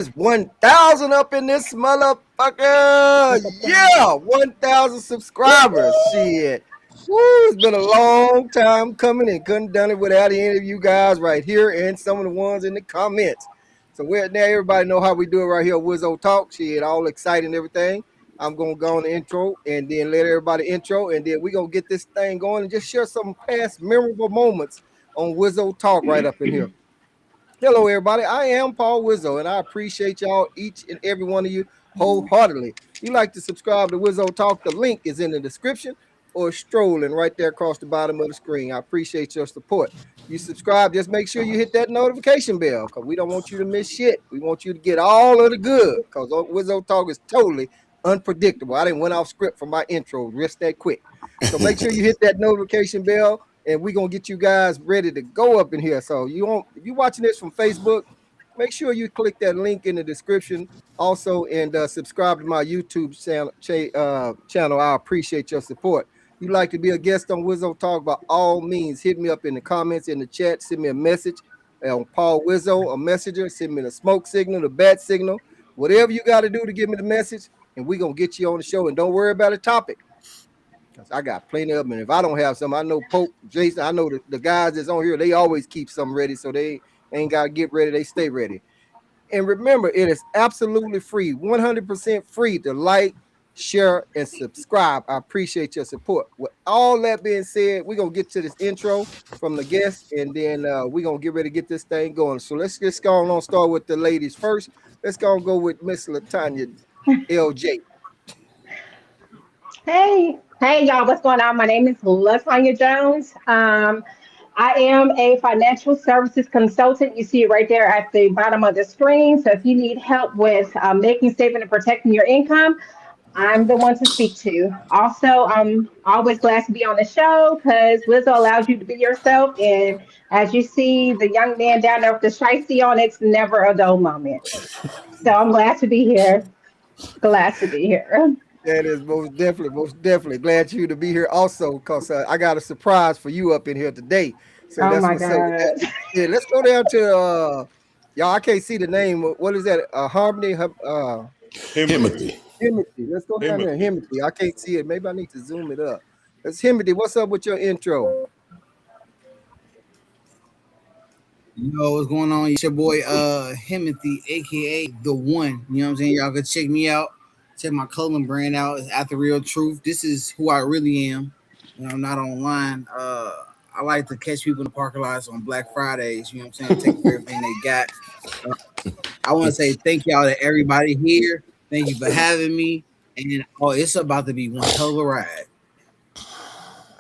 1,000 up in this motherfucker. Yeah, 1,000 subscribers. Shit. Woo, it's been a long time coming and couldn't done it without any of you guys right here and some of the ones in the comments. So now everybody know how we do it right here. Wizzo Talk. Shit, all exciting and everything. I'm gonna go on the intro and then let everybody intro and then we're gonna get this thing going and just share some past memorable moments on Wizzo Talk right up in here. Hello, everybody. I am Paul Wizzo, and I appreciate y'all, each and every one of you, wholeheartedly. If you like to subscribe to Wizzo Talk, the link is in the description or strolling right there across the bottom of the screen. I appreciate your support. You subscribe, just make sure you hit that notification bell because we don't want you to miss shit. We want you to get all of the good because Wizzo Talk is totally unpredictable. I didn't went off script for my intro just that quick. So make sure you hit that notification bell and we're gonna get you guys ready to go up in here. So if you're watching this from Facebook, make sure you click that link in the description also and subscribe to my YouTube channel. I appreciate your support. If you'd like to be a guest on Wizzo Talk, by all means, hit me up in the comments in the chat, send me a message on Paul Wizzo, a messenger, send me the smoke signal, the bat signal, whatever you got to do to give me the message, and we're gonna get you on the show. And don't worry about a topic. I got plenty of them. And if I don't have some, I know Pope, Jason, I know the guys that's on here, they always keep something ready. So they ain't got to get ready. They stay ready. And remember, it is absolutely free, 100% free to like, share, and subscribe. I appreciate your support. With all that being said, we're going to get to this intro from the guest, and then we're going to get ready to get this thing going. So let's just go on, start with the ladies first. Let's go with Miss Latanya LJ. Hey, y'all, what's going on? My name is Latanya Jones. I am a financial services consultant. You see it right there at the bottom of the screen. So if you need help with making, saving, and protecting your income, I'm the one to speak to. Also, I'm always glad to be on the show because Wizzo allows you to be yourself. And as you see, the young man down there with the shiesty on, it's never a dull moment. So I'm glad to be here. Glad to be here. That is most definitely. Glad you to be here also, because I got a surprise for you up in here today. So Oh that's my what's up with that. God. Yeah, let's go down to y'all. I can't see the name. What is that? Harmony. Timothy. Himothy. Let's go down there. Himothy. I can't see it. Maybe I need to zoom it up. It's Himothy. What's up with your intro? What's going on? It's your boy Himothy, aka the one. You know what I'm saying? Y'all can check me out. Check my clothing brand out. It's At the Real Truth. This is who I really am when I'm not online. I like to catch people in the parking lots on Black Fridays. You know what I'm saying? Take everything they got. I want to say thank y'all to everybody here. Thank you for having me. And it's about to be one hell of a ride.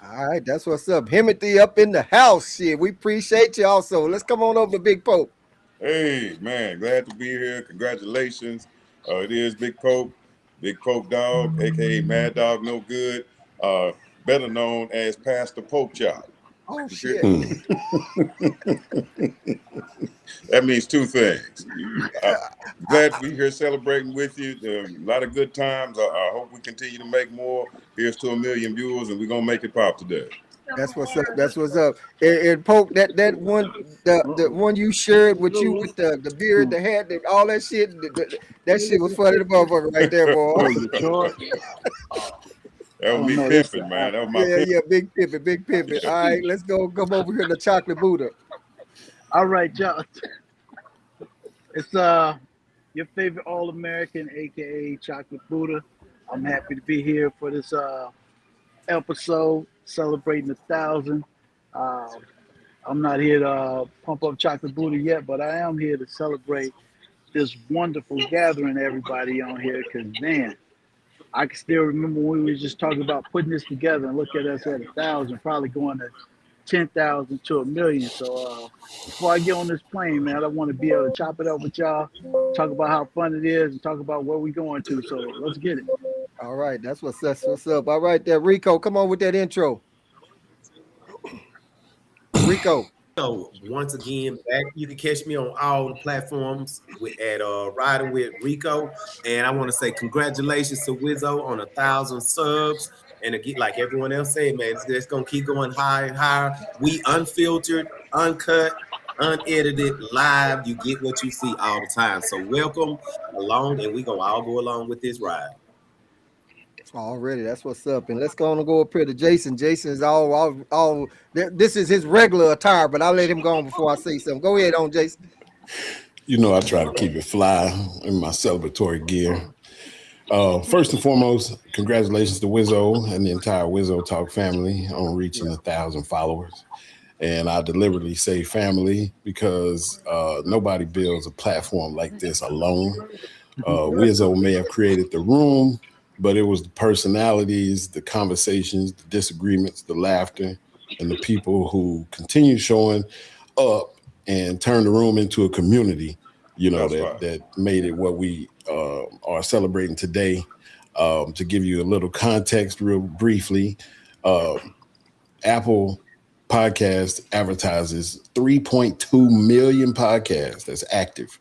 All right, that's what's up. Himothy up in the house. Shit, we appreciate you also. Let's come on over to Big Pope. Hey, man, glad to be here. Congratulations. It is Big Pope Dog, a.k.a. Mad Dog No Good, better known as Pastor Pope Chop. Oh, shit. That means two things. Glad to be here celebrating with you. A lot of good times. I hope we continue to make more. Here's to 1 million viewers, and we're going to make it pop today. That's what's up. That's what's up. And Pope, that one, the one you shared with you with the beard, the hat, all that shit. That shit was funny, the motherfucker right there, boy. That was me pimping, man. That was my yeah, big pimping. All right, let's come over here to Chocolate Buddha. All right, y'all. It's your favorite All-American, aka Chocolate Buddha. I'm happy to be here for this episode celebrating 1,000. I'm not here to pump up Chocolate Buddha yet, but I am here to celebrate this wonderful gathering, everybody on here, because man, I can still remember when we were just talking about putting this together and look at us at 1,000, probably going to 10,000 to 1 million. So before I get on this plane, man, I want to be able to chop it up with y'all, talk about how fun it is, and talk about where we're going to. So let's get it. All right, that's what's up. All right, there, Rico, come on with that intro. Rico. So once again, back you can catch me on all the platforms at Riding with Rico, and I want to say congratulations to Wizzo on 1,000 subs. And again, like everyone else said, man, it's gonna keep going higher and higher. We unfiltered, uncut, unedited, live. You get what you see all the time. So welcome along, and we gonna all go along with this ride. Already, that's what's up. And let's go on and go up here to Jason. Jason is all. This is his regular attire, but I'll let him go on before I say something. Go ahead, on Jason. You know, I try to keep it fly in my celebratory gear. First and foremost, congratulations to Wizzo and the entire Wizzo Talk family on reaching 1,000 followers. And I deliberately say family because nobody builds a platform like this alone. Wizzo may have created the room, but it was the personalities, the conversations, the disagreements, the laughter, and the people who continue showing up and turn the room into a community, you know, that made it what we are celebrating today. To give you a little context real briefly, Apple Podcast advertises 3.2 million podcasts that's active,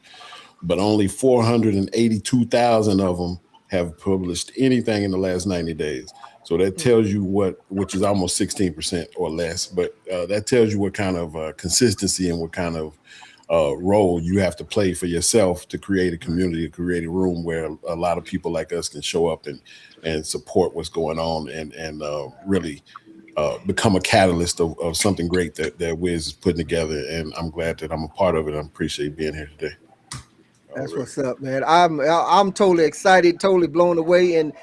but only 482,000 of them have published anything in the last 90 days. So that tells you which is almost 16% or less, but that tells you what kind of consistency and what kind of role you have to play for yourself to create a community, to create a room where a lot of people like us can show up and support what's going on and really become a catalyst of something great that Wiz is putting together. And I'm glad that I'm a part of it. I appreciate being here today. That's what's up, man. I'm totally excited, totally blown away. And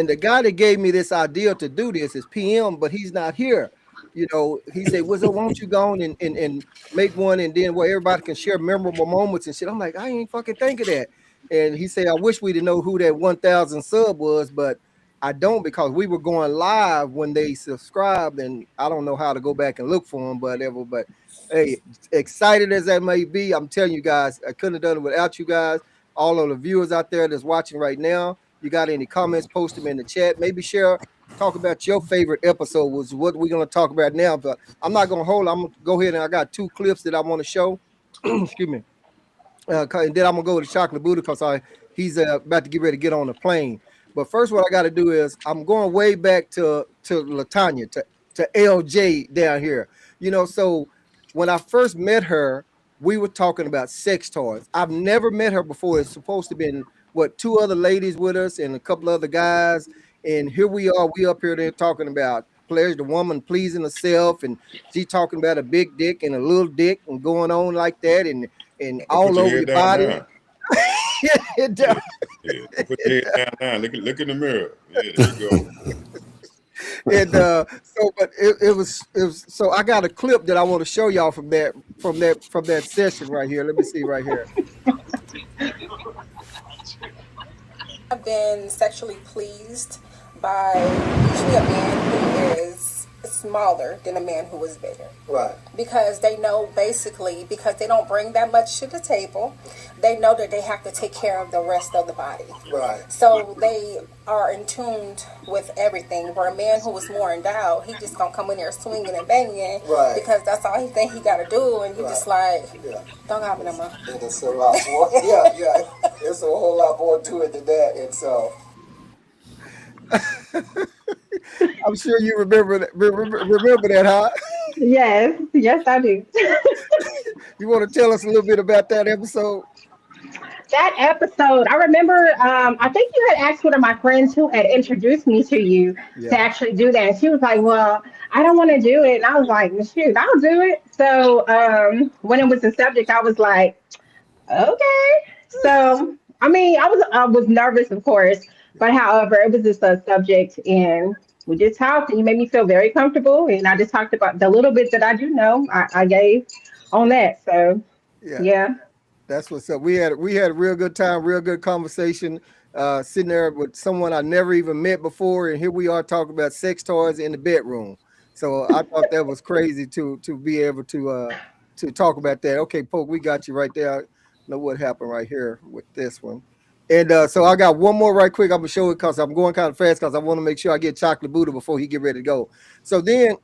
the guy that gave me this idea to do this is PM, but he's not here. You know, he said, Wizzo, why don't you go on and make one, and then where everybody can share memorable moments and shit. I'm like, I ain't fucking think of that. And he said, I wish we'd know who that 1,000 sub was, but I don't, because we were going live when they subscribed, and I don't know how to go back and look for them, whatever. But hey, excited as that may be, I'm telling you guys, I couldn't have done it without you guys. All of the viewers out there that's watching right now, you got any comments, post them in the chat. Maybe share, talk about your favorite episode was what we're going to talk about now. But I'm not going to hold. I'm going to go ahead, and I got 2 clips that I want to show. Excuse me. And then I'm going to go to Chocolate Buddha because he's about to get ready to get on the plane. But first, what I got to do is I'm going way back to LaTanya, to LJ down here. You know, so when I first met her, we were talking about sex toys. I've never met her before. It's supposed to be 2 other ladies with us and a couple other guys. And here we are. We up here there talking about pleasure, the woman pleasing herself, and she talking about a big dick and a little dick and going on like that and all over your body. Yeah, put your head down. Look in the mirror. Yeah, there you go. And but it was so I got a clip that I want to show y'all from that session right here. Let me see right here. I've been sexually pleased by usually a man who is smaller than a man who is bigger. Right. Because they know, basically, because they don't bring that much to the table, they know that they have to take care of the rest of the body. Right. So they are in tune with everything. Where a man who is more endowed, he just gonna come in there swinging and banging, right, because that's all he think he gotta do, and you right, just like, yeah, don't have it no more. And it's a lot more. yeah, it's a whole lot more to it than that. And so I'm sure you remember that, huh? Yes, I do. You want to tell us a little bit about that episode? That episode, I remember, I think you had asked one of my friends who had introduced me to you to actually do that. And she was like, well, I don't want to do it. And I was like, well, shoot, I'll do it. So when it was the subject, I was like, okay. So, I mean, I was nervous, of course. But however, it was just a subject, and we just talked, and you made me feel very comfortable. And I just talked about the little bit that I do know, I gave on that. So, yeah. That's what's up. We had a real good time, real good conversation, sitting there with someone I never even met before, and here we are talking about sex toys in the bedroom. So I thought that was crazy to be able to talk about that. Okay, Poke, we got you right there. I know what happened right here with this one. And so I got one more right quick. I'm gonna show it because I'm going kind of fast because I want to make sure I get Chocolate Buddha before he get ready to go. So then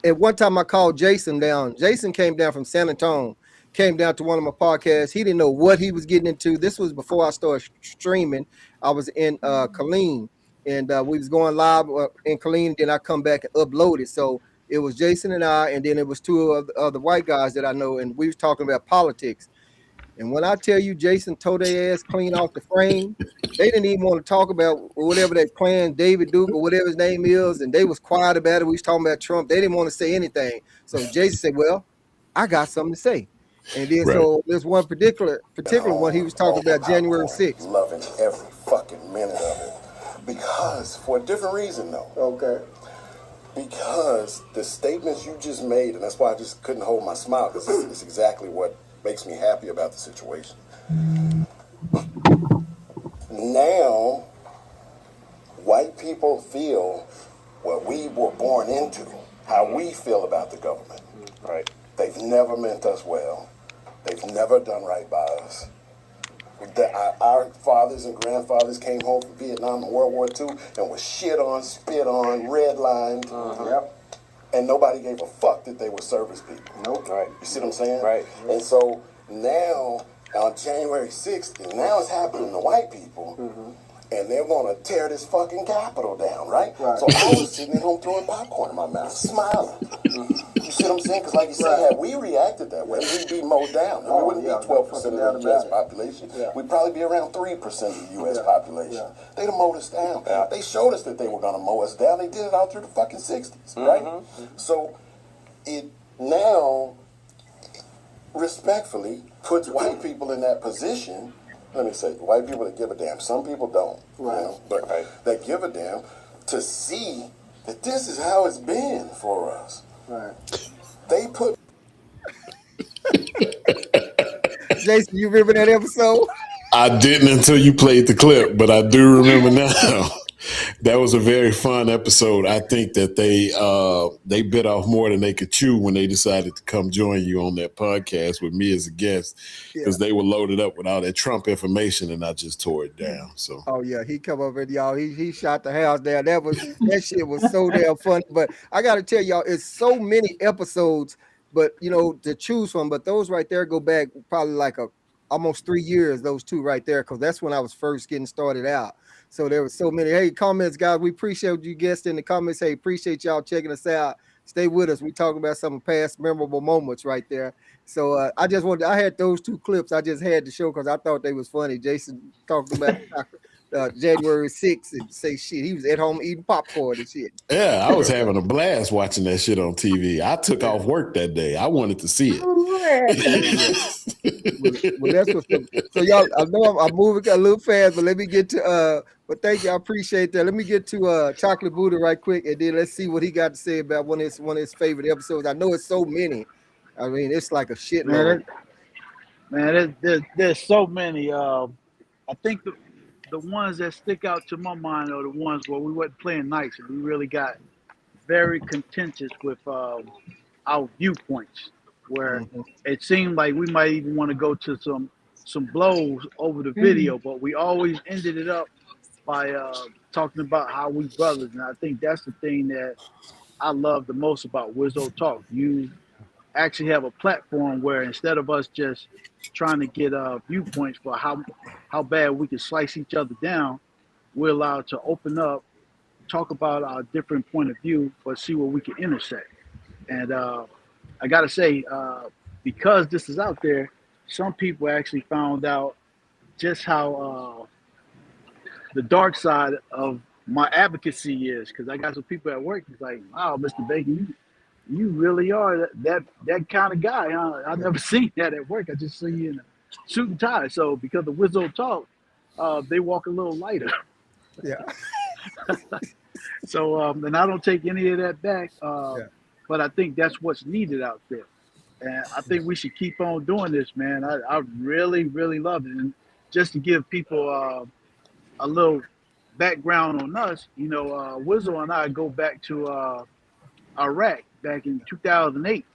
at one time I called Jason down. Jason came down from San Antonio, came down to one of my podcasts. He didn't know what he was getting into. This was before I started streaming. I was in Killeen, and we was going live in Killeen. Then I come back and upload it. So It was Jason and I, and then it was two of the white guys that I know, and we was talking about politics. And when I tell you Jason tore their ass clean off the frame, they didn't even want to talk about whatever that plan, David Duke or whatever his name is, and they was quiet about it. We was talking about Trump. They didn't want to say anything. So Jason said, well, I got something to say. And then so there's one particular one he was talking about January 6th. Loving every fucking minute of it. Because, for a different reason though. Okay. Because the statements you just made, and that's why I just couldn't hold my smile, because it's exactly what makes me happy about the situation. Now, white people feel what we were born into, how we feel about the government. Right. They've never meant us well. They've never done right by us. Our fathers and grandfathers came home from Vietnam and World War II and was shit on, spit on, redlined. Yep. And nobody gave a fuck that they were service people. Nope. Right. You see what I'm saying? Right. And so now, on January 6th, and now it's happening to white people, and they're going to tear this fucking Capitol down, right? So I was sitting at home throwing popcorn in my mouth, smiling. You see what I'm saying? Because like you said, had we reacted that way, we'd be mowed down. And we wouldn't be 12% of the U.S. population. We'd probably be around 3% of the U.S. population. They'd have mowed us down. They showed us that they were going to mow us down. They did it all through the fucking 60s, right? So it now, respectfully, puts white people in that position. Let me say, white people that give a damn. Some people don't, you know, but that give a damn to see that this is how it's been for us. Right. They put. Jason, you remember that episode? I didn't until you played the clip, but I do remember now. That was a very fun episode. I think that they bit off more than they could chew when they decided to come join you on that podcast with me as a guest, because they were loaded up with all that Trump information, and I just tore it down. So, oh yeah, he come up and y'all, he shot the house down. That shit was so damn funny. But I got to tell y'all, it's so many episodes, but you know, to choose from. But those right there go back probably like almost 3 years. Those two right there, because that's when I was first getting started out. So there was so many. Hey, comments, guys. We appreciate you guests in the comments. Hey, appreciate y'all checking us out. Stay with us. We talk about some past memorable moments right there. So I had those two clips. I just had to show because I thought they was funny. Jason talked about January 6th and say shit. He was at home eating popcorn and shit. Yeah, I was having a blast watching that shit on TV. I took off work that day. I wanted to see it. Well, that's what's up. So y'all, I know I'm moving a little fast, but let me get to but thank you, I appreciate that. Let me get to Chocolate Buddha right quick, and then let's see what he got to say about one of his favorite episodes. I know it's so many. I mean, it's like a shit load. Man, there's so many. I think the ones that stick out to my mind are the ones where we wasn't playing nice and we really got very contentious with our viewpoints, where it seemed like we might even want to go to some blows over the video, but we always ended it up by talking about how we brothers. And I think that's the thing that I love the most about Wizzo Talk. You actually have a platform where instead of us just trying to get viewpoints for how bad we can slice each other down, we're allowed to open up, talk about our different point of view, but see where we can intersect. And I gotta say, because this is out there, some people actually found out just how the dark side of my advocacy is, because I got some people at work who's like, wow, Mr. Bacon, you really are that kind of guy, huh? I've never seen that at work. I just see you in a suit and tie. So because of Wizzo Talk, they walk a little lighter. Yeah. So, and I don't take any of that back, but I think that's what's needed out there. And I think we should keep on doing this, man. I really, really love it. And just to give people a little background on us, you know, Wizzo and I go back to Iraq back in 2008.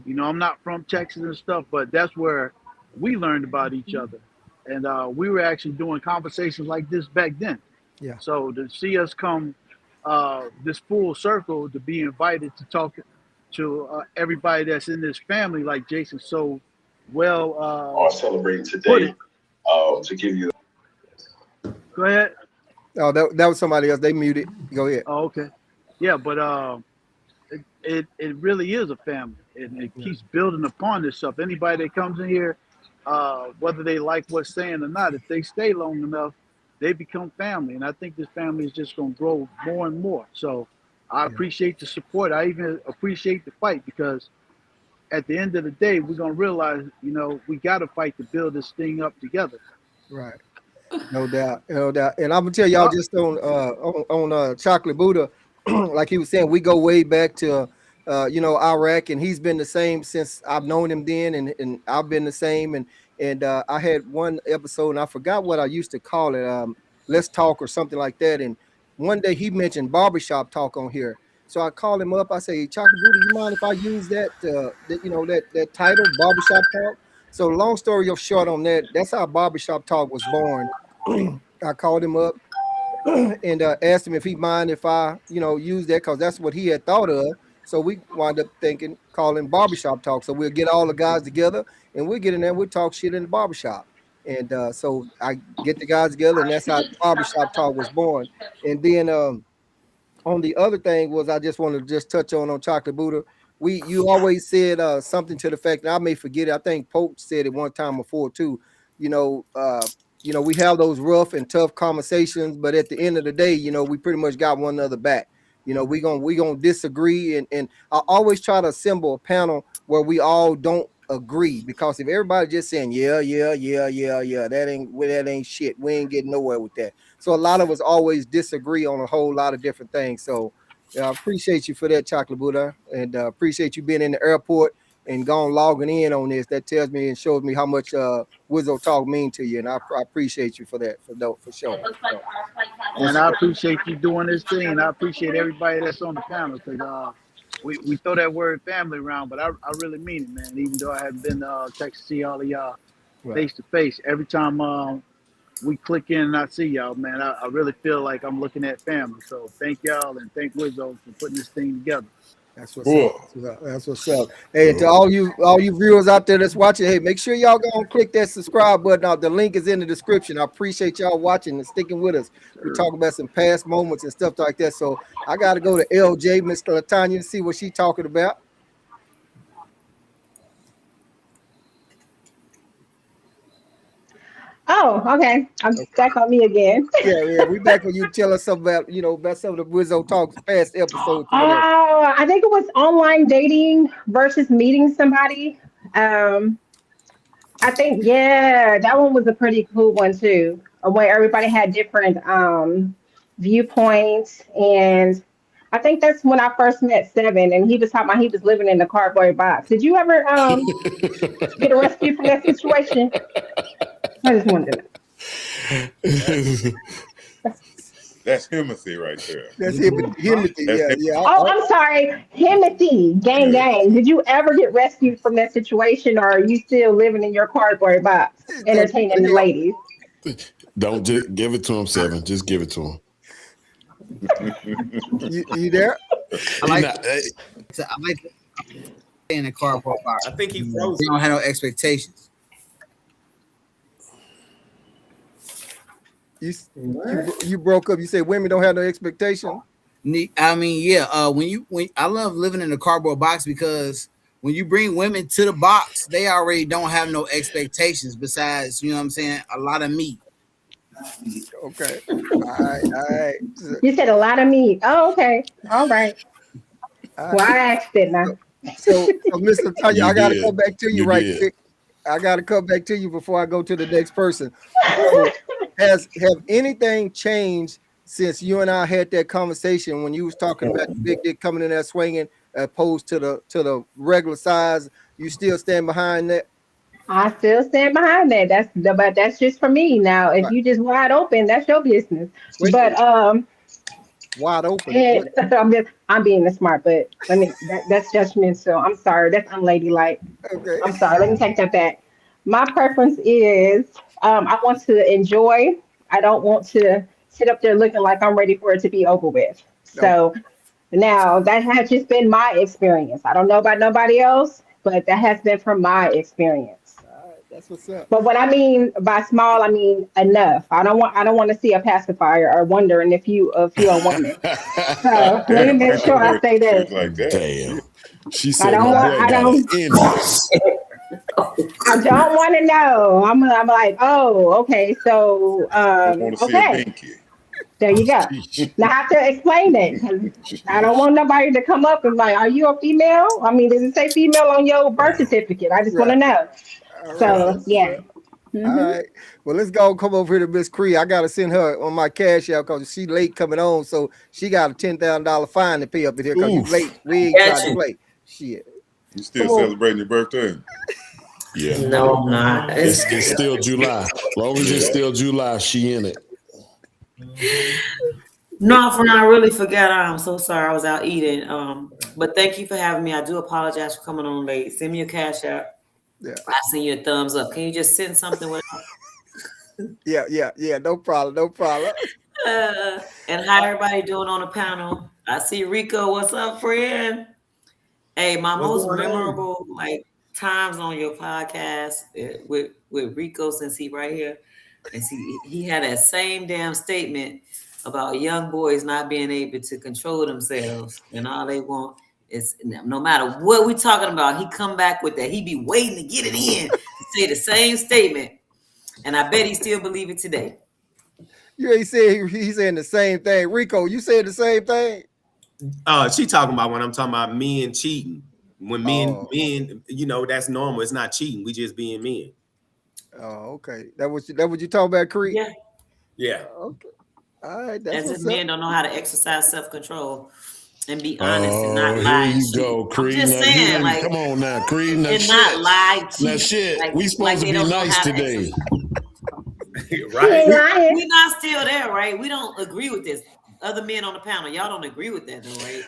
You know, I'm not from Texas and stuff, but that's where we learned about each other. And we were actually doing conversations like this back then. Yeah. So to see us come this full circle, to be invited to talk to everybody that's in this family, like Jason so well are celebrating today, to give you. Go ahead. Oh, that was somebody else. They muted. Go ahead. Oh, okay. Yeah, but it really is a family, and it keeps building upon itself. Anybody that comes in here, whether they like what's saying or not, if they stay long enough, they become family. And I think this family is just going to grow more and more. So I appreciate the support. I even appreciate the fight, because at the end of the day, we're going to realize, we got to fight to build this thing up together. Right. No doubt. No doubt. And I'm going to tell y'all just on Chocolate Buddha, like he was saying, we go way back to, Iraq, and he's been the same since I've known him then. And I've been the same. And I had one episode, and I forgot what I used to call it. Let's Talk or something like that. And one day he mentioned barbershop talk on here. So I called him up. I say, Chocolate Buddha, you mind if I use that title, barbershop talk? So long story short on that, that's how barbershop talk was born. I called him up and asked him if he'd mind if I, use that, because that's what he had thought of. So we wound up calling barbershop talk. So we'll get all the guys together and we'll get in there and we'll talk shit in the barbershop. And so I get the guys together, and that's how barbershop talk was born. And then on the other thing was, I just wanted to just touch on Chocolate Buddha. You always said something to the fact that I may forget it. I think Pope said it one time before too. We have those rough and tough conversations, but at the end of the day, we pretty much got one another back. We gonna disagree, and I always try to assemble a panel where we all don't agree, because if everybody just saying yeah, that ain't shit, we ain't getting nowhere with that. So a lot of us always disagree on a whole lot of different things. So I appreciate you for that, Chocolate Buddha, and appreciate you being in the airport and logging in on this. That tells me and shows me how much Wizzo Talk mean to you, and I appreciate you for that, for sure. And I appreciate you doing this thing, and I appreciate everybody that's on the panel, because we throw that word family around, but I really mean it, man. Even though I haven't been to see all of y'all face to face, every time we click in and I see y'all, man, I really feel like I'm looking at family. So thank y'all, and thank Wizzo for putting this thing together. That's what's up. That's what's up. Hey, to all you viewers out there that's watching, hey, make sure y'all go and click that subscribe button. The link is in the description. I appreciate y'all watching and sticking with us. We talk about some past moments and stuff like that. So I got to go to LJ, Mr. Latanya, to see what she's talking about. Oh, okay. I'm back on me again. Yeah, we back when you tell us something about, about some of the Wizzo Talks past episodes. I think it was online dating versus meeting somebody. I think, that one was a pretty cool one too, where everybody had different viewpoints. And I think that's when I first met Seven, and he was talking about he was living in a cardboard box. Did you ever get rescued from that situation? I just wanted to know. That's Himothy right there. That's Himothy. Yeah. Oh, I'm sorry. Himothy, gang. Did you ever get rescued from that situation, or are you still living in your cardboard box, entertaining the ladies? Don't just give it to him, Seven. Just give it to him. You there? I like in a cardboard box. I think he froze. You don't have no expectations. You broke up. You said women don't have no expectation. I mean, when I love living in a cardboard box, because when you bring women to the box, they already don't have no expectations besides, a lot of meat. Okay. All right. You said a lot of meat. Oh, okay. All right. Well, I asked it now. So Mr. Tanya, I got to come back to you quick. I got to come back to you before I go to the next person. Have anything changed since you and I had that conversation when you was talking about the big dick coming in there swinging opposed to the regular size? You still stand behind that? I still stand behind that. That's just for me. Now, if you just wide open, that's your business. Wide open. I'm being smart, but that's judgmental. I'm sorry, that's unladylike. Okay. I'm sorry. Let me take that back. My preference is I want to enjoy. I don't want to sit up there looking like I'm ready for it to be over with. So now that has just been my experience. I don't know about nobody else, but that has been from my experience. That's what's up. But what I mean by small, I mean enough. I don't want to see a pacifier or wondering if you're a woman. So let me Damn, I make didn't sure know I it say was that. like that. Damn. She I said don't my want. boy I got don't. an inch. I don't want to know. I'm like, oh, okay. So, Just want to see a okay, binky. there you go. Sheesh. Now I have to explain it because I don't want nobody to come up and like, are you a female? I mean, does it say female on your birth Right. certificate? I just want Right. to know. All right. So, Right. yeah. All hmm right. Well, let's go come over here to Miss Cree. I gotta send her on my cash out because she late coming on, so she got a $10,000 fine to pay up in here because you Oof. late. We ain't trying Got to you. play. Shit. You still Come on. celebrating your birthday? Yeah. No, I'm not. It's still July. Long as it's still July, she in it. No, for now, I really forgot. I'm so sorry. I was out eating. But thank you for having me. I do apologize for coming on late. Send me your cash out. Yeah. I send you a thumbs up. Can you just send something with Yeah. No problem. No problem. and how everybody doing on the panel? I see Rico. What's up, friend? Hey, my What's most going on? memorable times on your podcast with Rico, since he right here, and see he had that same damn statement about young boys not being able to control themselves, and all they want is, no matter what we talking about, he come back with that. He be waiting to get it in to say the same statement, and I bet he still believe it today. You ain't saying he's saying the same thing. Rico, you said the same thing. She talking about when I'm talking about men cheating. When men, Oh. that's normal. It's not cheating. We just being men. Oh, okay. That what you talking about, Cree? Yeah, Yeah. Okay. All right. That's as if what's men up. don't know how to exercise self-control and be honest and Oh, not here lie and you cheat. go, I'm Creed. just Now, saying, like, come on now, Creed. Now, and shit. not lie, Now, cheat. shit. Like, We supposed to they be don't know nice how to today. He Right. ain't lying. We're not still there, right? We don't agree with this. Other men on the panel, y'all don't agree with that, though, right?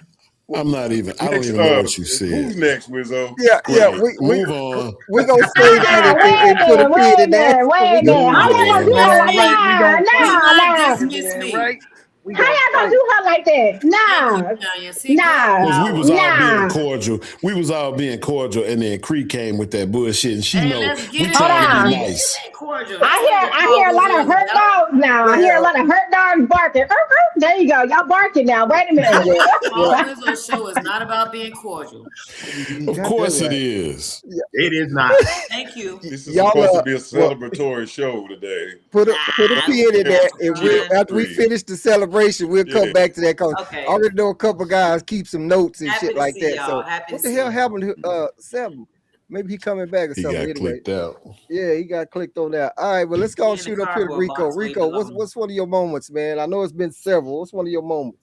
I'm not even. I don't Next, even know what you said. who's next, Wizzo? Yeah. Right. Move on. We gonna say that and put a pin in that. Wait a Move minute. How y'all gonna do on. her like Right, we gonna that? Do not Nah. dismiss me. right. We How gonna y'all gonna fight. do her like that? Thank Nah. you, Tanya. See, Because we was all being Nah. cordial. We was all being cordial, and then Creek came with that bullshit, and she hey, know let's get we it. trying to Hold be on. nice. It ain't cordial. I hear a lot of hurt dogs now. I hear a lot of hurt dogs barking. There you go. Y'all barking now. Wait a minute. Paul Wizzo show is not about being cordial. Of course it is. It is not. Thank you. This is Y'all, supposed to be a celebratory show today. Put a pin in that, and after we Creed. finish the celebration, we'll come Yeah. back to that. Cause Okay. I already know a couple guys keep some notes and Happy shit to like see that. y'all. So Happy what to the see hell y'all. happened to Seven? Maybe he coming back or He something. got Anyway, clicked out. yeah, he got clicked on that. All right, well let's go He and in the shoot up here to cardboard Rico. box where he Rico, belongs. what's one of your moments, man? I know it's been several. What's one of your moments?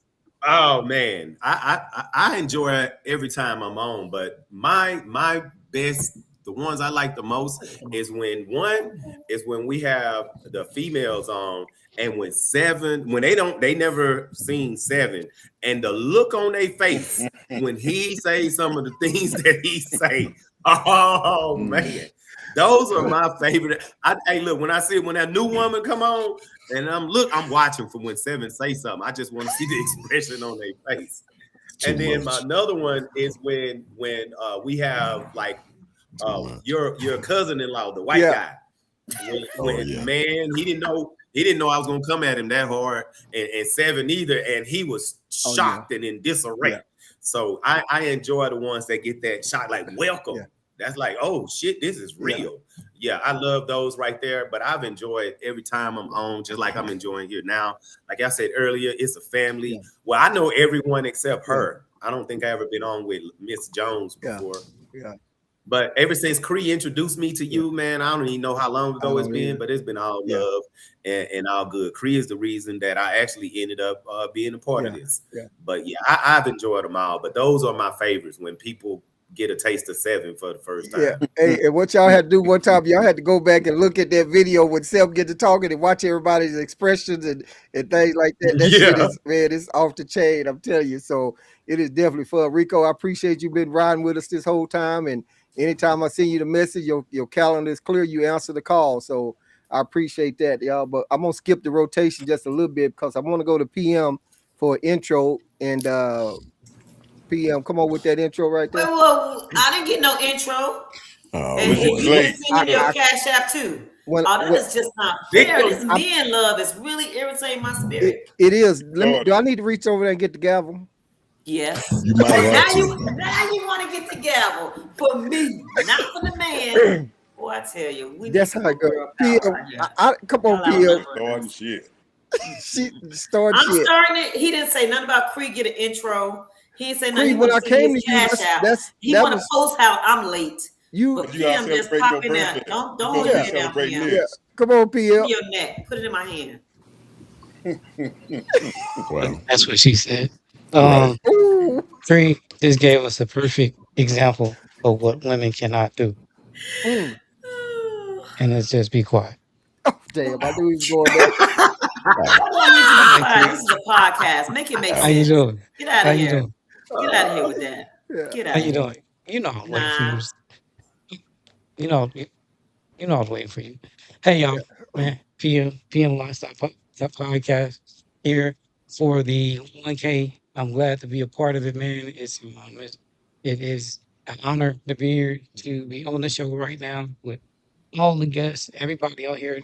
Oh man, I enjoy it every time I'm on, but my best, the ones I like the most is when we have the females on, and when Seven, when they never seen Seven, and the look on their face when he say some of the things that he say. Oh man, those are my favorite. Hey, look, when that new woman come on, and I'm watching for when Seven say something. I just want to see the expression on their face. And then much. another one is when we have like your cousin-in-law, the white guy. When man, he didn't know I was gonna come at him that hard, and Seven either, and he was shocked and in disarray. Yeah. So I enjoy the ones that get that shot, like welcome. Yeah. That's like, oh shit, this is real. Yeah, I love those right there. But I've enjoyed every time I'm on, just like I'm enjoying here now. Like I said earlier, it's a family. Yeah. Well, I know everyone except her. I don't think I ever been on with Miss Jones before. Yeah. But ever since Cree introduced me to you, man, I don't even know how long ago it's been, but it's been all love and all good. Cree is the reason that I actually ended up being a part of this. Yeah. But yeah, I've enjoyed them all. But those are my favorites when people get a taste of Seven for the first time. Yeah. Hey, and what y'all had to do one time, y'all had to go back and look at that video when Seth get to talking and watch everybody's expressions and things like that. That shit is, man, it's off the chain, I'm telling you. So it is definitely fun. Rico, I appreciate you been riding with us this whole time. And anytime I send you the message, your calendar is clear, you answer the call. So I appreciate that, y'all. But I'm gonna skip the rotation just a little bit because I want to go to PM for an intro. And PM, come on with that intro right there. Well, I didn't get no intro. Oh, And Was he it can Blake? send you your Cash App too. when, Oh, that when is just not Big fair. This I'm, man love is really irritating my it, spirit. it is. Let me. Lord, Do I need to reach over there and get the gavel? Yes. you might Oh, have to. now you want to get the gavel for me, not for the man. Boy, I tell you, we need That's some how it goes. girl power right here. Come on, Y'all Pia. starting shit. She started I'm shit. starting it. He didn't say nothing about Cree get an intro. He didn't say nothing. Cree, He when want I to send came his to you, cash out. He that want to was post how I'm late. you. But But you gotta PM just celebrate your pop in there. birthday. Don't You hold supposed your to head be down, celebrating PM. Yeah. this. Come on, Give Pia. me your neck. Put it in my hand. Wow. That's what she said. Right. Ooh. Three just gave us a perfect example of what women cannot do, Mm. and it's just be quiet. Oh, damn, I knew he was going there. I want you to be Hi, quiet. Cree. This is a podcast. Make it make How you sense. doing? Get out How of you here. doing? Get out of here with that. Yeah. Get How out of you here. doing? You know I'm waiting for you. Nah. You know, you know I was waiting for you. Hey y'all, man. PM Lifestyle Podcast here for the 1K. I'm glad to be a part of it, man. It is an honor to be here to be on the show right now with all the guests. Everybody out here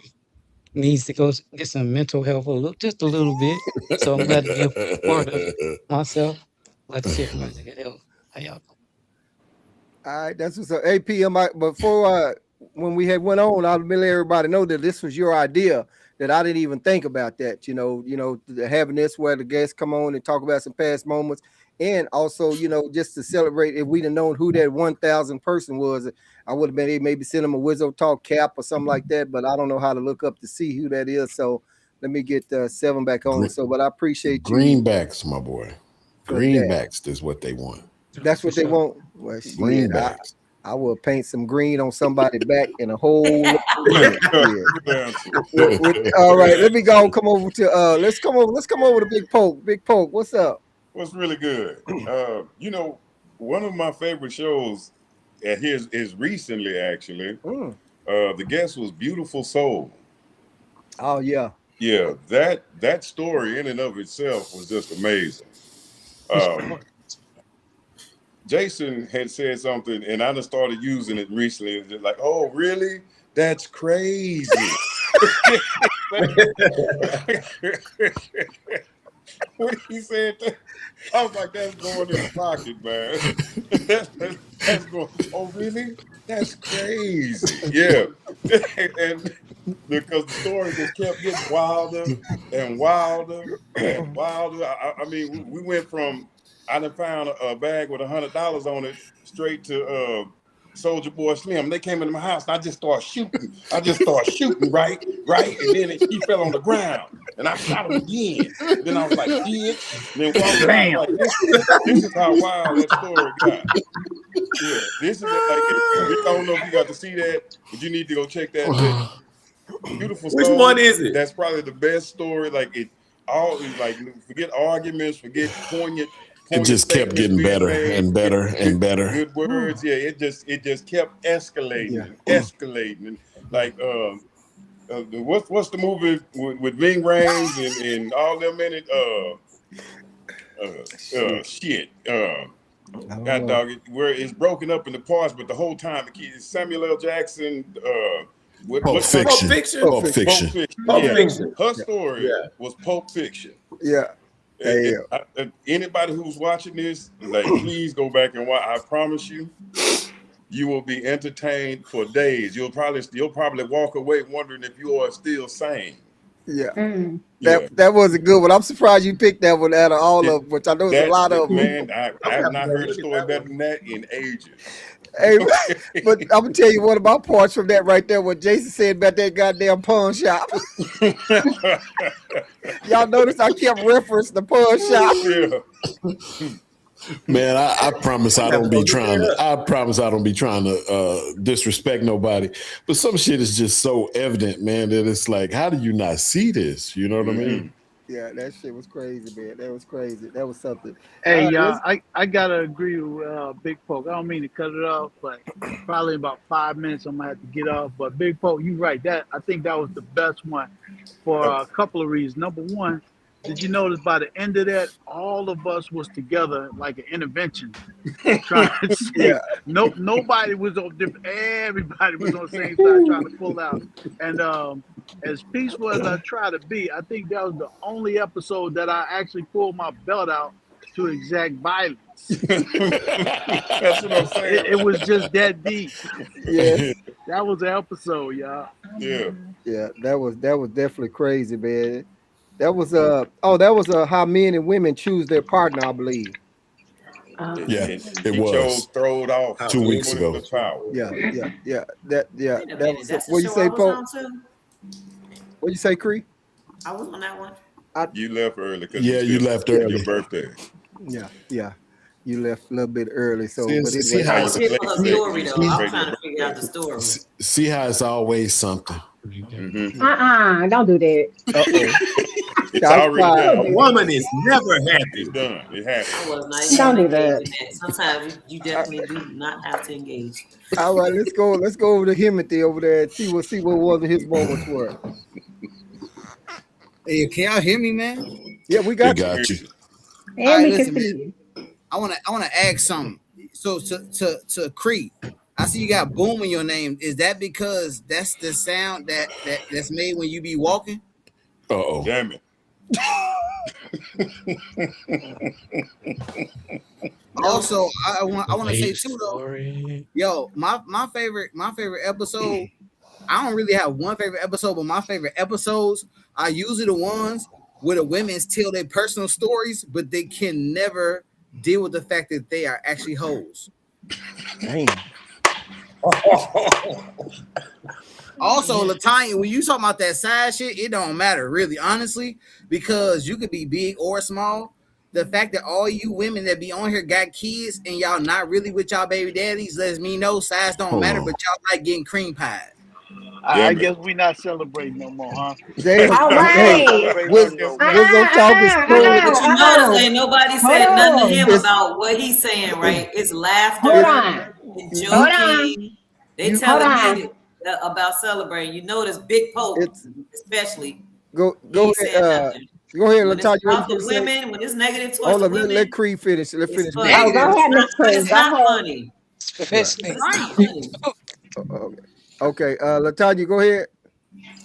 needs to go get some mental health just a little bit. So I'm glad to be a part of it myself. Glad to see everybody to get help. How y'all doing? All right, that's what's up. Hey, PM, before when we had went on, I'll let everybody know that this was your idea. That I didn't even think about that. Having this where the guests come on and talk about some past moments, and also, just to celebrate. If we'd have known who that 1,000 person was, I would have been able maybe send them a Wizzo Talk cap or something like that. But I don't know how to look up to see who that is. So let me get 7 back on. So, but I appreciate you Greenbacks, my boy. for that. Greenbacks is what they want. That's what they want. Well, shit, Greenbacks. I will paint some green on somebody's back in a whole minute. All right, let me go. Come over to let's come over to Big Poke. Big Poke, what's up? What's really good? One of my favorite shows is recently actually. The guest was Beautiful Soul. Oh yeah. Yeah, that story in and of itself was just amazing. Jason had said something, and I just started using it recently. It's just like, oh, really? That's crazy. When he said that, I was like, that's going in the pocket, man. That's going, oh, really? That's crazy. Yeah. And because the story just kept getting wilder and wilder and wilder. I mean, we went from, I done found a bag with $100 on it straight to Soldier Boy Slim. They came into my house and I just started shooting, right? And then he fell on the ground and I shot him again. Then I was like, bitch. Then walked around like, this is how wild that story got. Yeah, this is like, I don't know if you got to see that, but you need to go check that. Beautiful Which Soul. one is it? That's probably the best story. Like forget arguments, forget poignant. It just kept getting better and better and better. Good words, yeah. It just kept escalating and escalating. And like what's the movie with Ving Rhames and all them in it? Shit. God dog it, where it's broken up into parts, but the whole time Samuel L. Jackson. Pulp Fiction. Her story was Pulp Fiction. Yeah. Anybody who's watching this, like, please go back and watch. I promise you, you will be entertained for days. You'll probably walk away wondering if you are still sane. Yeah. That was a good one. I'm surprised you picked that one out of all of them, which I know there's a lot of them. Man, I have not heard a story better than that in ages. Hey, but I'm gonna tell you one of my parts from that right there. What Jason said about that goddamn pawn shop. Y'all notice I kept referencing the pawn shop. Yeah. Man, I promise I don't be trying to disrespect nobody. But some shit is just so evident, man, that it's like, how do you not see this? You know what I mean? Yeah, that shit was crazy, man. That was crazy. That was something. Hey, y'all, I gotta agree with Big Poke. I don't mean to cut it off, but probably in about 5 minutes I'm gonna have to get off. But Big Poke, you're right. I think that was the best one for a couple of reasons. Number one, did you notice by the end of that, all of us was together like an intervention, trying to see. Yeah. Nobody was on different. Everybody was on the same side trying to pull out. And as peaceful as I try to be, I think that was the only episode that I actually pulled my belt out to exact violence. That's what I'm saying. It was just that deep. Yeah. That was the episode, y'all. Yeah. Yeah, that was definitely crazy, man. That was how men and women choose their partner, I believe. Yeah, He it was chose throw it off 2 weeks ago. The power. Yeah. Wait a That minute, was that's the what you show say, I was Poe? on too? What you say, Cree? I was on that one. You left early because Yeah, you left early. Your birthday. Yeah. You left a little bit early, so See- but see anyway. how I was here for her story though. I'm trying to figure out the story. See how it's always something. Mm-hmm. Don't do that. It's already done. A woman is never happy. It's done. It happened. I was not even Don't do gonna that. engage in that. Sometimes you definitely do not have to engage. All right, let's go over to Himothy over there and see what was his moments were. Hey, can y'all hear me, man? Yeah, we got you. Got you. And All right, we listen, can see you. I wanna ask something. So to Creed, I see you got boom in your name. Is that because that's the sound that's made when you be walking? Uh-oh. Damn it. Also, I want to say Wait too though. for it. Yo, my favorite episode. I don't really have one favorite episode, but my favorite episodes are usually the ones where the women tell their personal stories, but they can never deal with the fact that they are actually hoes. Dang. Also, Latanya, when you talk about that side shit, it don't matter really, honestly, because you could be big or small. The fact that all you women that be on here got kids and y'all not really with y'all baby daddies lets me know size don't matter, but y'all like getting cream pie. I guess we not celebrating no more, huh? All right. Wizzo talking spoon. But you notice ain't nobody said Hold nothing on. to him about what he's saying, right? It's laughter, Hold on. and Hold joking. They You- telling Hold me about celebrating. You notice Big Pope, especially. Go he ain't ahead, said nothing. go ahead, When it's Latanya. about the women, when it's negative towards Hold the on, women, let Creed finish. Let's finish. it's funny. Oh, go ahead, Miss But Cree. it's Go not ahead. funny. It's It's not funny. Okay, Latanya, go ahead.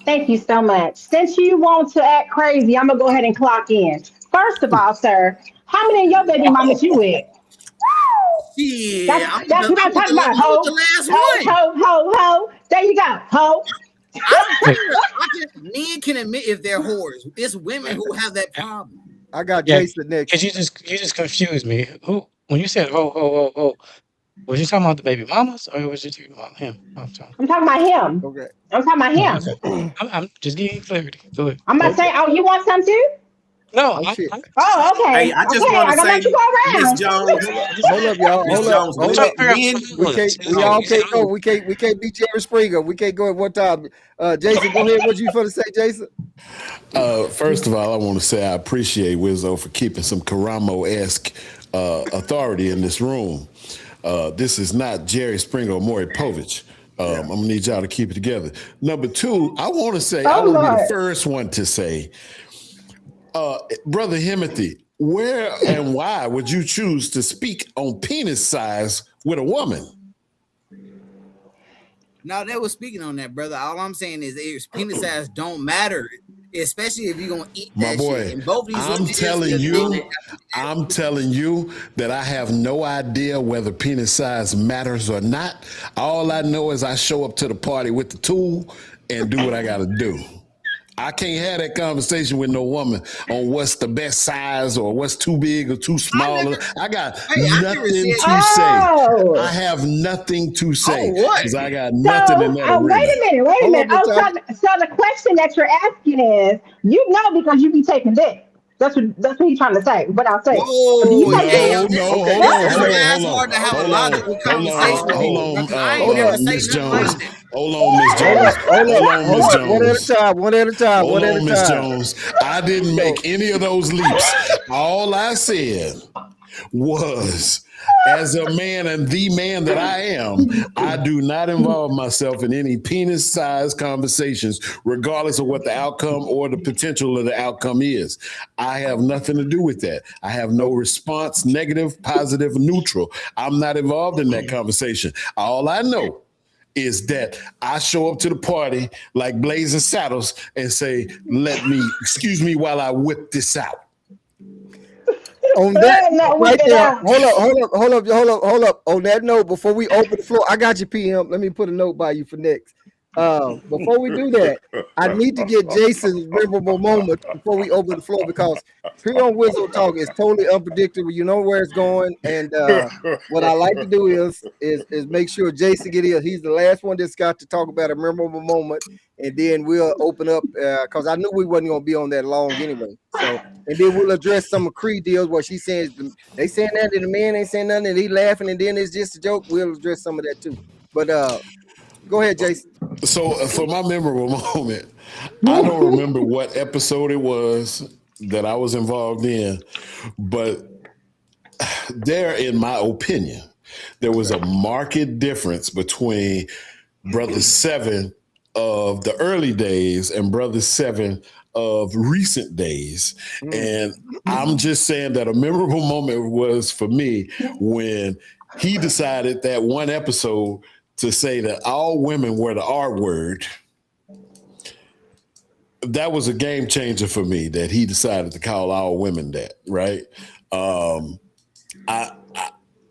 Thank you so much. Since you want to act crazy, I'm gonna go ahead and clock in. First of all, sir, how many of your baby mamas you with? Yeah, That's what I'm talking about. Ho, the last ho, one. ho, ho, ho. There you go. Ho. Men can admit if they're whores. It's women who have that problem. I got Yeah, Jason next. Cause you just confused me. Who when you said ho, was you talking about the baby mamas or was you talking about him? I'm talking. I'm talking about him. Okay. I'm talking about him. Okay. I'm just giving you clarity. Go ahead. I'm not saying, oh, you want some too? No, Oh, shit. Oh, okay. Hey, I just okay, want I to gotta say, let you go around. Miss Jones, Hold up, y'all. Miss Hold up. Jones, Hold men- up. men- We all can't go. We can't be Jerry Springer. We can't go at one time. Jason, go ahead. What you finna say, Jason? First of all, I want to say I appreciate Wizzo for keeping some Karamo-esque authority in this room. This is not Jerry Springer or Maury Povich. I'm gonna need y'all to keep it together. Number two, I want to say I want to be the first one to say, Brother Himothy, where and why would you choose to speak on penis size with a woman? No, they were speaking on that, brother. All I'm saying is penis size don't matter, especially if you're gonna eat My that boy, shit. And both these I'm ladies telling just you, think I'm telling you that I have no idea whether penis size matters or not. All I know is I show up to the party with the tool and do what I got to do. I can't have that conversation with no woman on what's the best size or what's too big or too small. I got nothing to say. I have nothing to say because I got nothing in that Wait arena. a minute. Hold on, So the question that you're asking is, you know, because you be taking dick. That's what he's trying to say. What I'll say. Do you take dick? No, Okay, hold on, Miss Jones. Hold on, Miss Jones. One at a time. One at a time. Hold One at on, a Miss time. Jones. I didn't make any of those leaps. All I said was, as a man and the man that I am, I do not involve myself in any penis-sized conversations, regardless of what the outcome or the potential of the outcome is. I have nothing to do with that. I have no response, negative, positive, neutral. I'm not involved in that conversation. All I know is that I show up to the party like Blazing Saddles and say, excuse me while I whip this out. On that right there, hold up. On that note, before we open the floor, I got you, PM. Let me put a note by you for next. Before we do that, I need to get Jason's memorable moment before we open the floor, because here on Wizzo Talk is totally unpredictable. You know where it's going, and what I like to do is make sure Jason get here. He's the last one that's got to talk about a memorable moment, and then we'll open up because I knew we wasn't gonna be on that long anyway. So, and then we'll address some of Cree deals where she says they saying that and the man ain't saying nothing and he laughing and then it's just a joke. We'll address some of that too. But go ahead, Jason. So for my memorable moment, I don't remember what episode it was that I was involved in, but there, in my opinion, there was a marked difference between Brother Seven of the early days and Brother Seven of recent days. And I'm just saying that a memorable moment was for me when he decided that one episode to say that all women were the R word. That was a game changer for me, that he decided to call all women that, right?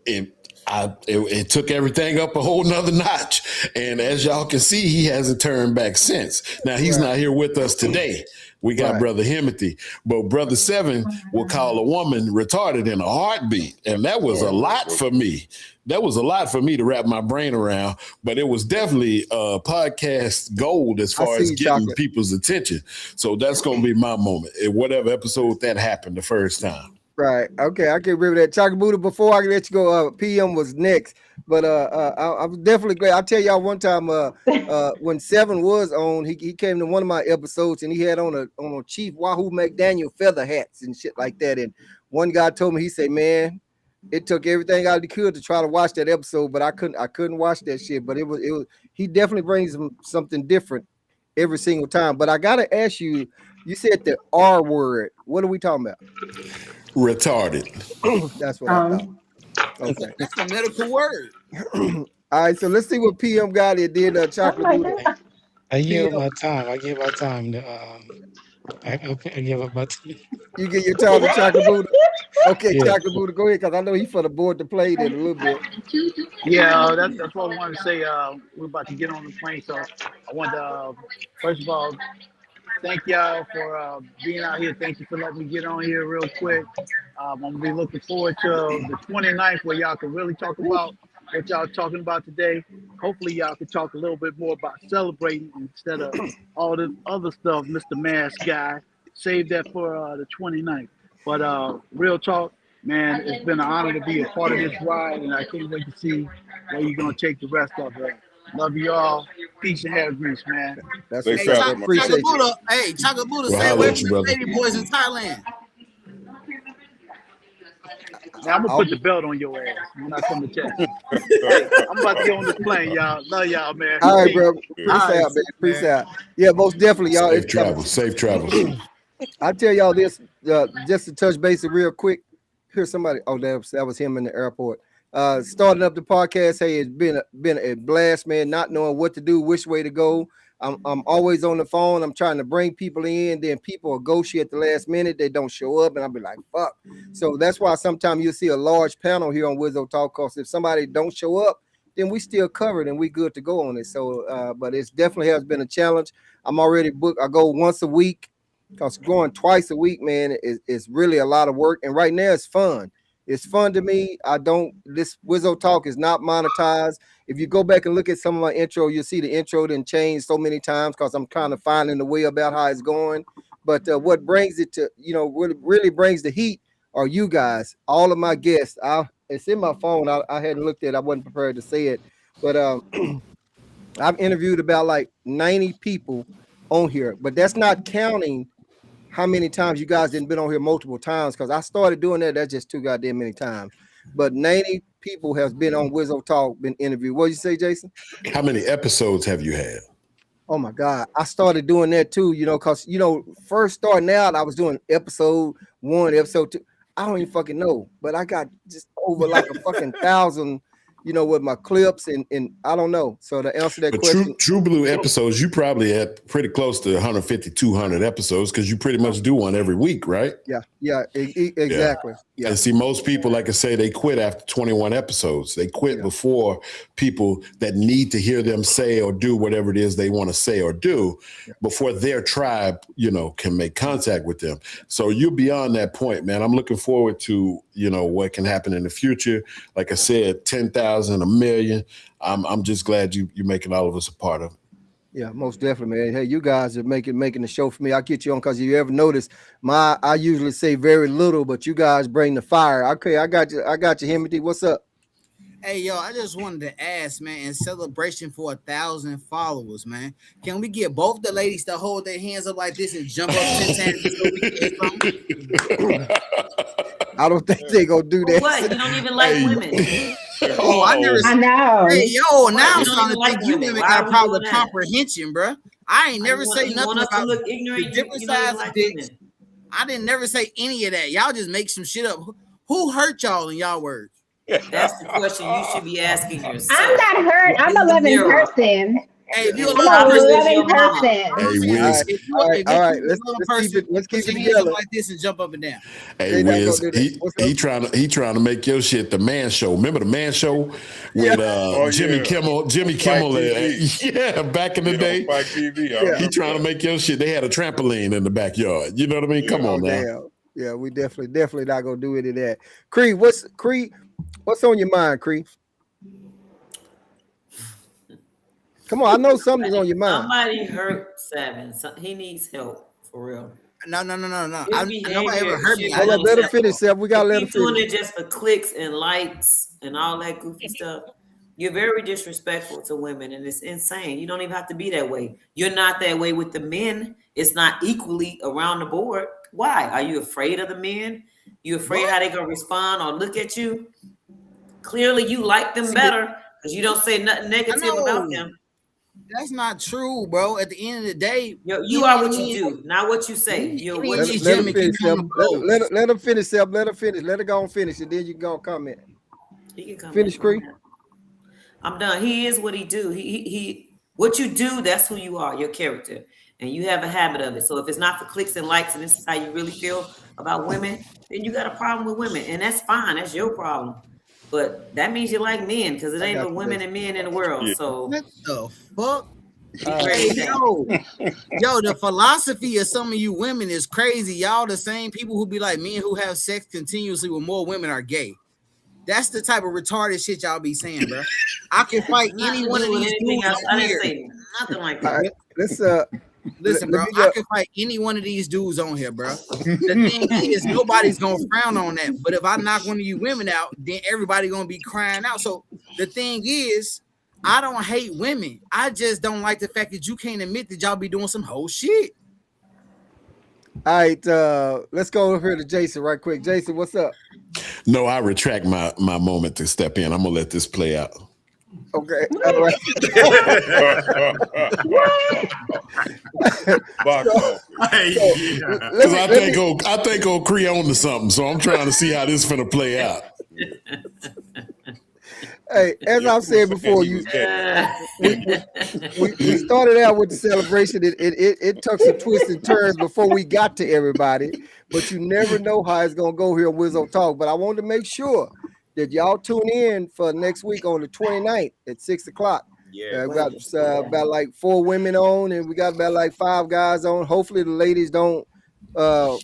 It took everything up a whole nother notch. And as y'all can see, he hasn't turned back since. Now, he's not here with us today. We got Brother Himothy, but Brother Seven will call a woman retarded in a heartbeat. And that was a lot for me. That was a lot for me to wrap my brain around, but it was definitely podcast gold as far as getting people's attention. So that's going to be my moment in whatever episode that happened the first time. Right. Okay. I can remember that. Chocolate Buddha, before I let you go, PM was next. But I was definitely glad. I'll tell y'all one time when Seven was on, he came to one of my episodes and he had on a Chief Wahoo McDaniel feather hats and shit like that. And one guy told me, he said, man, it took everything out he could to try to watch that episode, but I couldn't watch that shit. But it was he definitely brings something different every single time. But I gotta ask you, you said the R word. What are we talking about? Retarded. That's what I thought. Okay. That's a medical word. All right, so let's see what PM got it did. Chocolate Buddha. I give my time. I give my time to I give up my time. You get your time to Chocolate Buddha. Okay, yeah. Chocolate Buddha, go ahead, because I know he's for the board to play it a little bit. Yeah, that's what I wanted to say. We're about to get on the plane, so I want to first of all thank y'all for being out here. Thank you for letting me get on here real quick. I'm gonna be looking forward to the 29th, where y'all can really talk about what y'all talking about today. Hopefully y'all can talk a little bit more about celebrating instead of all the other stuff, Mr. Mask Guy. Save that for the 29th. But real talk, man, it's been an honor to be a part of this ride, and I can't wait to see where you're gonna take the rest of it. Love you all. Peace and hair grease, man. That's hey, Chocolate Buddha. Hey, Chocolate Buddha, say where the lady boys in Thailand. Now, I'm gonna put the belt on your ass when I come to check. Hey, I'm about to get on this plane, y'all. Love y'all, man. All right, bro. Peace out, man. Peace out. Yeah, most definitely, y'all. Safe travel. I tell y'all this, just to touch base real quick. Here's somebody. Oh, that was him in the airport. Starting up the podcast. Hey, it's been a blast, man. Not knowing what to do, which way to go. I'm always on the phone. I'm trying to bring people in. Then people will go shit at the last minute. They don't show up, and I'll be like, fuck. So that's why sometimes you'll see a large panel here on Wizzo Talk. Cause if somebody don't show up, then we still covered and we good to go on it. So, but it's definitely has been a challenge. I'm already booked. I go once a week. Cause going twice a week, man, is really a lot of work. And right now it's fun. It's fun to me. This Wizzo Talk is not monetized. If you go back and look at some of my intro, you'll see the intro didn't change so many times because I'm kind of finding the way about how it's going. But what brings it to, what really brings the heat are you guys, all of my guests. It's in my phone. I hadn't looked at it. I wasn't prepared to say it. But I've interviewed about like 90 people on here. But that's not counting how many times you guys didn't been on here multiple times, because I started doing that. That's just too goddamn many times. But 90 people has been on Wizzo Talk, been interviewed. What did you say, Jason? How many episodes have you had? Oh my God. I started doing that too, because first starting out, I was doing episode 1, episode 2. I don't even fucking know, but I got just over like a fucking 1,000, with my clips and I don't know. So to answer that But question, True Blue episodes, you probably had pretty close to 150, 200 episodes because you pretty much do one every week, right? yeah, exactly. Yeah. And see, most people, like I say, they quit after 21 episodes. They quit before people that need to hear them say or do whatever it is they want to say or do before their tribe, can make contact with them. So you're beyond that point, man. I'm looking forward to, what can happen in the future. Like I said, 10,000, 1 million. I'm just glad you're making all of us a part of it. Yeah, most definitely, man. Hey, you guys are making the show for me. I'll get you on because you ever notice I usually say very little, but you guys bring the fire. Okay, I got you, Himothy. What's up? Hey, yo, I just wanted to ask, man, in celebration for 1,000 followers, man, can we get both the ladies to hold their hands up like this and jump up 10 times so we can get something? I don't think they gonna do that. What? You don't even like women. Oh, I never. I know. Hey, yo, now I'm You don't starting even to like think you women. women Why got are a we problem doing with that? comprehension, bro. I ain't never say You nothing want us to about look the ignorant? different You don't even size like of dicks. women. I didn't never say any of that. Y'all just make some shit up. Who hurt y'all in y'all words? That's the question you should be asking yourself. I'm not hurt. I'm a In the loving mirror. person. Hey, if you a I'm loving a Probably person, with loving your mama. person. I'm saying, Wiz. if you All right. a Let's loving keep person, it. Let's keep put it your hands up together. like this and jump up and down. Hey, They not Wiz, gonna do that. What's up? he trying to make your shit the Man Show. Remember the Man Show with Jimmy Kimmel? Jimmy Spike Kimmel, TV. back in the On day. Spike TV. I Yeah. He trying to make your shit. They had a trampoline in the backyard. You know what I mean? Come Oh on now. damn. Yeah, we definitely not gonna do any of that. Cree, what's on your mind, Cree? Come on, I know something's on your mind. Somebody hurt Seven. He needs help for real. No. His Nobody behavior ever hurt me. should I Hold be up, let her finish, unacceptable. Seth. We gotta let her If he's doing finish. it just for clicks and likes and all that goofy stuff, you're very disrespectful to women, and it's insane. You don't even have to be that way. You're not that way with the men. It's not equally around the board. Why? Are you afraid of the men? You afraid how they gonna respond or look at you? Clearly, you like them better because you don't say nothing negative about them. That's not true, bro. At the end of the day, You are what you do, not what you say. You're what you Let do. him finish, Seth. Let him finish, Seth. Let her finish. Let her go and finish, and then you can go and comment. He can come Finish, in. Cree. I'm done. He is what he do. He what you do, that's who you are, your character. And you have a habit of it. So if it's not for clicks and likes and this is how you really feel about women, then you got a problem with women. And that's fine. That's your problem. But that means you like men because it ain't but women and men in the world. So what the fuck? Hey, yo, the philosophy of some of you women is crazy. Y'all the same people who be like, men who have sex continuously with more women are gay. That's the type of retarded shit y'all be saying, bro. I can fight any one of these dudes on here. Nothing like that. Right, let's listen, bro. I can fight any one of these dudes on here, bro. The thing is, nobody's gonna frown on that. But if I knock one of you women out, then everybody gonna be crying out. So the thing is, I don't hate women. I just don't like the fact that you can't admit that y'all be doing some whole shit. All right, let's go over here to Jason right quick. Jason, what's up? No, I retract my moment to step in. I'm gonna let this play out. Okay. All right. Because I think old Cree on to something, so I'm trying to see how this finna play out. Hey, as I've said before, we started out with the celebration. It took some twists and turns before we got to everybody, but you never know how it's gonna go here on Wizzo Talk. But I wanted to make sure that y'all tune in for next week on the 29th at 6 o'clock. Yeah, we got about like 4 women on, and we got about like 5 guys on. Hopefully the ladies don't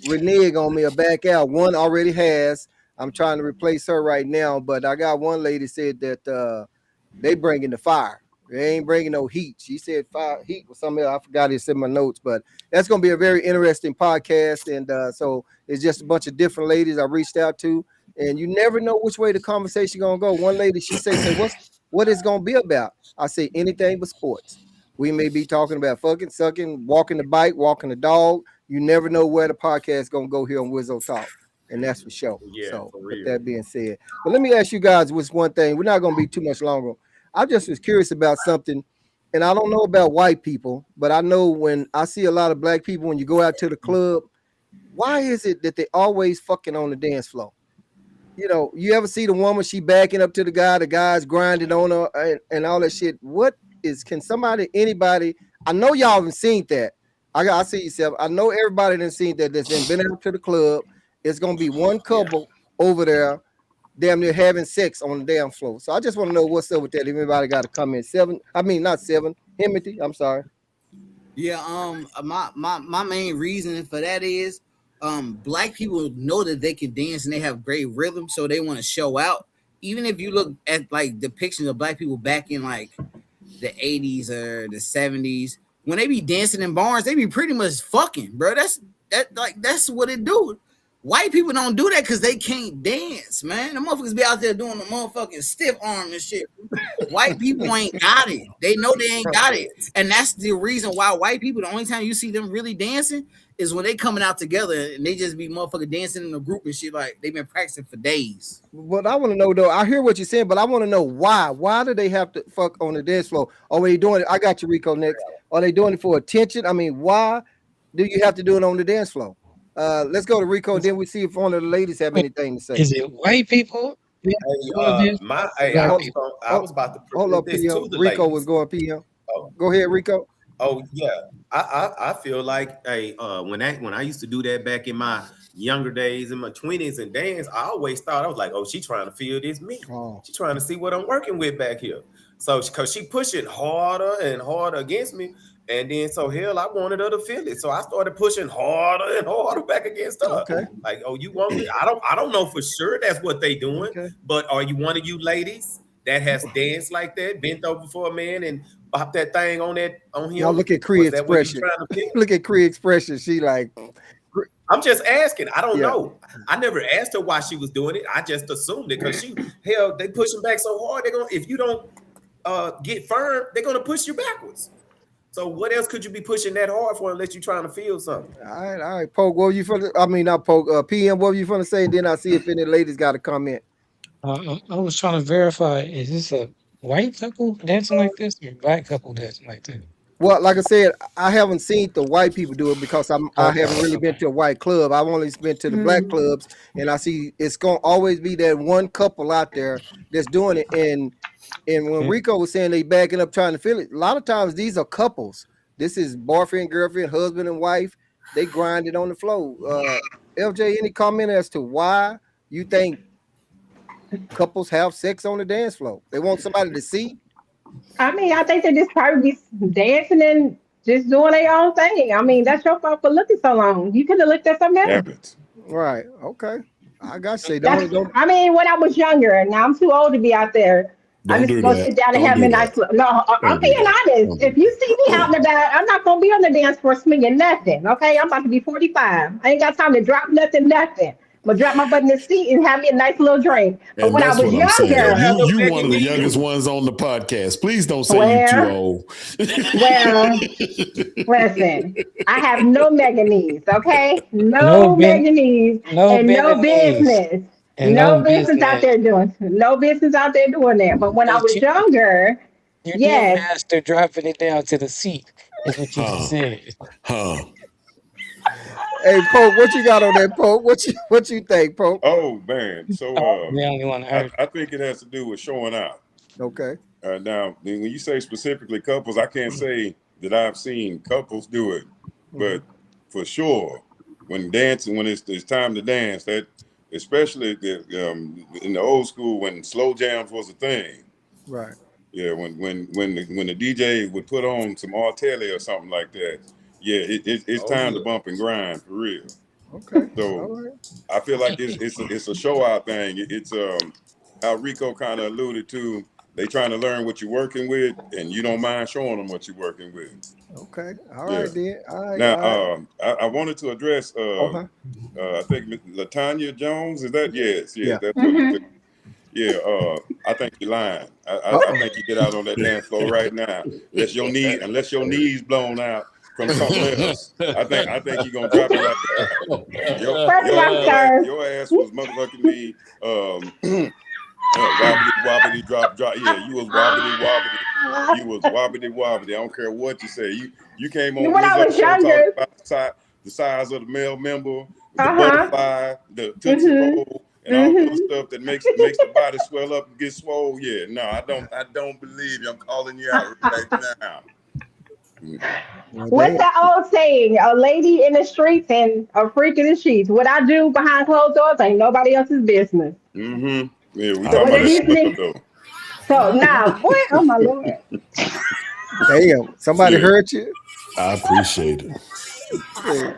renege on me or back out. One already has. I'm trying to replace her right now, but I got one lady said that they bringing the fire. They ain't bringing no heat. She said fire heat or something else. I forgot it's in my notes, but that's going to be a very interesting podcast. And so it's just a bunch of different ladies I reached out to, and you never know which way the conversation going to go. One lady, she said, what it's going to be about? I say anything but sports. We may be talking about fucking, sucking, walking the bike, walking the dog, you never know where the podcast is gonna go here on Wizzo Talk, and that's for sure. Yeah, So for with real. that being said, but let me ask you guys what's one thing. We're not gonna be too much longer. I just was curious about something, and I don't know about white people, but I know when I see a lot of black people when you go out to the club, why is it that they always fucking on the dance floor? You know, you ever see the woman, she backing up to the guy's grinding on her and all that shit. What is, can somebody, anybody, I know y'all haven't seen that. I see yourself. I know everybody done seen that that's been out to the club. It's gonna be one couple over there, damn near having sex on the damn floor. So I just want to know what's up with that. If anybody got to comment. Not seven. Himothy, I'm sorry. Yeah, my main reason for that is black people know that they can dance and they have great rhythm, so they want to show out. Even if you look at like depictions of black people back in like the 80s or the 70s, when they be dancing in bars, they be pretty much fucking, bro. That's what it do. White people don't do that because they can't dance, man. The motherfuckers be out there doing the motherfucking stiff arm and shit. White people ain't got it. They know they ain't got it. And that's the reason why white people, the only time you see them really dancing is when they coming out together and they just be motherfucking dancing in a group and shit like they've been practicing for days. But I want to know though, I hear what you're saying, but I want to know why. Why do they have to fuck on the dance floor? Are they doing it? I got you, Rico, next. Are they doing it for attention? I mean, why do you have to do it on the dance floor? Let's go to Rico, and then we see if one of the ladies have anything to say. Is it white people? I was about to hold up, this PM. to the Rico ladies. was going PM. Oh. Go ahead, Rico. Oh yeah, I feel like when I used to do that back in my younger days, in my 20s and dance, I always thought, I was like, oh, she trying to feel this me. Oh. She trying to see what I'm working with back here. So because she pushing harder and harder against me, and then so hell, I wanted her to feel it. So I started pushing harder and harder back against her. Okay. Like, oh, you want me? I don't know for sure that's what they doing, Okay. but are you one of you ladies that has danced like that, bent over for a man and pop that thing on him? Y'all look at Cree Was that what you expression. trying to feel? Look at Cree expression. She like, I'm just asking. I don't Yeah. know. I never asked her why she was doing it. I just assumed it because they pushing back so hard. They're gonna, if you don't get firm, they're gonna push you backwards. So what else could you be pushing that hard for unless you're trying to feel something? all right, Poke. What were you finna? I mean, not Poke. PM. What were you finna say? And then I see if any ladies got a comment. I was trying to verify, is this a white couple dancing like this or a black couple dancing like this? Well, like I said, I haven't seen the white people do it because I Okay, haven't really been okay. to a white club. I've only been to the black clubs, and I see it's gonna always be that one couple out there that's doing it. And when Yeah. Rico was saying they backing up trying to feel it, a lot of times these are couples. This is boyfriend, girlfriend, husband, and wife. They grind it on the floor. LJ, any comment as to why you think couples have sex on the dance floor? They want somebody to see. I mean, I think they just probably be dancing and just doing their own thing. I mean, that's your fault for looking so long. You could have looked at something else. Habits. Right. Okay. I got you. That's, Don't. I mean, when I was younger, now I'm too old to be out there. I'm Don't just do gonna that. sit down and Don't have do me a that. nice look. No, I'm Don't do being that. honest. Don't do If you see me out and about, I'm not gonna be on the dance floor swinging nothing. Okay, I'm about to be 45. I ain't got time to drop nothing. I'm gonna drop my butt in the seat and have me a nice little drink. But And when I that's was what I'm saying. younger, You one of the youngest ones on the podcast. Please don't say you too well, old. well, listen, I have no mega knees, okay? No No ben, mega knees no and no Beninese business. and no No business out business. there doing. No business out there doing that. But when I But was younger, you yes. master dropping it down to the seat, is what you just Huh. said. Huh. Hey, Pope, what you got on that, Pope? What you think, Pope? Oh man. So I'm the only one that heard. I think it has to do with showing out. Okay. Now, when you say specifically couples, I can't say that I've seen couples do it, but for sure, when it's time to dance, that especially in the old school when slow jams was a thing. Right. Yeah, when the DJ would put on some R. Kelly or something like that. Yeah, it's Oh time to yeah. bump and grind for real. Okay. All So right. I feel like it's a show out thing. It's how Rico kind of alluded to. They trying to learn what you're working with, and you don't mind showing them what you're working with. Okay. All Yeah. right then. All right. Now, All right. I wanted to address. Okay. I think Latanya Jones. Is that yes? Yeah. That's what. hmm Yeah. I think you're lying. I Uh-oh. think you get out on that dance floor right now, unless your knees blown out. from something else. I think you're gonna drop it like that. Your ass was motherfucking me. Wobbly wobbly drop. Yeah, you was wobbly wobbly. You was wobbly wobbly. I don't care what you say. You came on when I was younger. About the size of the male member, the butterfly, the Tootsie Roll, and all the stuff that makes the body swell up and get swole. Yeah, no, I don't believe you. I'm calling you out right now. What's that old saying? A lady in the streets and a freak in the sheets. What I do behind closed doors ain't nobody else's business. Mm-hmm. Yeah, we talking about this though. So now, boy, oh my Lord. Damn, somebody hurt you? I appreciate it.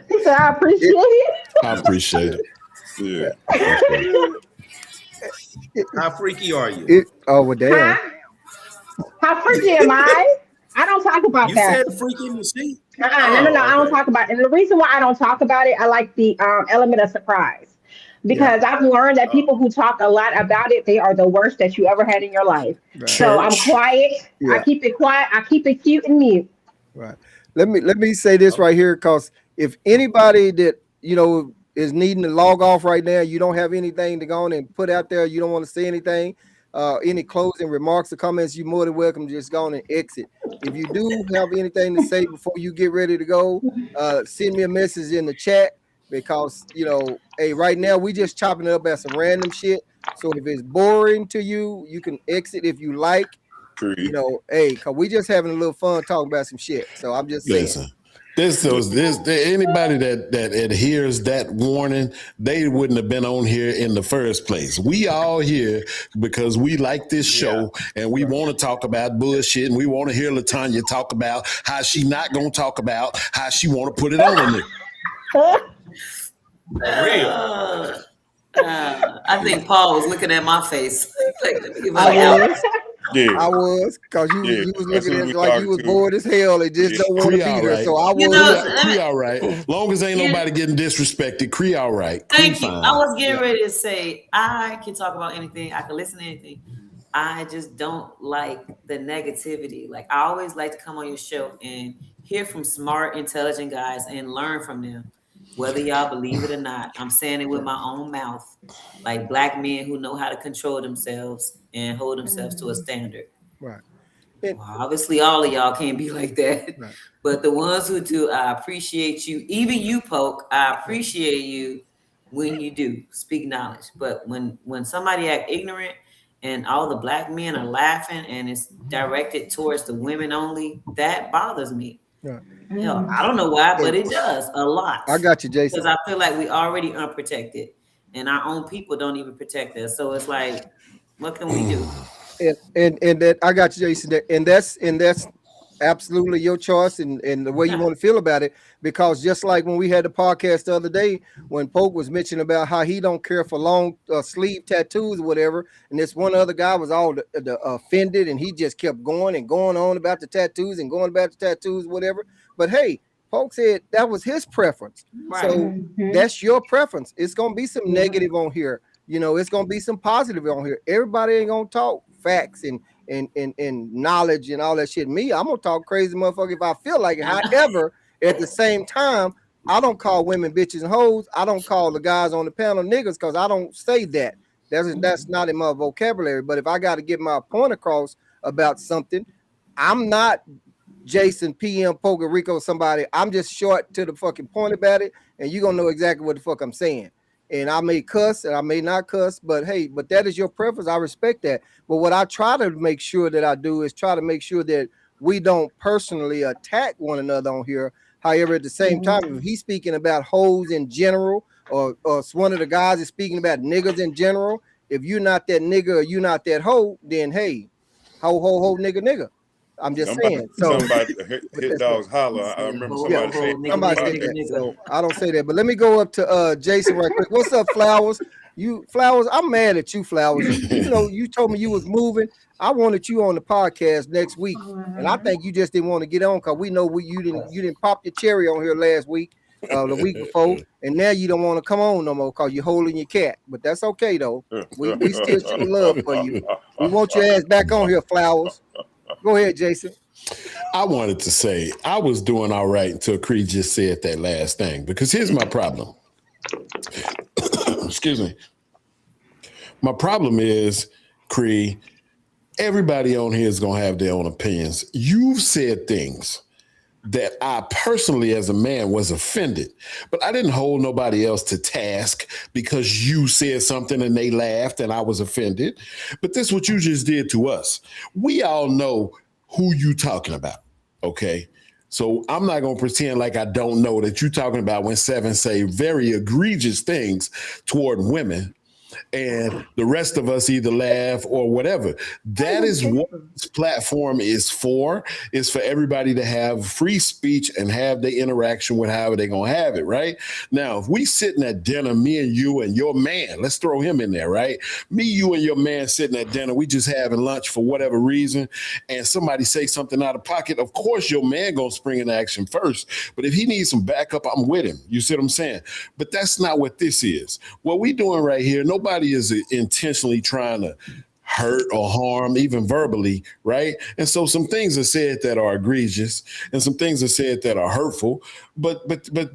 He said, I appreciate it. I appreciate it. Yeah. How freaky are you? Well, damn. How freaky am I? I don't talk about that. You said freaky in the sheet? No, I don't talk about it. And the reason why I don't talk about it, I like the element of surprise. Because I've learned that people who talk a lot about it, they are the worst that you ever had in your life. Right. So I'm quiet. Yeah. I keep it quiet. I keep it cute and mute. Right. Let me say this right here, because if anybody that is needing to log off right now, you don't have anything to go on and put out there, you don't want to say anything, any closing remarks or comments, you're more than welcome to just go on and exit. If you do have anything to say before you get ready to go, send me a message in the chat. Because hey, right now we just chopping it up at some random shit. So if it's boring to you, you can exit if you like. Hey, cause we just having a little fun talking about some shit. So I'm just saying. Listen, anybody that adheres that warning, they wouldn't have been on here in the first place. We all here because we like this show and we want to talk about bullshit, and we want to hear LaTanya talk about how she not gonna talk about how she want to put it on it. Real. I think Paul was looking at my face. Like, let me give I was, because you was looking at it like you was bored as hell and just don't want to be there. So I was. Cree all right. Long as ain't nobody getting disrespected, Cree all right. Thank you. I was getting ready to say, I can talk about anything. I can listen to anything. I just don't like the negativity. Like, I always like to come on your show and hear from smart, intelligent guys and learn from them. Whether y'all believe it or not, I'm saying it with my own mouth. Like black men who know how to control themselves and hold themselves to a standard. Right. Well, obviously, all of y'all can't be like that. Right. But the ones who do, I appreciate you. Even you, Poke, I appreciate you when you do speak knowledge. But when somebody act ignorant and all the black men are laughing and it's directed towards the women only, that bothers me. Right. I don't know why, but it does a lot. I got you, Jason. Because I feel like we already unprotected, and our own people don't even protect us. So it's like, what can we do? And that I got you, Jason. And that's absolutely your choice and the way you want to feel about it. Because just like when we had the podcast the other day, when Poke was mentioning about how he don't care for long sleeve tattoos or whatever, and this one other guy was all offended, and he just kept going on about the tattoos and going about the tattoos, whatever. But hey, Poke said that was his preference. Right. So that's your preference. It's gonna be some negative on here. It's gonna be some positive on here. Everybody ain't gonna talk facts and knowledge and all that shit. Me, I'm gonna talk crazy motherfucker if I feel like it. However, at the same time, I don't call women bitches and hoes. I don't call the guys on the panel niggas, because I don't say that. That's not in my vocabulary. But if I got to get my point across about something, I'm not Jason, PM, Poker, Rico, somebody. I'm just short to the fucking point about it, and you're gonna know exactly what the fuck I'm saying. And I may cuss and I may not cuss, but hey, but that is your preference. I respect that. But what I try to make sure that I do is try to make sure that we don't personally attack one another on here. However, at the same time, if he's speaking about hoes in general, or one of the guys is speaking about niggas in general, if you're not that nigga or you're not that hoe, then hey, ho, nigga. I'm just saying. So somebody hit dogs holler. I remember somebody saying that. So I don't say that. But let me go up to Jason right quick. What's up, Flowers? Flowers, I'm mad at you, Flowers. You told me you was moving. I wanted you on the podcast next week, and I think you just didn't want to get on because we know you didn't pop your cherry on here last week, the week before, and now you don't want to come on no more because you're holding your cat. But that's okay though. We still show love for you. We want your ass back on here, Flowers. Go ahead, Jason. I wanted to say I was doing all right until Creed just said that last thing, because here's my problem. Excuse me. My problem is, Creed, everybody on here is going to have their own opinions. You've said things that I personally, as a man, was offended, but I didn't hold nobody else to task because you said something and they laughed and I was offended. But this is what you just did to us. We all know who you talking about, okay? So I'm not going to pretend like I don't know that you're talking about when Seven say very egregious things toward women, and the rest of us either laugh or whatever. That is what this platform is for. It's for everybody to have free speech and have the interaction with however they're going to have it, right? Now, if we sitting at dinner, me and you and your man, let's throw him in there, right? Me, you and your man sitting at dinner, we just having lunch for whatever reason, and somebody say something out of pocket, of course your man going to spring into action first. But if he needs some backup, I'm with him. You see what I'm saying? But that's not what this is. What we doing right here, nobody is intentionally trying to hurt or harm, even verbally, right? And so some things are said that are egregious and some things are said that are hurtful, but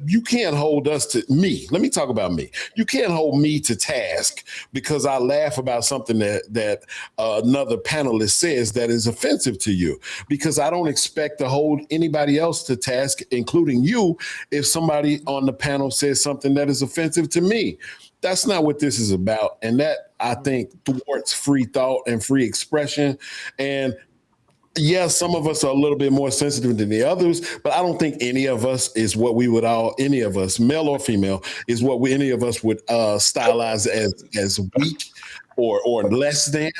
you can't hold us to me. Let me talk about me. You can't hold me to task because I laugh about something that another panelist says that is offensive to you, because I don't expect to hold anybody else to task, including you, if somebody on the panel says something that is offensive to me. That's not what this is about. And that, I think, thwarts free thought and free expression. And yes, some of us are a little bit more sensitive than the others, but I don't think any of us is what we would any of us, male or female, is what any of us would stylize as weak or less than.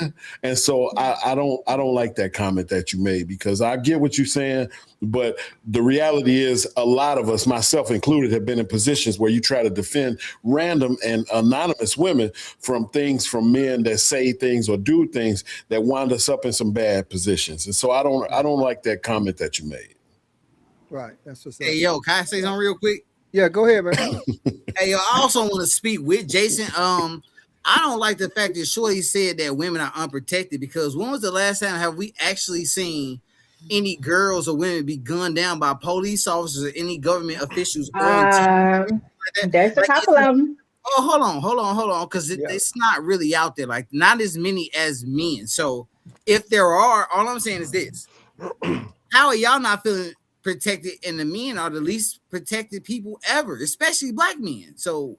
And so I don't like that comment that you made, because I get what you're saying, but the reality is a lot of us, myself included, have been in positions where you try to defend random and anonymous women from things from men that say things or do things that wind us up in some bad positions. And so I don't like that comment that you made. Right. That's what's up. Hey, yo, can I say something real quick? Yeah, go ahead, man. Hey, yo, I also want to speak with Jason. I don't like the fact that Shorty said that women are unprotected, because when was the last time have we actually seen any girls or women be gunned down by police officers or any government officials? There's a couple of them. Oh, hold on, because it's not really out there. Like, not as many as men. So if there are, all I'm saying is this: how are y'all not feeling protected? And the men are the least protected people ever, especially black men. So.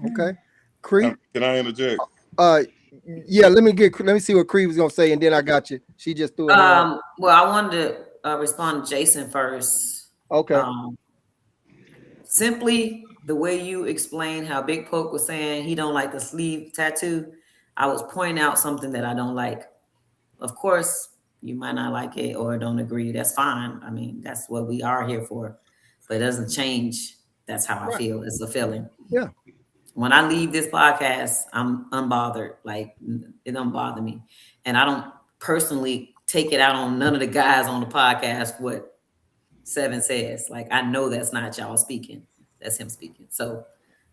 Okay, Creed. Can I interject? Yeah. Let me see what Creed was gonna say, and then I got you. She just threw it. Well, I wanted to respond to Jason first. Okay. Simply the way you explained how Big Poke was saying he don't like the sleeve tattoo, I was pointing out something that I don't like. Of course, you might not like it or don't agree. That's fine. I mean, that's what we are here for. But it doesn't change. That's how I feel. It's a feeling. Yeah. When I leave this podcast, I'm unbothered. Like, it don't bother me. And I don't personally take it out on none of the guys on the podcast what Seven says. Like, I know that's not y'all speaking. That's him speaking. So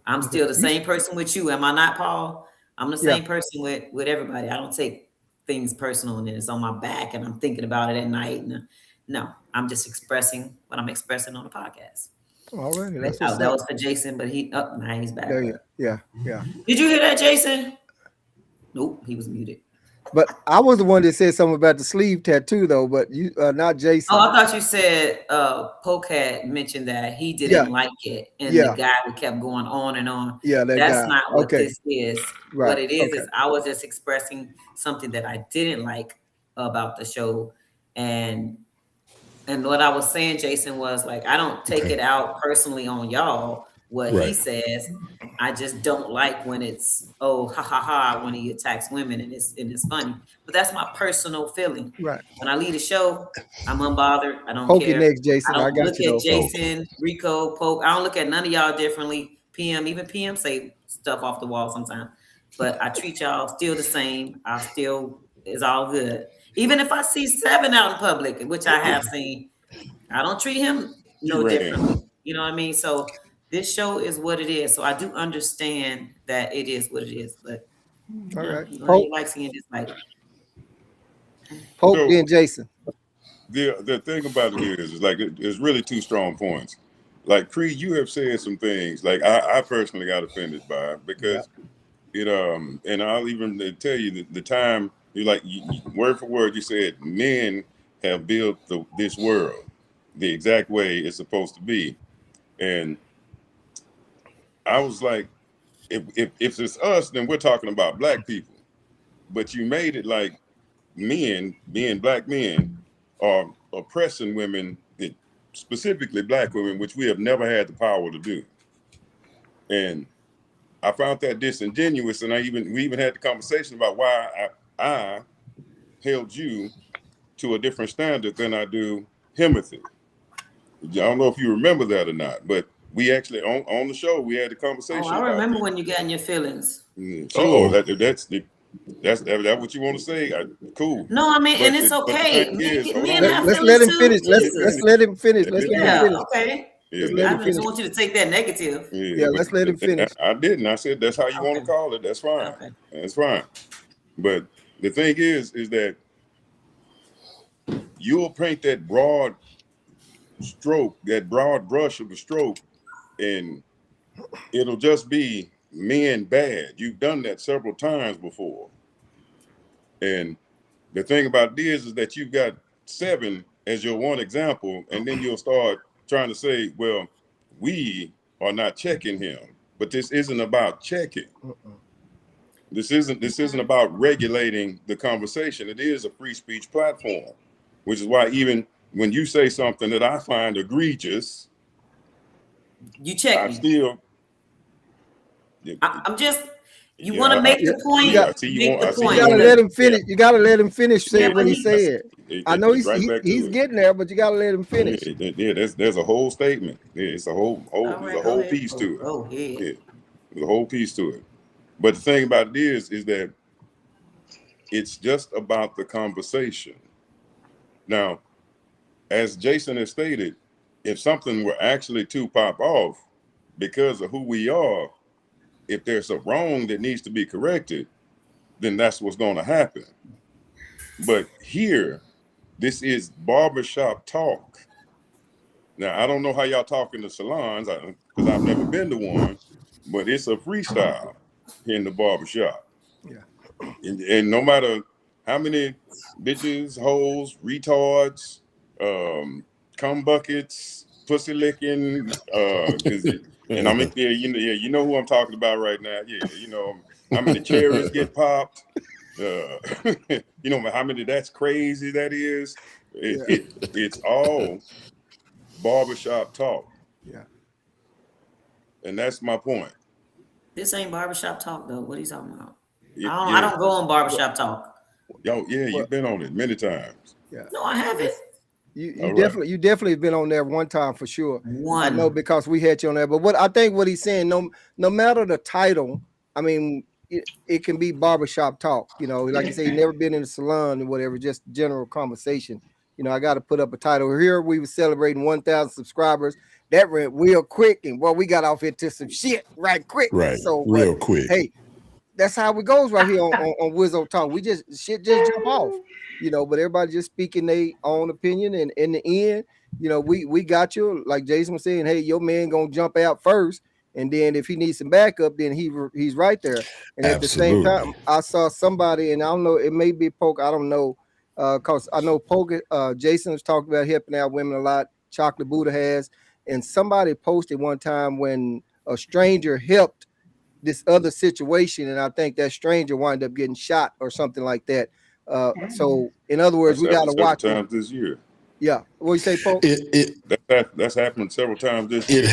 I'm still the same person with you. Am I not, Paul? I'm the same person with everybody. I don't take things personal and it's on my back and I'm thinking about it at night. No, I'm just expressing what I'm expressing on the podcast. All right. That was for Jason, but now he's back. Yeah. Did you hear that, Jason? Nope, he was muted. But I was the one that said something about the sleeve tattoo, though. But you, not Jason. Oh, I thought you said Poke had mentioned that he didn't like it, and the guy kept going on and on. Yeah, that's not what this is. Right. What it is I was just expressing something that I didn't like about the show, and what I was saying, Jason, was like, I don't take it out personally on y'all, what he says. I just don't like when it's, oh, ha, ha, ha, when he attacks women and it's funny. But that's my personal feeling. Right. When I leave the show, I'm unbothered. I don't Poke care. next, Jason. I don't got look you, at Jason, Rico, Poke. I don't look at none of y'all differently. Even PM say stuff off the wall sometimes. But I treat y'all still the same. It's all good. Even if I see Seven out in public, which I have seen, I don't treat him differently. You know what I mean? So this show is what it is. So I do understand that it is what it is. But all right, you like seeing this, like, Pope, So- then Jason. The thing about it is like it's really two strong points. Like Creed, you have said some things like I personally got offended by because it and I'll even tell you the time you word for word you said men have built this world the exact way it's supposed to be, and I was like, if it's us, then we're talking about black people, but you made it like men, being black men, are oppressing women, specifically black women, which we have never had the power to do. And I found that disingenuous, and we even had the conversation about why I held you to a different standard than I do Himothy. I don't know if you remember that or not, but we actually on the show we had a conversation. I remember when you got in your feelings. Oh, that's what you want to say? Cool. No, I mean, But and it's okay. Let's let him finish. Let's let him finish. Let's let him finish. Okay. Yeah, I just want you to take that negative. Yeah, let's let him finish. I didn't. I said that's how you want to call it. That's fine. Okay. That's fine. But the thing is that you'll paint that broad stroke, that broad brush of a stroke, and it'll just be men bad. You've done that several times before. And the thing about this is that you've got 7 as your one example, and then you'll start trying to say, well, we are not checking him. But this isn't about checking. This isn't about regulating the conversation. It is a free speech platform, which is why even when you say something that I find egregious, you check I me. still. I'm just. You want to make the point. You gotta let him finish. You gotta let him finish saying what he said. I know he's getting there, but you gotta let him finish. Yeah, there's a whole statement. It's a whole piece to it. Oh, yeah. There's a whole piece to it. But the thing about it is that it's just about the conversation. Now, as Jason has stated, if something were actually to pop off because of who we are, if there's a wrong that needs to be corrected, then that's what's going to happen. But here, this is barbershop talk. Now, I don't know how y'all talk in the salons because I've never been to one, but it's a freestyle in the barbershop. Yeah. And no matter how many bitches, hoes, retards, cum buckets, pussy licking, and I mean, you know who I'm talking about right now. Yeah, you know how many cherries get popped. You know how many that's crazy that is. It's all barbershop talk. Yeah, and that's my point. This ain't barbershop talk though. What are you talking about? I don't go on barbershop talk. Yo, yeah, you've been on it many times. Yeah. No, I haven't. You definitely been on there one time for sure. I know because we had you on there. But what he's saying, no matter the title, I mean, it can be barbershop talk. You know, like you say, you never been in a salon or whatever, just general conversation. You know, I got to put up a title. Here we were celebrating 1,000 subscribers. That went real quick, and we got off into some shit right quick. Right, so real quick. Hey, that's how it goes right here on Wizzo Talk. Shit just jump off. You know, but everybody just speaking their own opinion, and in the end, you know, we got you. Like Jason was saying, hey, your man gonna jump out first, and then if he needs some backup, then he's right there. And at the same time, I saw somebody, and I don't know, it may be Poke, I don't know, cause I know Poke, Jason was talking about helping out women a lot. Chocolate Buddha has, and somebody posted one time when a stranger helped this other situation, and I think that stranger wound up getting shot or something like that. So in other words, we got to watch times this year. Yeah, what you say, Pope? That's happened several times this year. It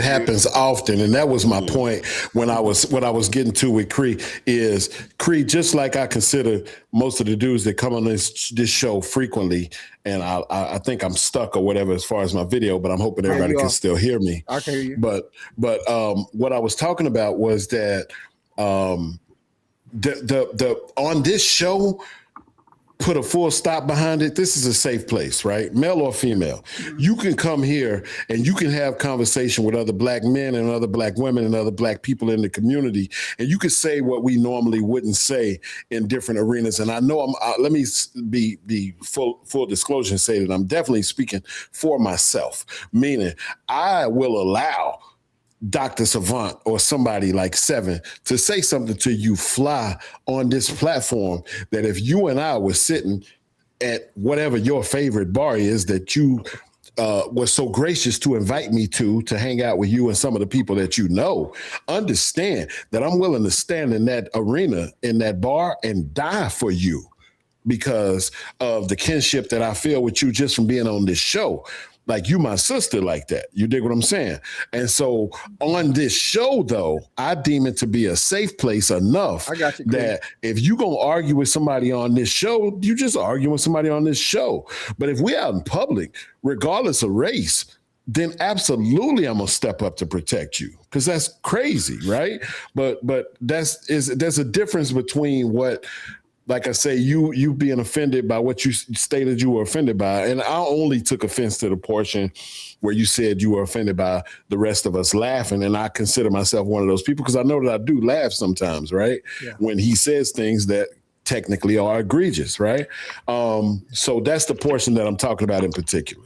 happens often, and that was my point when I was getting to with Cree is Cree, just like I consider most of the dudes that come on this show frequently, and I think I'm stuck or whatever as far as my video, but I'm hoping everybody can still hear me. I can hear you. But what I was talking about was that the on this show, put a full stop behind it, this is a safe place, right? Male or female. You can come here and you can have conversation with other Black men and other Black women and other Black people in the community, and you can say what we normally wouldn't say in different arenas. And I know let me be full disclosure and say that I'm definitely speaking for myself, meaning I will allow Dr. Savant or somebody like Seven to say something to you fly on this platform that if you and I were sitting at whatever your favorite bar is that you was so gracious to invite me to hang out with you and some of the people that you know, understand that I'm willing to stand in that arena, in that bar, and die for you because of the kinship that I feel with you just from being on this show. Like you my sister like that. You dig what I'm saying? And so on this show, though, I deem it to be a safe place enough that if you going to argue with somebody on this show, you just argue with somebody on this show. But if we're out in public, regardless of race, then absolutely I'm going to step up to protect you because that's crazy, right? But there's a difference between what, like I say, you being offended by what you stated you were offended by. And I only took offense to the portion where you said you were offended by the rest of us laughing. And I consider myself one of those people because I know that I do laugh sometimes, right? Yeah. When he says things that technically are egregious, right? So that's the portion that I'm talking about in particular.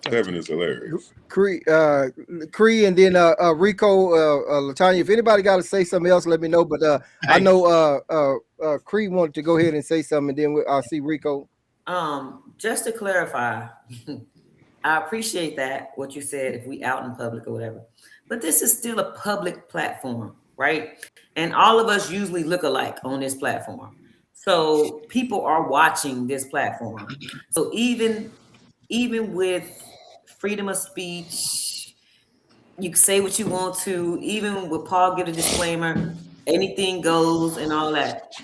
Seven is hilarious. Cree, and then Rico, Latanya. If anybody got to say something else, let me know. But I know Cree wanted to go ahead and say something, and then I'll see Rico. Just to clarify, I appreciate that what you said. If we out in public or whatever, but this is still a public platform, right? And all of us usually look alike on this platform, so people are watching this platform. So even with freedom of speech, you can say what you want to. Even with Paul give a disclaimer, anything goes and all that.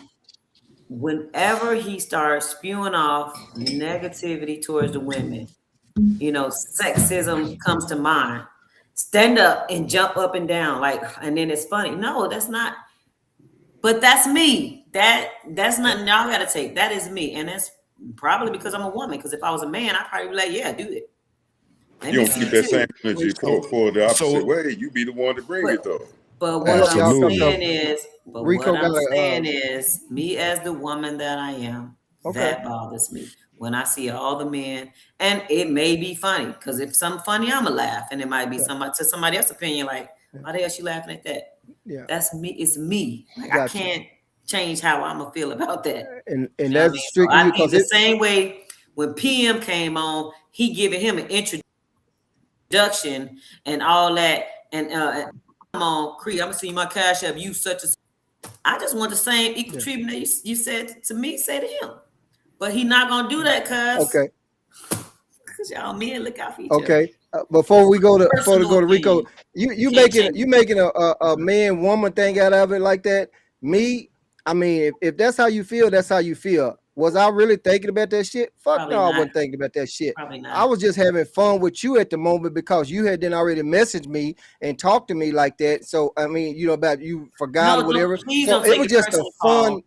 Whenever he starts spewing off negativity towards the women, sexism comes to mind. Stand up and jump up and down, and then it's funny. No, that's not. But that's me. That's not. Y'all got to take. That is me, and that's probably because I'm a woman. Because if I was a man, I'd probably be like, yeah, do it. You don't keep that same energy for the opposite way. You be the one to bring it though. But what I'm saying is, me as the woman that I am, that bothers me. When I see all the men, and it may be funny, because if something funny, I'ma laugh. And it might be somebody else's opinion, like, why the hell she laughing at that? Yeah. That's me, it's me. I can't change how I'm gonna feel about that. And that's strictly so I think the same way when PM came on, he giving him an introduction and all that, and come on, Cree, I'm gonna see my cash app. You such a. I just want the same equal treatment that you said to me, say to him, but he not gonna do that, cause y'all men look out for each other. Before we go to Rico, you making a man woman thing out of it like that. Me, I mean, if that's how you feel, that's how you feel. Was I really thinking about that shit? Fuck Probably no, not. I wasn't thinking about that shit. Probably not. I was just having fun with you at the moment because you had then already messaged me and talked to me like that. So I mean, about you forgot or whatever. So it was just a fun.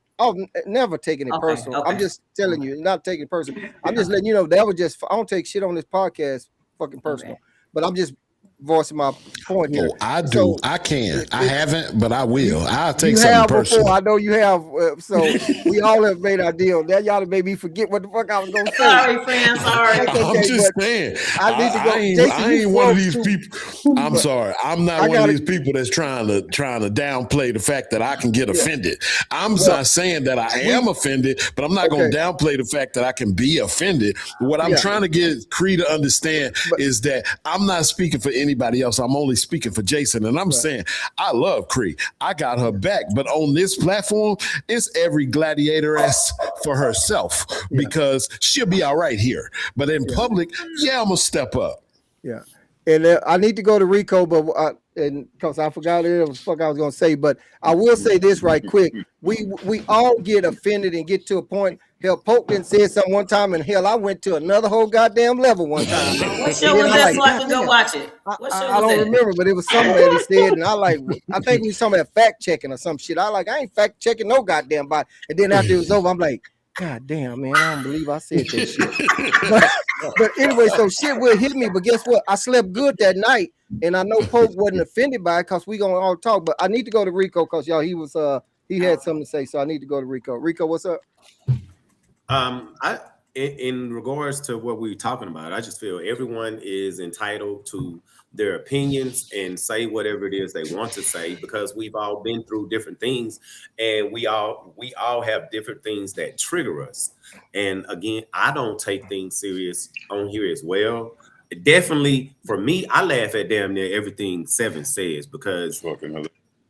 Never taking it personal. I'm just telling you, not taking it personal. I'm just letting you know that was just. I don't take shit on this podcast fucking personal, but I'm just voicing my point here. Oh, I do. So, I can. I haven't, but I will. I'll take you something have personal. before. I know you have. So we all have made our deal. That y'all have made me forget what the fuck I was gonna say. Sorry, friend. Sorry. I'm just saying. I ain't one of these people. I'm sorry. I'm not one of these people that's trying to downplay the fact that I can get offended. I'm not saying that I am offended, but I'm not going to downplay the fact that I can be offended. What I'm trying to get Cree to understand is that I'm not speaking for anybody else. I'm only speaking for Jason, and I'm saying I love Cree. I got her back, but on this platform, it's every gladiator-esque for herself because she'll be all right here. But in public, I'm gonna step up. Yeah, and I need to go to Rico, but and because I forgot what the fuck I was gonna say, but I will say this right quick. We all get offended and get to a point. Hell, Pope didn't say something one time, and hell, I went to another whole goddamn level one time. What show was that so I can go watch it? What show I don't remember, but it was something that he said, and I think we was talking about fact checking or some shit. I ain't fact checking no goddamn body. And then after it was over, I'm like, God damn, man, I don't believe I said that shit. But anyway, so shit will hit me. But guess what? I slept good that night, and I know Pope wasn't offended by it because we gonna all talk. But I need to go to Rico because y'all he had something to say, so I need to go to Rico. Rico, what's up? In regards to what we were talking about, I just feel everyone is entitled to their opinions and say whatever it is they want to say, because we've all been through different things, and we all have different things that trigger us. And again, I don't take things serious on here as well. Definitely for me, I laugh at damn near everything Seven says because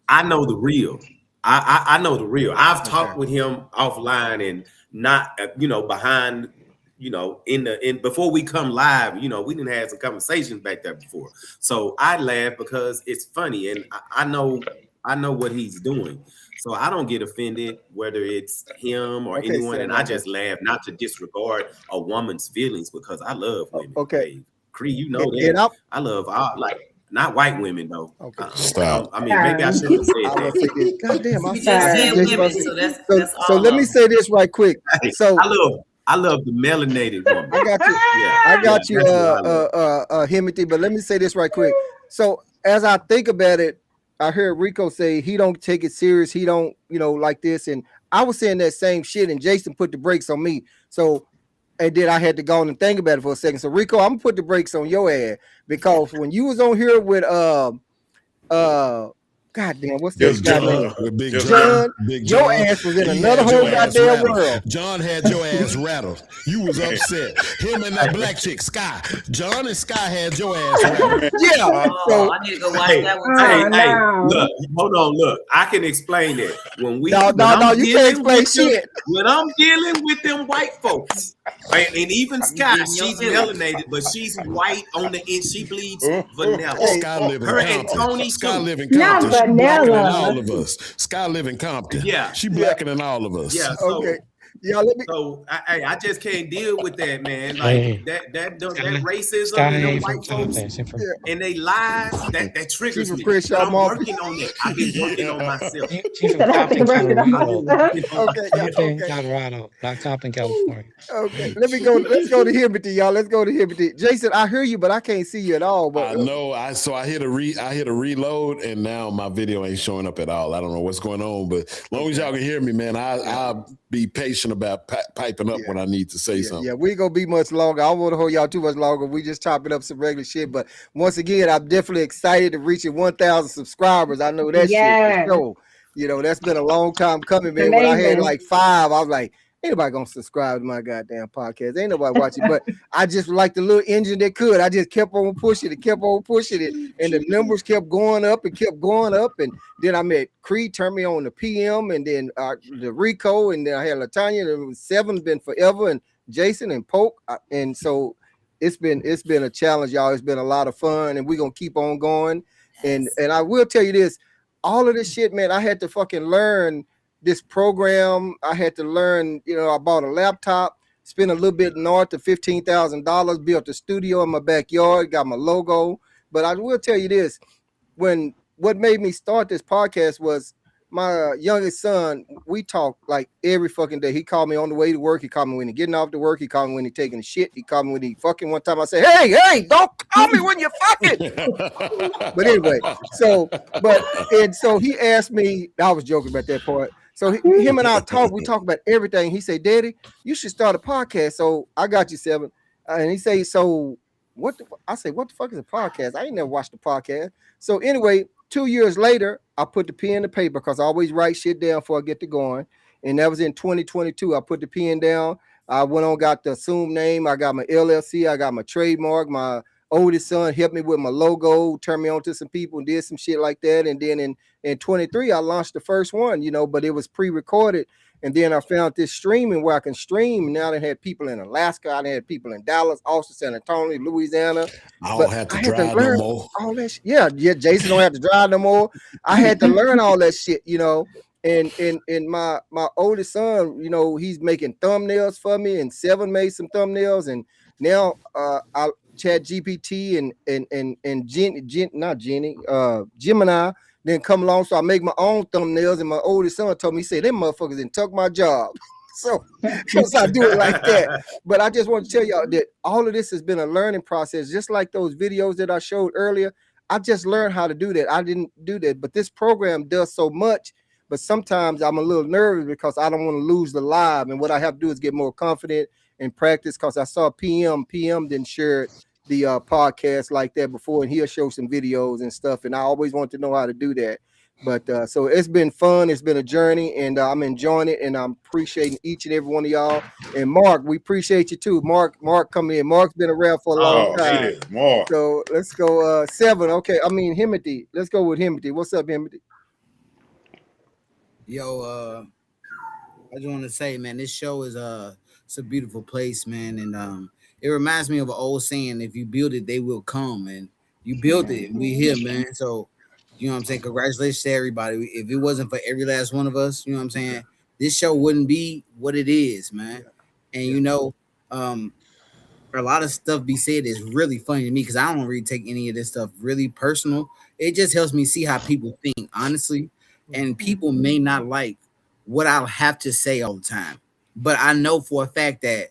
I know the real. I know the real. I've talked with him offline and not, behind, in before we come live, we didn't have some conversations back there before. So I laugh because it's funny, and I know what he's doing. So I don't get offended whether it's him or anyone, and I just laugh, not to disregard a woman's feelings, because I love women. Okay, Cree, that. I love not white women though. Okay. Stop. I mean, maybe I shouldn't have said that. God damn, You just said women, so that's all. So let me say this right quick. So I love the melanated woman. I got you, Himothy, but let me say this right quick. So as I think about it, I heard Rico say he don't take it serious. He don't, like this. And I was saying that same shit, and Jason put the brakes on me. So, and then I had to go on and think about it for a second. So Rico, I'm gonna put the brakes on your ass, because when you was on here with goddamn, what's this guy name? Big John. Big Your John. ass was in He another had your whole ass goddamn rattled. world. John had your ass rattled. You was upset. Him and that black chick, Sky. John and Sky had your ass rattled. Yeah. Oh, I need to go watch that one. Hey, look, hold on, look. I can explain that. When we you can't explain shit. When I'm dealing with them white folks, and even Sky, she's melanated, but she's white on the end. She bleeds vanilla. Sky live in Her and Compton. Tony Sky too. live in Not Compton. She blacker than vanilla. all of us. Sky live in Compton. Yeah. She blacker than all of us. Yeah. So, Okay. Yeah, let me. So I just can't deal with that, man. Like that racism and them white folks and they lies that triggers me. But I'm working on it. I've been working on myself. She's from Compton, Colorado. Okay. Colorado, not Compton, California. Okay, let's go to Himothy, y'all. Let's go to Himothy. Jason, I hear you, but I can't see you at all. But I know. I hit a reload, and now my video ain't showing up at all. I don't know what's going on, but as long as y'all can hear me, man, I'll be patient about piping up when I need to say something. Yeah, we ain't gonna be much longer. I don't want to hold y'all too much longer. We just chopping up some regular shit. But once again, I'm definitely excited to reach 1,000 subscribers. I know that shit for sure. That's been a long time coming, man. When I had like 5, I was like, ain't nobody gonna subscribe to my goddamn podcast. Ain't nobody watching. But I just like the little engine that could. I just kept on pushing it, and the numbers kept going up and kept going up. And then I met Creed, turned me on the PM, and then the Rico, and then I had Latanya. There was 7, been forever, and Jason and Poke, and so it's been a challenge, y'all. It's been a lot of fun, and we're gonna keep on going. And I will tell you this, all of this shit, man, I had to fucking learn this program. I had to learn, I bought a laptop, spent a little bit north of $15,000, built a studio in my backyard, got my logo. But I will tell you this, what made me start this podcast was my youngest son. We talk like every fucking day. He called me on the way to work. He called me when he getting off to work. He called me when he taking a shit. He called me when he fucking. One time I said, hey, don't call me when you're fucking. But anyway, so he asked me, I was joking about that part. So him and I we talk about everything. He said, Daddy, you should start a podcast. So I got you, 7. And he say, so I say, what the fuck is a podcast? I ain't never watched a podcast. So anyway, 2 years later, I put the pen to paper because I always write shit down before I get to going. And that was in 2022. I put the pen down. I went on, got the assumed name. I got my LLC. I got my trademark. My oldest son helped me with my logo, turned me on to some people and did some shit like that. And then in 23, I launched the first one, but it was pre-recorded. And then I found this streaming where I can stream. Now I had people in Alaska. I had people in Dallas, Austin, San Antonio, Louisiana. I don't have to drive no more. All that shit. Yeah, Jason don't have to drive no more. I had to learn all that shit, And my oldest son, he's making thumbnails for me, and 7 made some thumbnails, and now I Chat GPT and Gemini then come along, so I make my own thumbnails. And my oldest son told me, he said, them motherfuckers didn't took my job. so I do it like that. But I just want to tell y'all that all of this has been a learning process, just like those videos that I showed earlier. I just learned how to do that. I didn't do that, but this program does so much. But sometimes I'm a little nervous because I don't want to lose the live. And what I have to do is get more confident and practice, because I saw PM didn't share the podcast like that before, and he'll show some videos and stuff. And I always want to know how to do that. But so it's been fun. It's been a journey, and I'm enjoying it, and I'm appreciating each and every one of y'all. And Mark, we appreciate you too. Mark coming in. Mark's been around for a long time. Yeah, Mark. So let's go 7. Okay, I mean Himothy. Let's go with Himothy. What's up, Himothy? Yo, I just want to say, man, this show is it's a beautiful place, man, and it reminds me of an old saying: if you build it, they will come. And you built it, and we here, man. So, you know what I'm saying? Congratulations to everybody. If it wasn't for every last one of us, you know what I'm saying, this show wouldn't be what it is, man. And you know, a lot of stuff be said is really funny to me because I don't really take any of this stuff really personal. It just helps me see how people think, honestly. And people may not like what I'll have to say all the time, but I know for a fact that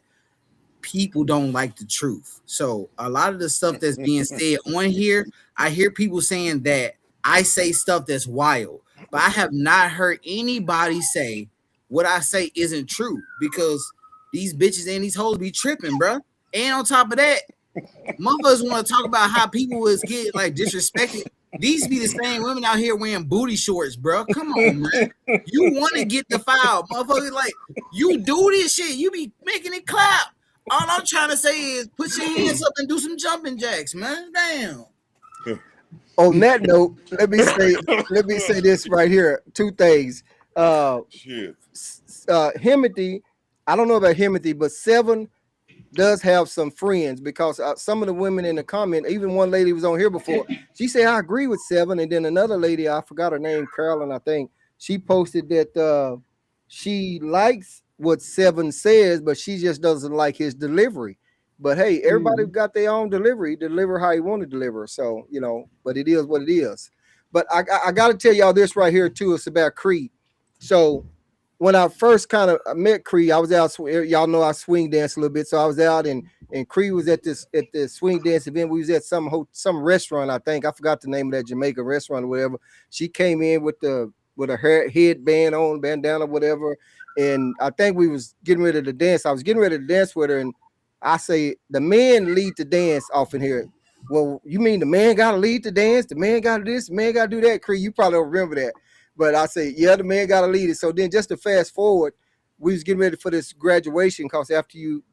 people don't like the truth. So a lot of the stuff that's being said on here, I hear people saying that I say stuff that's wild, but I have not heard anybody say what I say isn't true, because these bitches and these hoes be tripping, bro. And on top of that, motherfuckers want to talk about how people was getting like disrespected. These be the same women out here wearing booty shorts, bro. Come on, man. You want to get the foul, motherfucker. Like, you do this shit, you be making it clap. All I'm trying to say is put your hands up and do some jumping jacks, man. Damn. On that note, let me say this right here. 2 things. Shit. Himothy, I don't know about Himothy, but 7 does have some friends, because some of the women in the comment, even one lady was on here before, she said I agree with 7, and then another lady, I forgot her name, Carolyn, I think, she posted that she likes what 7 says, but she just doesn't like his delivery. But hey, everybody got their own delivery, deliver how you want to deliver. So, you know, but it is what it is. But I got to tell y'all this right here too. It's about Creed. So when I first kind of met Creed, I was out. Y'all know I swing dance a little bit, so I was out, and Creed was at the swing dance event. We was at some restaurant, I think. I forgot the name of that Jamaican restaurant or whatever. She came in with a headband on, bandana, whatever, and I think we was getting ready to dance. I was getting ready to dance with her, and I say the men lead the dance off in here. Well, you mean the man got to lead the dance? The man got to this? The man got to do that? Creed, you probably don't remember that. But I say, yeah, the man got to lead it. So then just to fast forward, we was getting ready for this graduation, because after you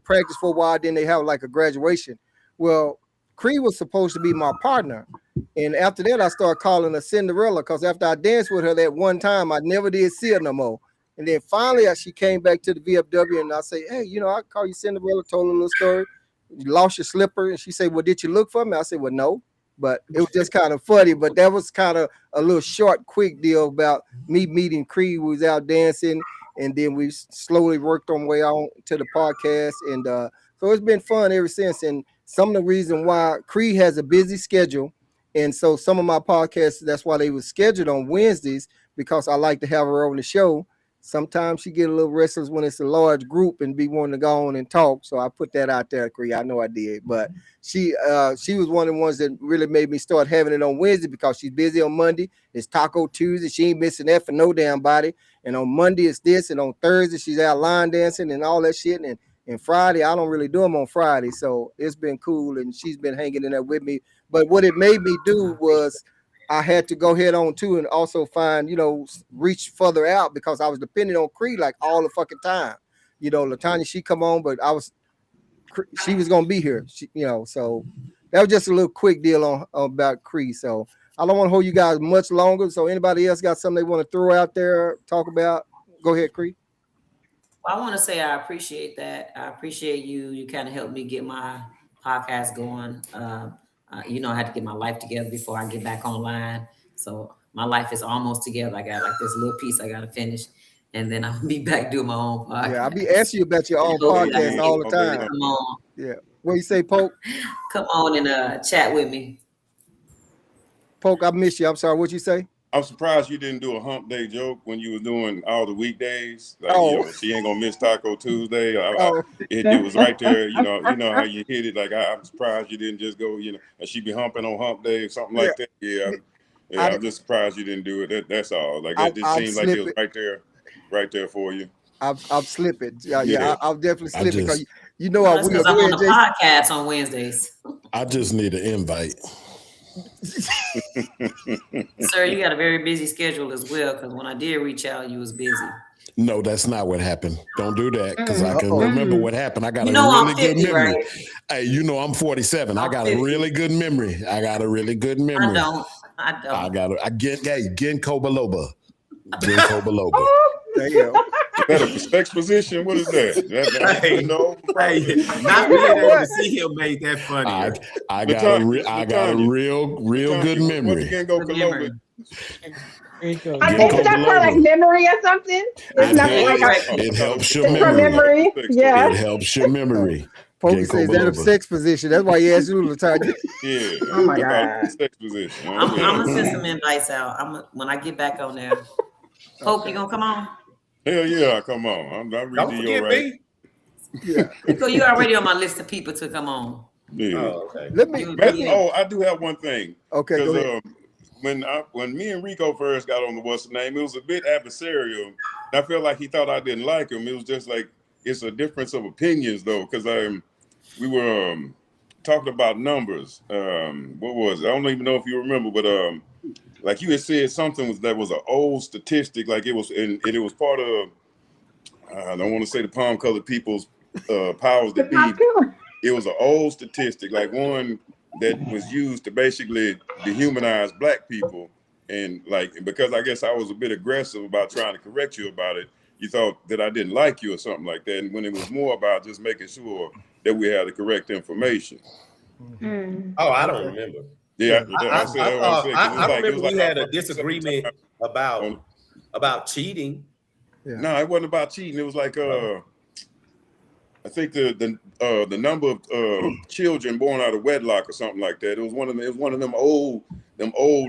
practice for a while, then they have like a graduation. Well, Creed was supposed to be my partner. And after that, I started calling her Cinderella, because after I danced with her that one time, I never did see her no more. And then finally, she came back to the VFW, and I say, hey, I call you Cinderella, told her a little story. You lost your slipper. And she said, well, did you look for me? I said, well, no. But it was just kind of funny. But that was kind of a little short, quick deal about me meeting Creed. We was out dancing, and then we slowly worked on way on to the podcast. And so it's been fun ever since. And some of the reason why Creed has a busy schedule, and so some of my podcasts, that's why they were scheduled on Wednesdays, because I like to have her on the show. Sometimes she get a little restless when it's a large group and be wanting to go on and talk. So I put that out there, Cree. I know I did. But she was one of the ones that really made me start having it on Wednesday, because she's busy on Monday. It's Taco Tuesday. She ain't missing that for no damn body. And on Monday it's this. And on Thursday she's out line dancing and all that shit. And Friday, I don't really do them on Friday. So it's been cool. And she's been hanging in there with me. But what it made me do was I had to go head on too, and also find, reach further out, because I was depending on Creed like all the fucking time. LaTanya, she come on, but she was gonna be here. So that was just a little quick deal on about Creed. So I don't want to hold you guys much longer. So anybody else got something they want to throw out there, talk about? Go ahead, Creed. Well, I want to say I appreciate that. I appreciate you. You kind of helped me get my podcast going. I had to get my life together before I get back online. So my life is almost together. I got like this little piece I got to finish, and then I'll be back doing my own podcast. Yeah, I'll be asking you about your own podcast all the time. Come on. Yeah. What you say, Poke? Come on and chat with me. Poke, I miss you. I'm sorry. What you say? I'm surprised you didn't do a hump day joke when you were doing all the weekdays. Like, you know, she ain't gonna miss Taco Tuesday. It was right there. You know how you hit it. Like, I'm surprised you didn't just go. You know, and she be humping on hump day or something like that. Yeah, I'm just surprised you didn't do it. That's all. Like, it just seemed like it was right there for you. I'll slip it. I'll definitely slip it because you know That's because I'm on the podcast on Wednesdays. I just need an invite. Sir, you got a very busy schedule as well, because when I did reach out, you was busy. No, that's not what happened. Don't do that, because I can remember what happened. I got a I'm really 50, good memory. right? Hey, you know I'm 47. I got a really good memory. I got a really good memory. I don't. I get Ginkgo biloba. Ginkgo biloba. Damn. Is that a sex position? What is that? Not being able to see him made that funny. I got a real good memory. Isn't that for like memory or something? It helps your memory. Yeah. It helps your memory. Folks say that a sex position. That's why he asked you to tell you. Yeah. Oh my God. Sex position. I'm gonna send some invites out. When I get back on there. Pope, you gonna come on? Hell yeah, come on. I'm reading your right. Yeah. Because you already on my list of people to come on. Yeah. Oh, okay. I do have one thing. Okay. Go ahead. When me and Rico first got on the what's the name, it was a bit adversarial. I felt like he thought I didn't like him. It was just like it's a difference of opinions though, because we were talking about numbers. What was it? I don't even know if you remember, but like you had said something that was an old statistic, like it was part of I don't want to say the palm colored people's powers that be. It was an old statistic, like one that was used to basically dehumanize black people. And like, because I guess I was a bit aggressive about trying to correct you about it, you thought that I didn't like you or something like that. And when it was more about just making sure that we had the correct information. Oh, I don't remember. Yeah, I remember we had a disagreement about cheating. Yeah. No, it wasn't about cheating. It was like I think the number of children born out of wedlock or something like that. It was one of them old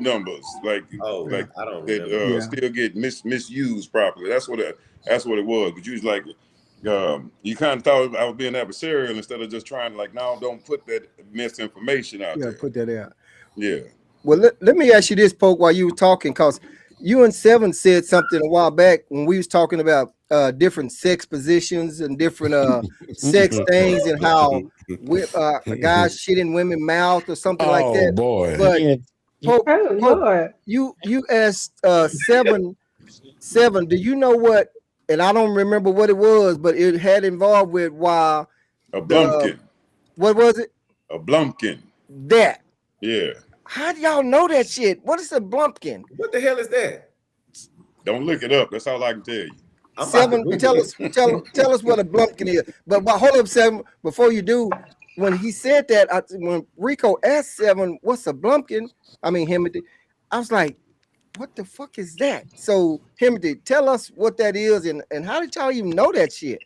numbers, like I don't remember. Still get misused properly. That's what it was. But you was like, you kind of thought I was being adversarial instead of just trying to like, no, don't put that misinformation out there. Put that out. Yeah. Well, let me ask you this, Poke, while you were talking, because you and Seven said something a while back when we was talking about different sex positions and different sex things and how guys shitting women mouth or something like that. Boy. But Poke, you asked Seven, do you know what? And I don't remember what it was, but it had involved with why a blumpkin. What was it? A blumpkin. That. Yeah. How do y'all know that shit? What is a blumpkin? What the hell is that? Don't look it up. That's all I can tell you. Seven, tell us what a blumpkin is. But hold up, Seven, before you do, when he said that, when Rico asked Seven, what's a blumpkin? I mean, Himothy, I was like, what the fuck is that? So, Himothy, tell us what that is and how did y'all even know that shit?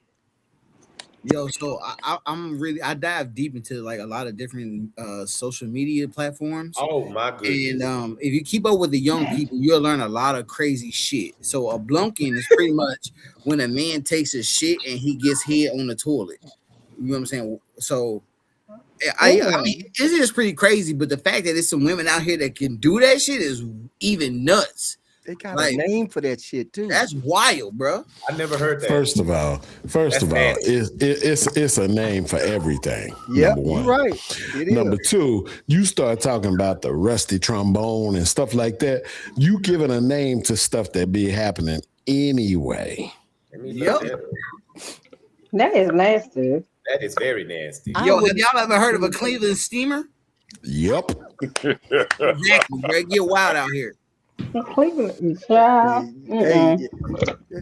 Yo, so I dive deep into like a lot of different social media platforms. Oh my goodness! And if you keep up with the young people, you'll learn a lot of crazy shit. So a blumpkin is pretty much when a man takes a shit and he gets head on the toilet. You know what I'm saying? So I mean, it's just pretty crazy. But the fact that there's some women out here that can do that shit is even nuts. They got a name for that shit too. That's wild, bro. I never heard that. First of all, it's a name for everything. Yeah, you're right. Number two, you start talking about the rusty trombone and stuff like that. You giving a name to stuff that be happening anyway. Yep. That is nasty. That is very nasty. Yo, have y'all ever heard of a Cleveland steamer? Yep. Exactly, bro. Get wild out here. Cleveland, child.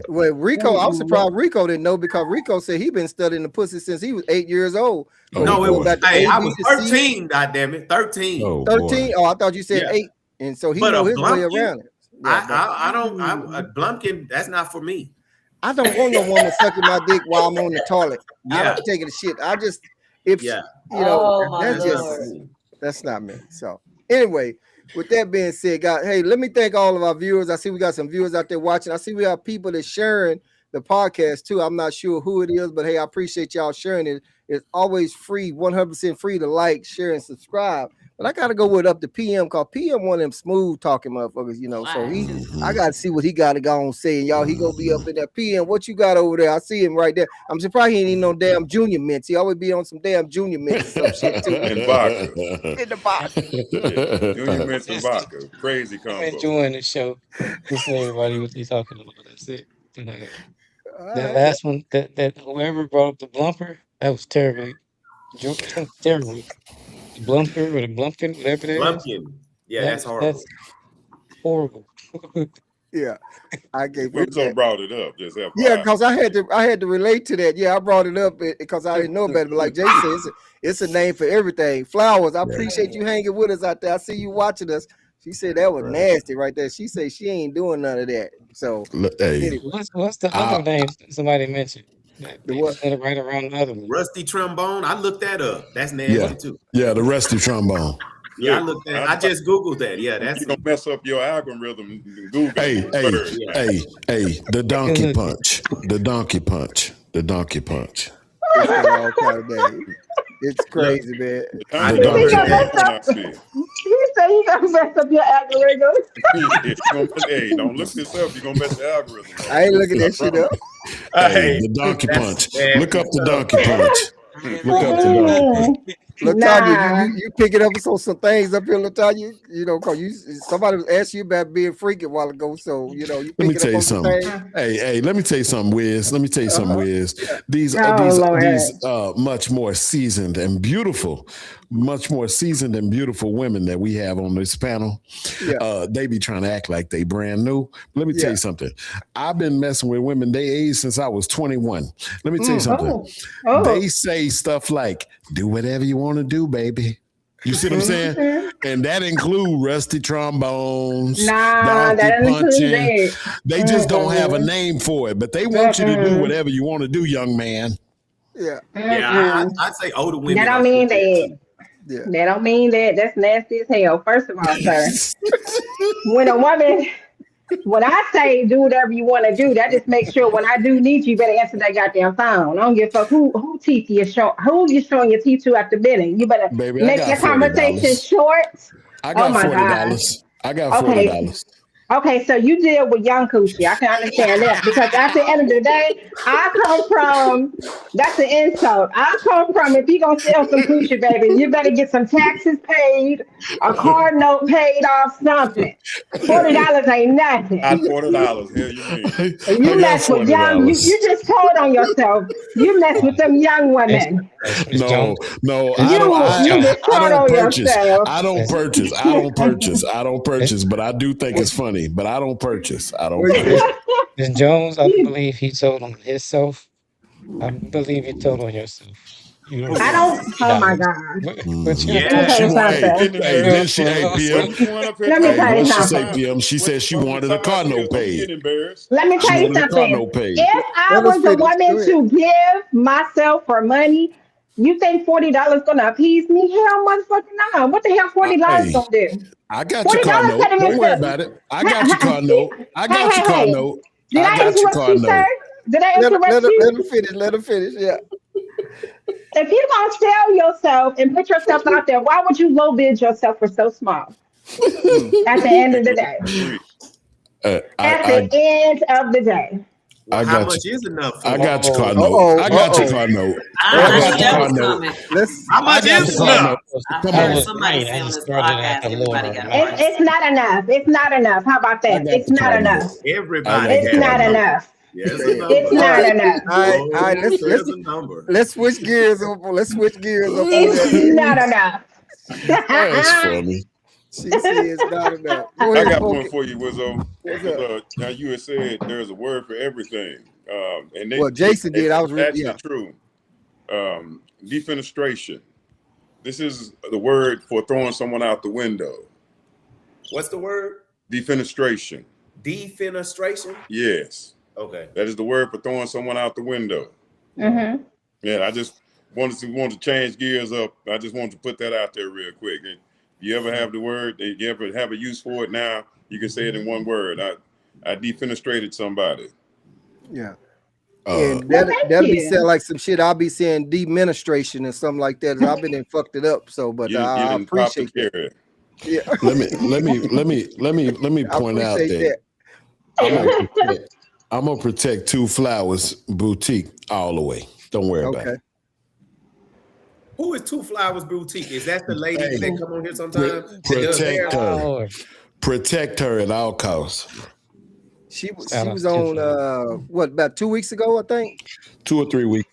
Well, Rico, I'm surprised Rico didn't know because Rico said he been studying the pussy since he was 8 years old. No, it was. I was 13. Goddamn it, 13. 13. Oh, I thought you said 8, and so he know his way around it. I don't. A blumpkin. That's not for me. I don't want no woman sucking my dick while I'm on the toilet. I'm not taking a shit. I just that's not me. So anyway. With that being said, guys, hey, let me thank all of our viewers. I see we got some viewers out there watching. I see we have people that sharing the podcast too. I'm not sure who it is, but hey, I appreciate y'all sharing it. It's always free, 100% free to like, share, and subscribe. But I gotta go with up to PM because PM one of them smooth talking motherfuckers, you know. So I gotta see what he got to go on saying, y'all. He gonna be up in there. PM, what you got over there? I see him right there. I'm surprised he ain't even no damn junior mints. He always be on some damn junior mints or some shit too. And vodka. In the box. Yeah. Junior mints and vodka. Crazy I'm combo. enjoying the show. Just tell everybody what they talking about. That's it. That Alright. last one, that whoever brought up the blumper, that was terrible. Terrible. The blumper or the blumpkin, whatever that is. Lumpkin. Yeah, that's horrible. That's horrible. Yeah, I gave up Wizzo that. brought it up. Just FYI. Yeah, because I had to relate to that. Yeah, I brought it up because I didn't know about it. But like Jay said, it's a name for everything. Flowers, I appreciate you hanging with us out there. I see you watching us. She said that was nasty right there. She said she ain't doing none of that. So Hey, anyway, What's the other name somebody mentioned? the what? Said it right around the other one. Rusty trombone. I looked that up. That's nasty yeah, too. yeah, the rusty trombone. Yeah, I Look, looked at. I just googled that. Yeah, that's you don't mess up your algorithm. Google Hey, it hey, first. hey, the donkey punch, the donkey punch, the donkey punch. It's got all kind of names. It's crazy, man. The time The is donkey right punch. when I see it. He said he gonna mess up your algorithm. Hey, don't look this up. You're gonna mess the algorithm up. I ain't looking that shit up. Hey, the donkey punch. Look up the donkey punch. Look up the donkey. Latanya, you pick it up on some things up here, Latanya. You know, cause somebody was asking you about being freaky a while ago, so you know you Let me pick tell it you up on some something. things. Hey, let me tell you something, Wiz. Let me tell you something, Wiz. These Lord. much more seasoned and beautiful, women that we have on this panel. Yeah. They be trying to act like they brand new. Let me tell you something. I've been messing with women they age since I was 21. Let me tell you something. They say stuff like, "Do whatever you want to do, baby." You see what I'm saying? And that include rusty trombones, Nah, donkey that doesn't include punching. that. They just don't have a name for it, but they want you to do whatever you want to do, young man. Yeah. Yeah, I'd say older women. That don't mean that. Yeah. That don't mean that. That's nasty as hell. First of all, sir, when I say do whatever you want to do, that just makes sure when I do need you, you better answer that goddamn phone. I don't give a fuck who teeth you show, who you showing your teeth to after bidding. You better Baby, I make got your conversation $40. short. I got Oh my $40. I got Okay. $40. Okay, so you deal with young coochie. I can understand that because at the end of the day, that's an insult. I come from, if you going to sell some coochie, baby, you better get some taxes paid, a car note paid off, something. $40 ain't nothing. Not $40. Hell, you mean? You mess with young, you just told on yourself. You mess with them young women. No, You just told on yourself. I don't purchase, but I do think it's funny. But I don't purchase. Miss Jones, I believe he told on himself. I believe he told on yourself. I don't. Oh my God. Let me tell you something. She said she wanted a car note paid. Let me tell you something. If I was a woman to give myself for money, you think $40 gonna appease me? Hell, motherfucking no. What the hell $40 gonna do? I got your car note. Don't worry about it. I got your car note. I got your car note. Did I interrupt you, sir? Did I interrupt you? Let him finish. Let him finish. Yeah. If you're gonna sell yourself and put yourself out there, why would you low bid yourself for so small? At the end of the day. At the end of the day. How much is enough? I got your car note. I got your car note. I got your car note. How much is enough? Come on, somebody say on this podcast, everybody got It's not enough. It's not enough. How about that? It's not enough. Everybody. It's not enough. Yes, it's not enough. All right, let's switch gears up. Let's switch gears up. It's not enough. That's funny. She said it's not enough. I got one for you, Wizzo. Now you had said there's a word for everything. And well, Jason did. I was that's true. Defenestration. This is the word for throwing someone out the window. What's the word? Defenestration. Defenestration? Yes. Okay. That is the word for throwing someone out the window. Mm-hmm. Yeah, I just wanted to change gears up. I just wanted to put that out there real quick. you ever have the word, you ever have a use for it now, you can say it in one word. I defenestrated somebody. Yeah. Uh, And Well, that'll thank be you. sound like some shit. I'll be saying demonstration and something like that. I've been and fucked it up. So, but You I didn't pop the appreciate that. cherry. Yeah, let me I point out appreciate that that. I'm gonna protect Two Flowers Boutique all the way. Don't worry about Okay. it. Who is Two Flowers Boutique? Is that the lady Hey, that come on here sometimes? that does protect hair? her. Lord. Protect her at all costs. She Shout out was to on Tiffany. what, about 2 weeks ago, I think. 2 or 3 weeks.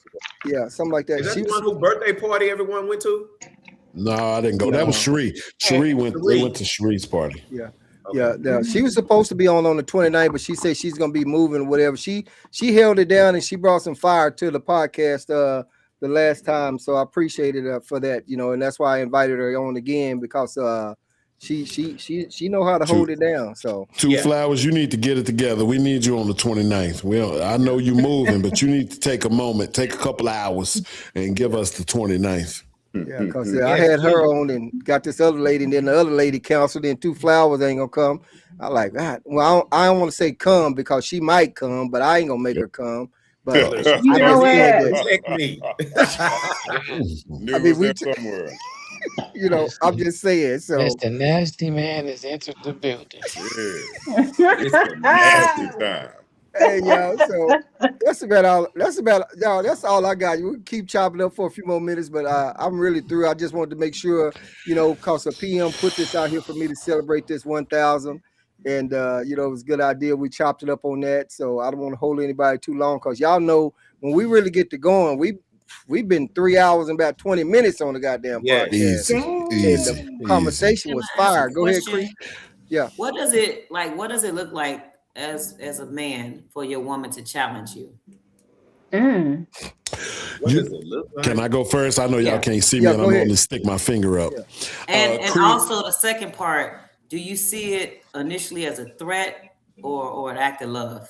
Yeah, something like that. Is that She the was one whose birthday party everyone went to? No, I didn't go. That was no. Cherie. Cherie went. They Cherie. went to Cherie's party. Yeah. Okay. Yeah, she was supposed to be on the 29th, but she said she's gonna be moving or whatever. She held it down and she brought some fire to the podcast the last time. So I appreciated her for that, you know, and that's why I invited her on again because she know how to hold it down. So Two Yeah. Flowers, you need to get it together. We need you on the 29th. Well, I know you're moving, but you need to take a moment, take a couple of hours, and give us the 29th. yeah, because I had her on and got this other lady, and then the other lady canceled, and Two Flowers ain't gonna come. I like that. Well, I don't want to say come because she might come, but I ain't gonna make her come. But You I know just said what? that, Protect me. Knew I it mean, was there somewhere. you know, I'm just saying. So Mr. Nasty Man has entered the building. Yeah. It's a nasty time. hey y'all, so that's about all. That's all I got. We can keep chopping up for a few more minutes, but I'm really through. I just wanted to make sure, you know, because the PM put this out here for me to celebrate this 1,000, and you know, it was a good idea. We chopped it up on that, so I don't want to hold anybody too long because y'all know when we really get to going, we've been 3 hours and about 20 minutes on the goddamn podcast. Easy, And easy. the conversation was fire. Go ahead, Chris. Yeah. What does it look like as a man for your woman to challenge you? What does it look like? Can I go first? I know y'all Yeah. can't see me, Yeah, and go I'm ahead. going to stick my finger up. Yeah. And Creed- also the second part, do you see it initially as a threat or an act of love?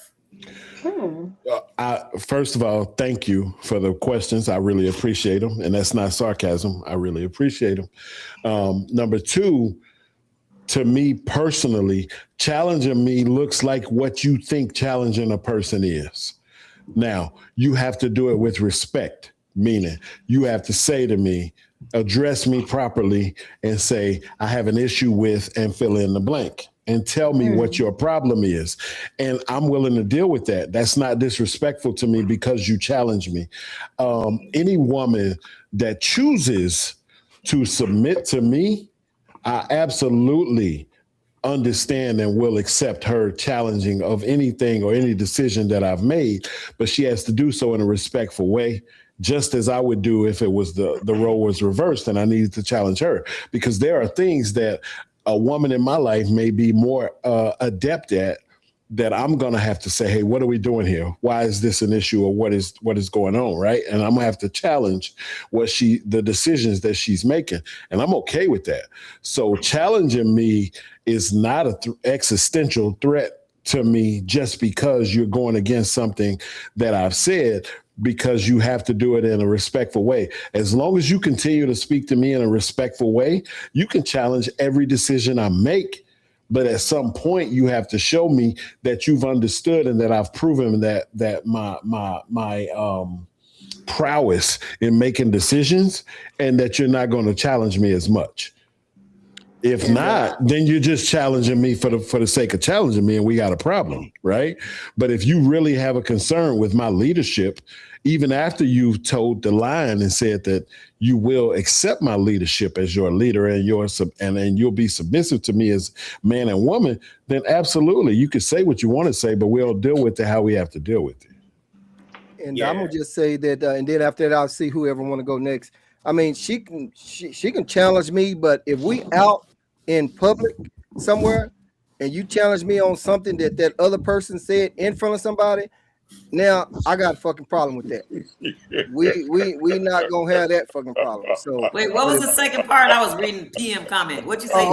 First of all, thank you for the questions. I really appreciate them, and that's not sarcasm. I really appreciate them. Number two, to me personally, challenging me looks like what you think challenging a person is. Now, you have to do it with respect, meaning you have to say to me, address me properly and say, I have an issue with, and fill in the blank, and tell me what your problem is. And I'm willing to deal with that. That's not disrespectful to me because you challenge me. Any woman that chooses to submit to me, I absolutely understand and will accept her challenging of anything or any decision that I've made, but she has to do so in a respectful way, just as I would do if it was the role was reversed and I needed to challenge her, because there are things that a woman in my life may be more adept at that I'm going to have to say, hey, what are we doing here? Why is this an issue, or what is going on, right? And I'm going to have to challenge the decisions that she's making, and I'm okay with that. So challenging me is not an existential threat to me just because you're going against something that I've said, because you have to do it in a respectful way. As long as you continue to speak to me in a respectful way, you can challenge every decision I make. But at some point, you have to show me that you've understood and that I've proven that my prowess in making decisions, and that you're not going to challenge me as much. If not, then you're just challenging me for the sake of challenging me, and we got a problem, right? But if you really have a concern with my leadership, even after you've told the line and said that you will accept my leadership as your leader and and you'll be submissive to me as man and woman, then absolutely, you can say what you want to say, but we'll deal with it how we have to deal with it. And I'm gonna just say that, and then after that, I'll see whoever want to go next. I mean, she can challenge me, but if we out in public somewhere and you challenge me on something that other person said in front of somebody, now I got a fucking problem with that. We not gonna have that fucking problem. So Wait, what was the second part? I was reading PM comment. What'd you say?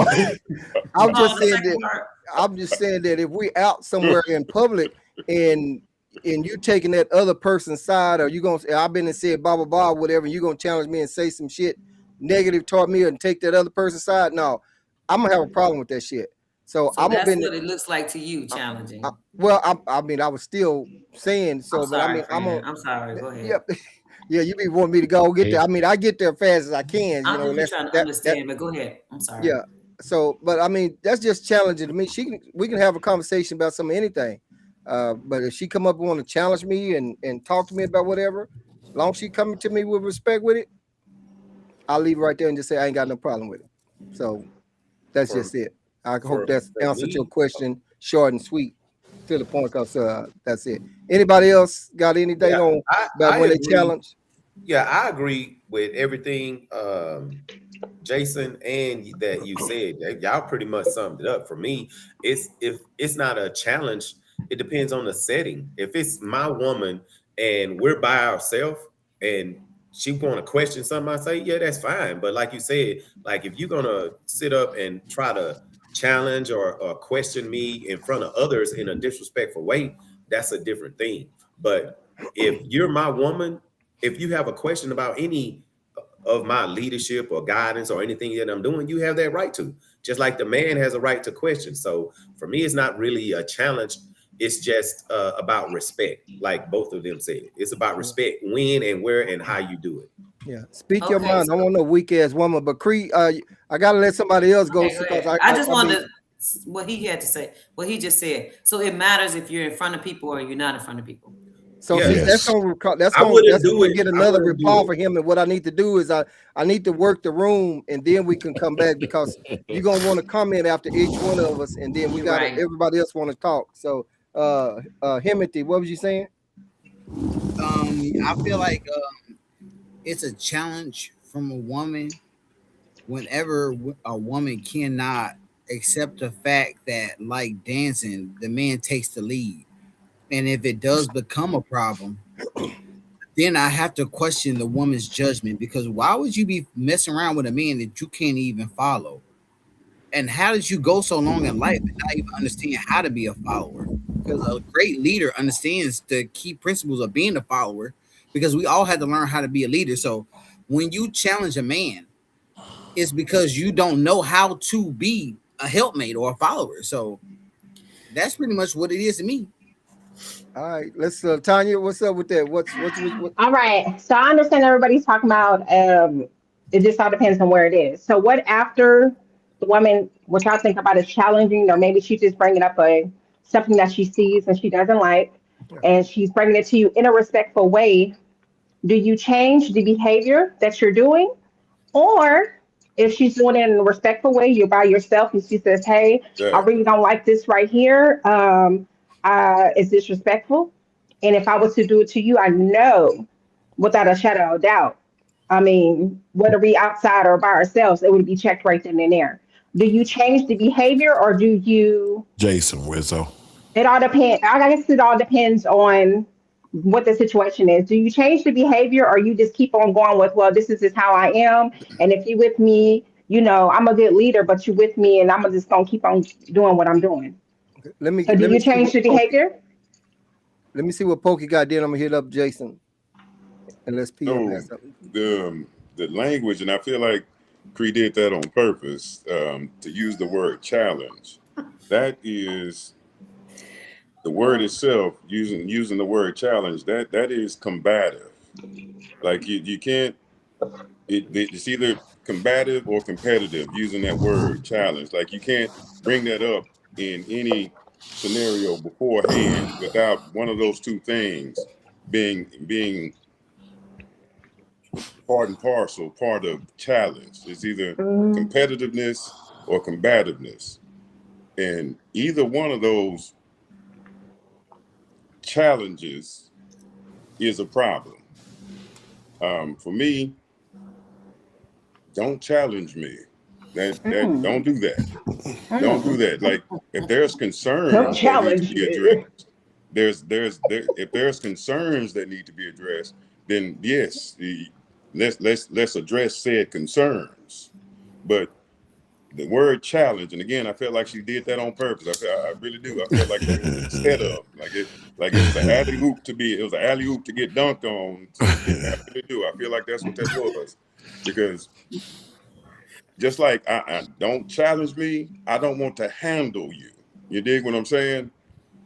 I'm Oh, just the saying second that. part. I'm just saying that if we out somewhere in public and you taking that other person's side, or you gonna say I've been and said blah blah blah whatever, and you gonna challenge me and say some shit negative toward me and take that other person's side, no, I'm gonna have a problem with that shit. So So I'm gonna that's be. what it looks like to you, challenging. Well, I mean, I was still saying so, I'm but I sorry, mean, friend. I'm sorry. Go ahead. Yeah, yeah. You be wanting me to go get there. I mean, I get there fast as I can. You I'm know, and just that's trying to understand, but go ahead. I'm sorry. Yeah. So, but I mean, that's just challenging to me. We can have a conversation about some anything. But if she come up and want to challenge me and talk to me about whatever, as long as she coming to me with respect with it, I'll leave it right there and just say I ain't got no problem with it. So that's just it. I hope that's answered your question short and sweet to the point, because that's it. Anybody else got anything on about when they challenge? Yeah, I agree with everything Jason and that you said. Y'all pretty much summed it up. For me, if it's not a challenge, it depends on the setting. If it's my woman and we're by ourselves and she want to question something, I say, yeah, that's fine. But like you said, like if you're gonna sit up and try to challenge or question me in front of others in a disrespectful way, that's a different thing. But if you're my woman, if you have a question about any of my leadership or guidance or anything that I'm doing, you have that right to. Just like the man has a right to question. So for me, it's not really a challenge. It's just about respect, like both of them said. It's about respect, when and where and how you do it. Yeah, speak your mind. I don't want no weak ass woman, but Cree, I gotta let somebody else go because I just wanted what he had to say, what he just said. So it matters if you're in front of people or you're not in front of people. So that's gonna get another reply for him. And what I need to do is I need to work the room, and then we can come back, because you're gonna want to comment after each one of us, and then we got everybody else want to talk. So Himothy, what was you saying? I feel like it's a challenge from a woman whenever a woman cannot accept the fact that, like dancing, the man takes the lead. And if it does become a problem, then I have to question the woman's judgment, because why would you be messing around with a man that you can't even follow? And how did you go so long in life and not even understand how to be a follower? Because a great leader understands the key principles of being a follower, because we all had to learn how to be a leader. So when you challenge a man, it's because you don't know how to be a helpmate or a follower. So that's pretty much what it is to me. All right, let's Tanya, what's up with that? What? All right, so I understand everybody's talking about it just all depends on where it is. So what after the woman, what y'all think about is challenging, or maybe she's just bringing up something that she sees and she doesn't like, and she's bringing it to you in a respectful way. Do you change the behavior that you're doing? Or if she's doing it in a respectful way, you're by yourself and she says, hey, I really don't like this right here. It's disrespectful. And if I was to do it to you, I know without a shadow of doubt, I mean, whether we outside or by ourselves, it would be checked right then and there. Do you change the behavior, or do you? Jason Wizzo. It all depends. I guess it all depends on what the situation is. Do you change the behavior, or you just keep on going with, well, this is just how I am, and if you with me, you know, I'm a good leader, but you with me, and I'm just gonna keep on doing what I'm doing. Let me. So do you change the behavior? Let me see what Pokey got. Then I'm gonna hit up Jason, and let's the language, and I feel like Cree did that on purpose to use the word challenge. That is the word itself. Using the word challenge. That is combative. Like you can't. It's either combative or competitive. Using that word challenge, like you can't bring that up in any scenario beforehand without one of those two things being part and parcel, part of challenge. It's either competitiveness or combativeness, and either one of those challenges is a problem. For me, don't challenge me. Don't do that. Don't do that. Like if there's concerns that need to be addressed, if there's concerns that need to be addressed, then yes, let's address said concerns. But the word challenge, and again, I felt like she did that on purpose. I really do. I felt like it was instead of it was an alley oop to get dunked on. I really do. I feel like that's what that was, because just like I don't challenge me, I don't want to handle you. You dig what I'm saying?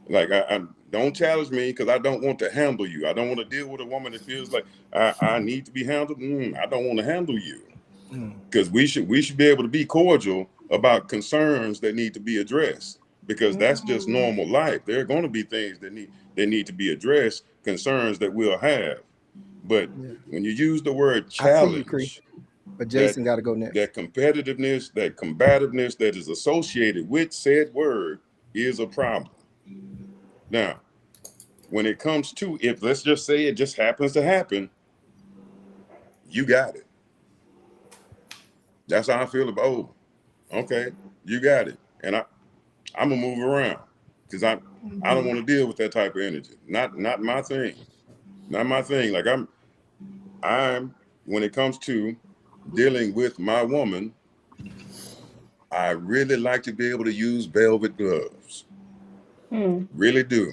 Like I don't challenge me because I don't want to handle you. I don't want to deal with a woman that feels like I need to be handled. I don't want to handle you. Because we should be able to be cordial about concerns that need to be addressed, because that's just normal life. There are going to be things that need to be addressed, concerns that we'll have. But when you use the word challenge, but Jason got to go next. That competitiveness, that combativeness that is associated with said word is a problem. Now, when it comes to, if let's just say it just happens to happen, you got it. That's how I feel about, oh, okay, you got it. And I'm gonna move around because I don't want to deal with that type of energy. Not my thing. Not my thing. Like I'm when it comes to dealing with my woman, I really like to be able to use velvet gloves. Really do.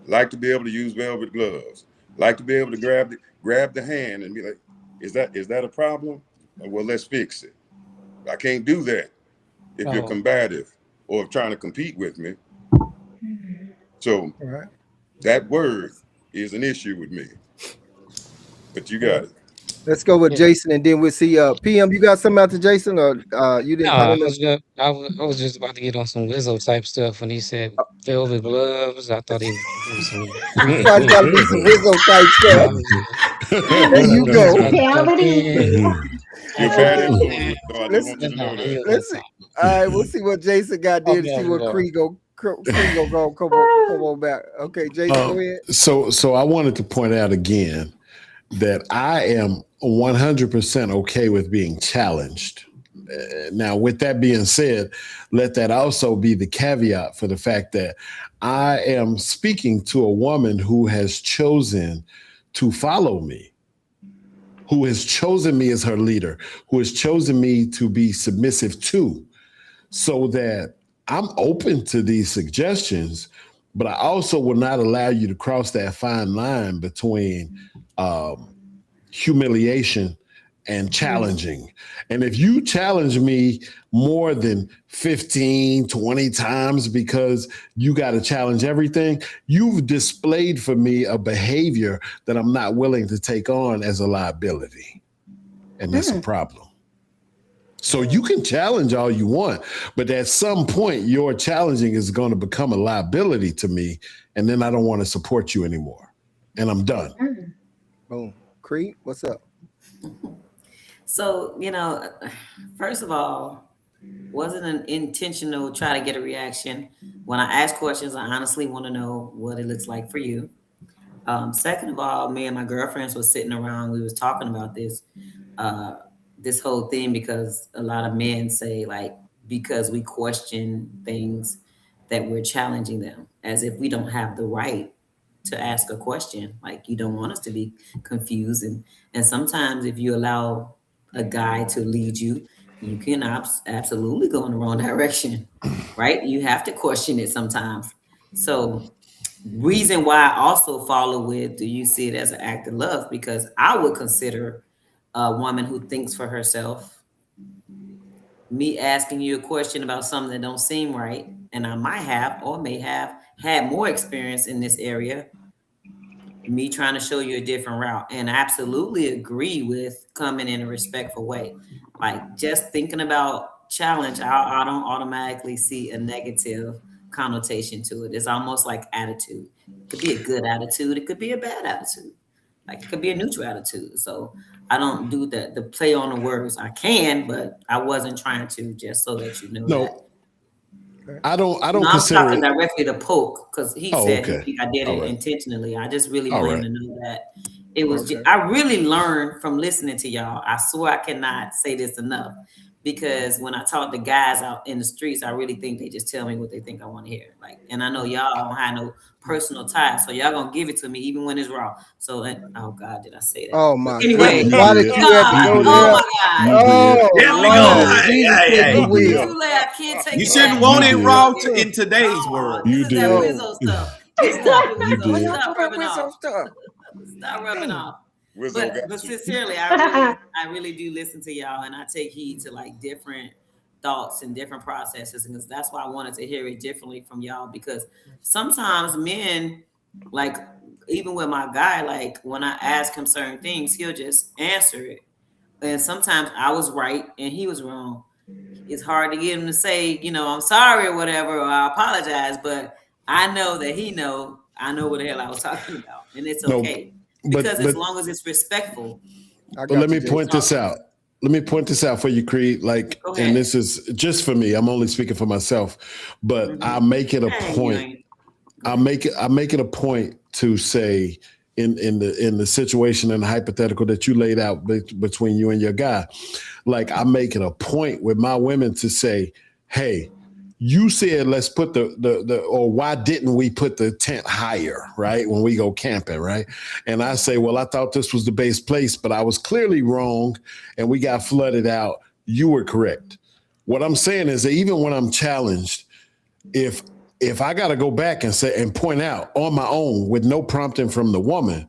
Like to be able to use velvet gloves. Like to be able to grab the hand and be like, is that a problem? Well, let's fix it. I can't do that if you're combative or trying to compete with me. So that word is an issue with me. But you got it. Let's go with Jason, and then we'll see. PM, you got something out to Jason, or you didn't? I was just about to get on some Lizzo type stuff when he said velvet gloves. I thought he was doing some. Probably got to be some Lizzo type stuff. There you go. You're bad influence, so I just want you to know that. Let's see. All right, we'll see what Jason got there. See what Cree go come on back. Okay, Jason, go ahead. So I wanted to point out again that I am 100% okay with being challenged. Now, with that being said, let that also be the caveat for the fact that I am speaking to a woman who has chosen to follow me, who has chosen me as her leader, who has chosen me to be submissive to, so that I'm open to these suggestions, but I also will not allow you to cross that fine line between humiliation and challenging. And if you challenge me more than 15, 20 times because you got to challenge everything, you've displayed for me a behavior that I'm not willing to take on as a liability. And that's a problem. So you can challenge all you want, but at some point your challenging is going to become a liability to me. And then I don't want to support you anymore. And I'm done. Boom. Cree, what's up? So, first of all, wasn't an intentional try to get a reaction. When I ask questions, I honestly want to know what it looks like for you. Second of all, me and my girlfriends were sitting around. We was talking about this whole thing, because a lot of men say, like, because we question things that we're challenging them, as if we don't have the right to ask a question. Like, you don't want us to be confused. And sometimes if you allow a guy to lead you, you can absolutely go in the wrong direction, right? You have to question it sometimes. So reason why I also follow with, do you see it as an act of love? Because I would consider a woman who thinks for herself, me asking you a question about something that don't seem right, and I might have or may have had more experience in this area, me trying to show you a different route. And I absolutely agree with coming in a respectful way. Like, just thinking about challenge, I don't automatically see a negative connotation to it. It's almost like attitude. It could be a good attitude. It could be a bad attitude. Like, it could be a neutral attitude. So I don't do the play on the words. I can, but I wasn't trying to, just so that you know that. I don't I'm consider talking it directly to Poke, because he said okay. he think I did it All right. intentionally. I just really All wanted right. to know that it was. I really learned from listening to y'all. I swear I cannot say this enough, because when I talk to guys out in the streets, I really think they just tell me what they think I want to hear. Like, and I know y'all don't have no personal ties, so y'all gonna give it to me even when it's wrong. So, oh God, did I say that? Oh my Anyway, goodness. Why did you have to go there? oh my God. Oh, There we Lord. go. Jesus Hey, take the wheel. Too late. I can't take You it shouldn't back. want it did. raw in today's world. You This is that did. Wizzo stuff. Stop it, You Wizzo. did. Stop rubbing off. Stuff. Stop rubbing off. Wizzo got But you. sincerely, I really do listen to y'all, and I take heed to like different thoughts and different processes, and that's why I wanted to hear it differently from y'all, because sometimes men, like even with my guy, like when I ask him certain things, he'll just answer it, and sometimes I was right and he was wrong. It's hard to get him to say, you know, I'm sorry or whatever, or I apologize, but I know that he know I know what the hell I was talking about, and it's No, okay but because as long as it's respectful. I But got let you, me Jason. point this out. Let me point this out for you, Creed. Like, Go and ahead. this is just for me. I'm only speaking for myself, but I make it a Hey, you point. ain't- I make it a point to say in the situation and the hypothetical that you laid out between you and your guy, like I make it a point with my women to say, hey, you said let's put the or why didn't we put the tent higher, right? When we go camping, right? And I say, well, I thought this was the base place, but I was clearly wrong and we got flooded out. You were correct. What I'm saying is that even when I'm challenged, if I got to go back and say and point out on my own with no prompting from the woman,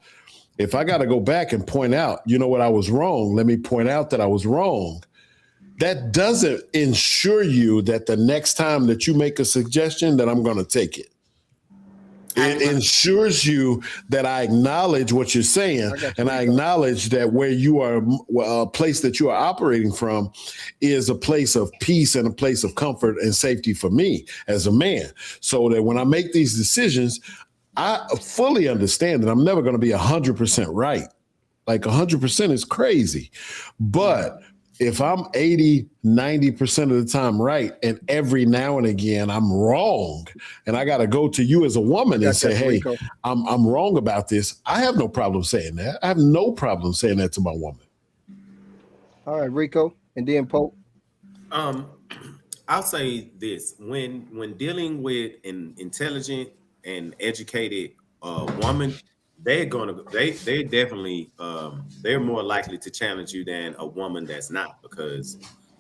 if I got to go back and point out, you know what, I was wrong. Let me point out that I was wrong. That doesn't ensure you that the next time that you make a suggestion that I'm going to take it. It ensures you that I acknowledge what you're saying, and I acknowledge that where you are, a place that you are operating from is a place of peace and a place of comfort and safety for me as a man. So that when I make these decisions, I fully understand that I'm never going to be 100% right. Like 100% is crazy. But if I'm 80, 90% of the time right, and every now and again I'm wrong, and I got to go to you as a woman and say, hey, I'm wrong about this, I have no problem saying that. I have no problem saying that to my woman. All right, Rico, and then Pope. I'll say this: when dealing with an intelligent and educated woman, they're definitely they're more likely to challenge you than a woman that's not, because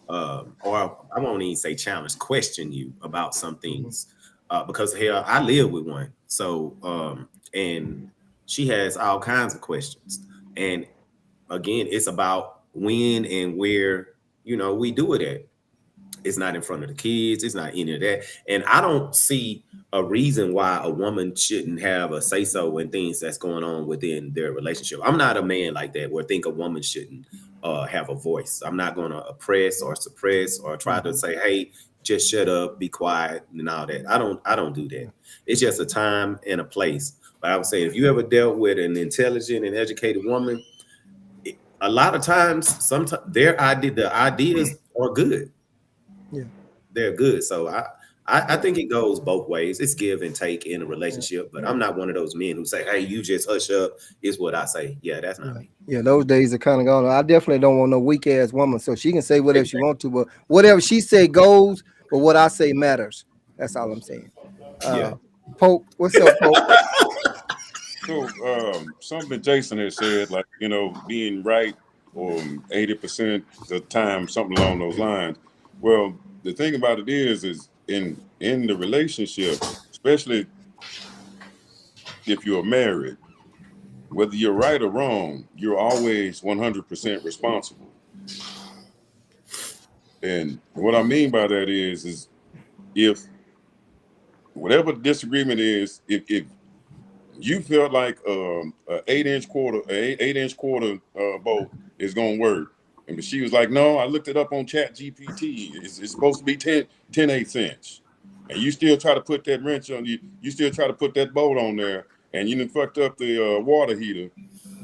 or I won't even say challenge, question you about some things, because hell, I live with one, so and she has all kinds of questions, and again, it's about when and where we do it at. It's not in front of the kids. It's not any of that. And I don't see a reason why a woman shouldn't have a say-so when things that's going on within their relationship. I'm not a man like that where I think a woman shouldn't have a voice. I'm not going to oppress or suppress or try to say, hey, just shut up, be quiet, and all that. I don't do that. It's just a time and a place. But I would say if you ever dealt with an intelligent and educated woman, a lot of times, sometimes the ideas are good. Yeah, they're good. So I think it goes both ways. It's give and take in a relationship, but I'm not one of those men who say, hey, you just hush up, is what I say. Yeah, that's not me. Yeah, those days are kind of gone. I definitely don't want no weak ass woman, so she can say whatever she want to, but whatever she say goes, but what I say matters. That's all I'm saying. Pope, what's up, Pope? So something Jason has said, like, being right or 80% of the time, something along those lines. Well, the thing about it is in the relationship, especially if you're married, whether you're right or wrong, you're always 100% responsible. And what I mean by that is if whatever the disagreement is, if you felt like an 8-inch quarter bolt is gonna work, and she was like, no, I looked it up on Chat GPT. It's supposed to be 10/8 inch. And you still try to put that wrench on you still try to put that bolt on there, and you done fucked up the water heater.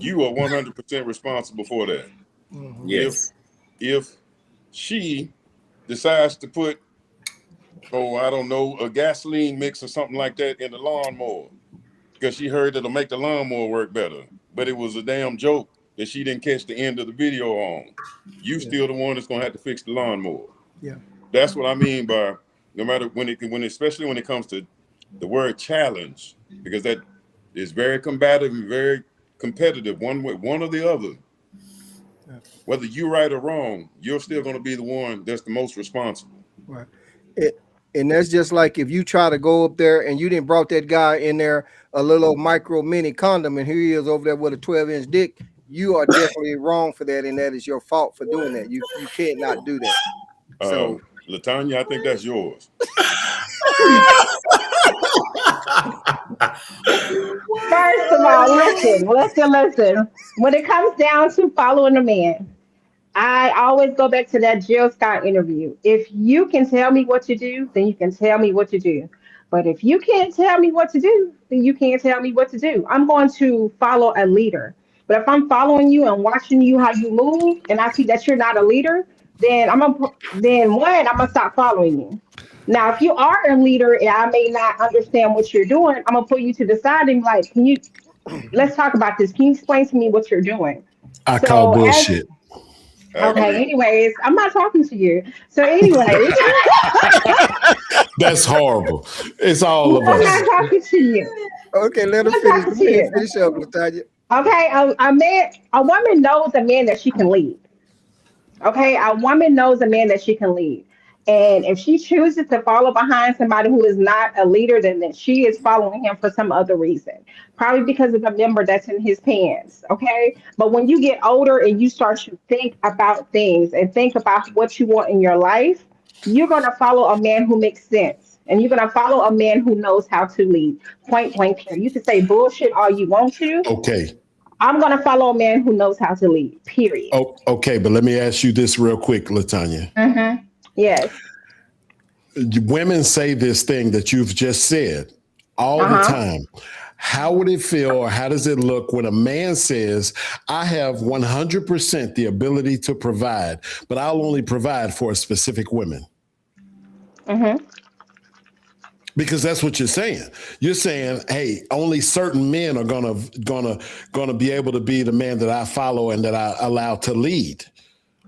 You are 100% responsible for that. Yes. If she decides to put, I don't know, a gasoline mix or something like that in the lawnmower, because she heard it'll make the lawnmower work better, but it was a damn joke that she didn't catch the end of the video on. You still the one that's gonna have to fix the lawnmower. Yeah, that's what I mean by no matter especially when it comes to the word challenge, because that is very combative and very competitive, one way, one or the other. Whether you're right or wrong, you're still gonna be the one that's the most responsible. Right. And that's just like if you try to go up there and you didn't brought that guy in there a little micro mini condom, and here he is over there with a 12-inch dick. you are definitely wrong for that, and that is your fault for doing that. You can't not do that. So Latanya, I think that's yours. First of all, listen. When it comes down to following a man, I always go back to that Jill Scott interview. If you can tell me what to do, then you can tell me what to do. But if you can't tell me what to do, then you can't tell me what to do. I'm going to follow a leader. But if I'm following you and watching you how you move, and I see that you're not a leader, then I'm gonna stop following you. Now, if you are a leader and I may not understand what you're doing, I'm gonna put you to the side and be like, let's talk about this. Can you explain to me what you're doing? I call So as bullshit. Okay, anyways, I'm not talking to you. So anyways, That's horrible. It's all of I'm us. not talking to you. okay, let her I'm finish. talking to you. Finish up, Latanya. Okay, a woman knows a man that she can lead. Okay, a woman knows a man that she can lead. And if she chooses to follow behind somebody who is not a leader, then she is following him for some other reason. Probably because of the member that's in his pants. Okay. But when you get older and you start to think about things and think about what you want in your life, you're going to follow a man who makes sense. And you're going to follow a man who knows how to lead. Point blank period. You can say bullshit all you want to. Okay. I'm going to follow a man who knows how to lead, period. Oh, okay. But let me ask you this real quick, Latanya. Mm-hmm. Yes. Women say this thing that you've just said all the time. How would it feel or how does it look when a man says, I have 100% the ability to provide, but I'll only provide for a specific woman? Mm-hmm. Because that's what you're saying. You're saying, hey, only certain men are gonna be able to be the man that I follow and that I allow to lead.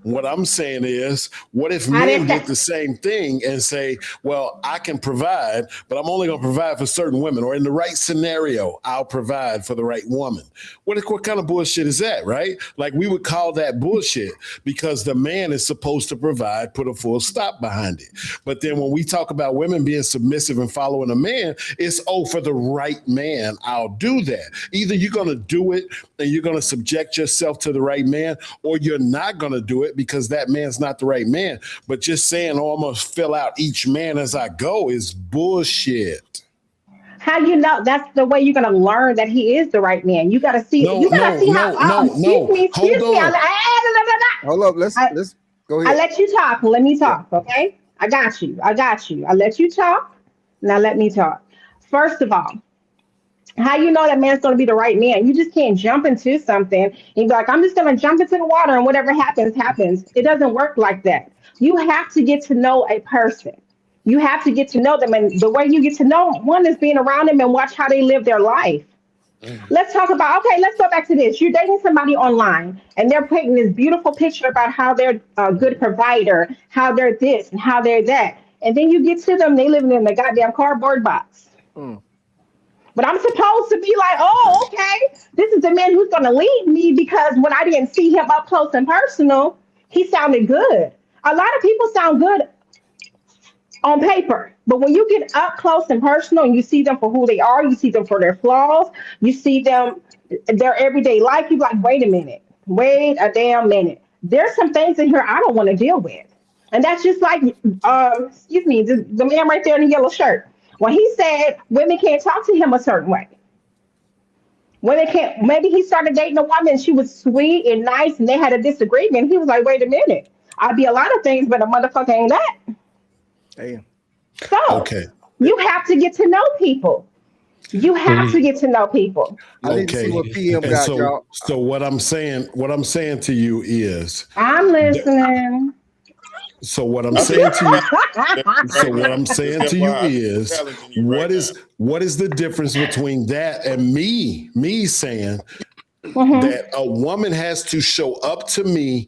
What I'm saying is, what if men did the same thing and say, well, I can provide, but I'm only going to provide for certain women, or in the right scenario, I'll provide for the right woman. What kind of bullshit is that, right? Like, we would call that bullshit because the man is supposed to provide, put a full stop behind it. But then when we talk about women being submissive and following a man, it's, for the right man, I'll do that. Either you're going to do it and you're going to subject yourself to the right man, or you're not going to do it because that man's not the right man. But just saying, I'm going to fill out each man as I go is bullshit. How you know? That's the way you're gonna learn that he is the right man. You gotta see. Hold up. Let's go ahead. I let you talk. Let me talk. Okay. I got you. I let you talk. Now let me talk. First of all, how you know that man's gonna be the right man? You just can't jump into something and be like, I'm just gonna jump into the water and whatever happens, happens. It doesn't work like that. You have to get to know a person. You have to get to know them, and the way you get to know one is being around them and watch how they live their life. Let's talk about, let's go back to this. You're dating somebody online and they're putting this beautiful picture about how they're a good provider, how they're this and how they're that. And then you get to them, they living in the goddamn cardboard box. But I'm supposed to be like, okay, this is the man who's going to lead me, because when I didn't see him up close and personal, he sounded good. A lot of people sound good on paper, but when you get up close and personal and you see them for who they are, you see them for their flaws, you see them, their everyday life, you're like, wait a damn minute. There's some things in here I don't want to deal with. And that's just like, the man right there in the yellow shirt. When he said women can't talk to him a certain way. Women can't, maybe he started dating a woman, she was sweet and nice and they had a disagreement. He was like, wait a minute, I'd be a lot of things, but a motherfucker ain't that. Damn. So you have to get to know people. You have to get to know people. I didn't see what PM got, y'all. So what I'm saying to you is, I'm listening. So what I'm saying to you is, what is the difference between that and me saying that a woman has to show up to me,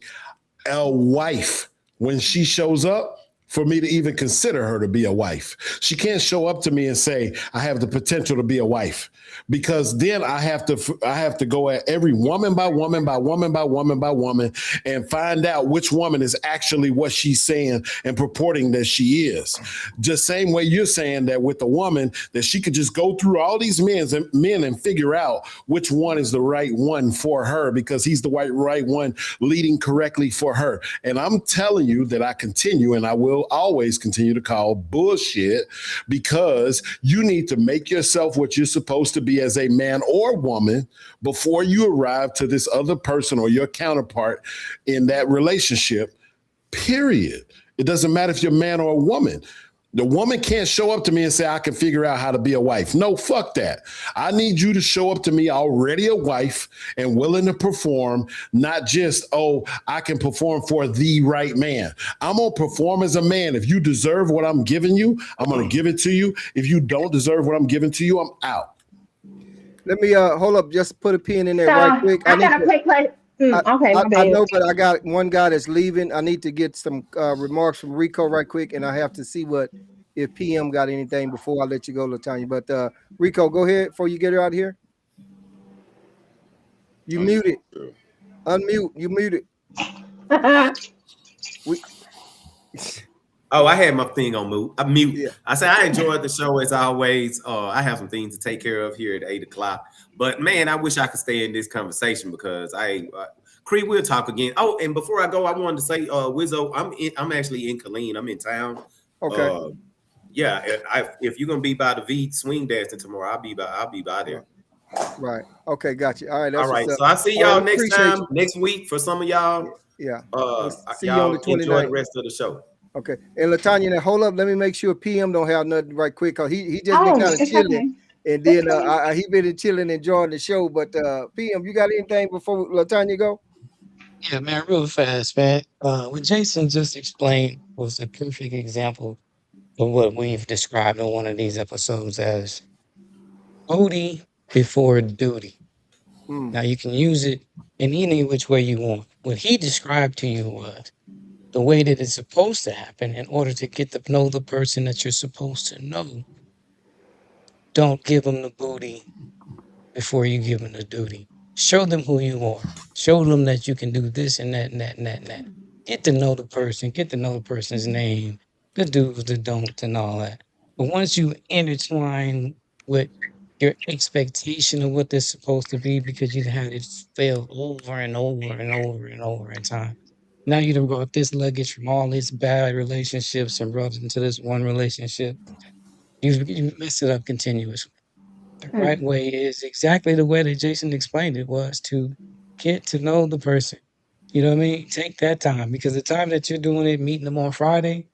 a wife, when she shows up for me to even consider her to be a wife. She can't show up to me and say, I have the potential to be a wife, because then I have to go at every woman by woman by woman by woman by woman and find out which woman is actually what she's saying and purporting that she is. Just same way you're saying that with a woman, that she could just go through all these men and figure out which one is the right one for her, because he's the right one leading correctly for her. And I'm telling you that I continue, and I will always continue to call bullshit, because you need to make yourself what you're supposed to be as a man or woman before you arrive to this other person or your counterpart in that relationship, period. It doesn't matter if you're a man or a woman. The woman can't show up to me and say, I can figure out how to be a wife. No, fuck that. I need you to show up to me already a wife and willing to perform, not just, oh, I can perform for the right man. I'm going to perform as a man. If you deserve what I'm giving you, I'm going to give it to you. If you don't deserve what I'm giving to you, I'm out. Let me hold up, just put a pin in there So, right quick. I got a quick question. Okay, my I bad. know, but I got one guy that's leaving. I need to get some remarks from Rico right quick, and I have to see if PM got anything before I let you go, Latanya. But Rico, go ahead before you get her out of here. You muted. Unmute. You muted. Oh, I had my thing on mute. Yeah. I said I enjoyed the show as always. I have some things to take care of here at 8 o'clock. But man, I wish I could stay in this conversation, because Cree, we'll talk again. Oh, and before I go, I wanted to say, Wizzo, I'm actually in Killeen. I'm in town. Okay. If you're gonna be by the V swing dancing tomorrow, I'll be by there. Right. Okay, got you. All right. That's all right. So I see y'all next time, next week for some of y'all. Yeah. See y'all enjoy the rest of the show. Okay. And Latanya, now hold up. Let me make sure PM don't have nothing right quick, because he just been kind of chilling. Okay. And then he been chilling, enjoying the show. But PM, you got anything before Latanya go? Yeah, man, real fast, man. What Jason just explained was a perfect example of what we've described in one of these episodes as duty before duty. Now you can use it in any which way you want. What he described to you was the way that it's supposed to happen in order to get to know the person that you're supposed to know. Don't give them the booty before you give them the duty. Show them who you are. Show them that you can do this and that and that and that and that. Get to know the person. Get to know the person's name, the do's, the don'ts, and all that. But once you intertwine with your expectation of what they're supposed to be, because you've had it fail over and over and over and over in time. Now you done brought this luggage from all these bad relationships and brought it into this one relationship. You mess it up continuously. The right way is exactly the way that Jason explained it, was to get to know the person. You know what I mean? Take that time, because the time that you're doing it, meeting them on Friday,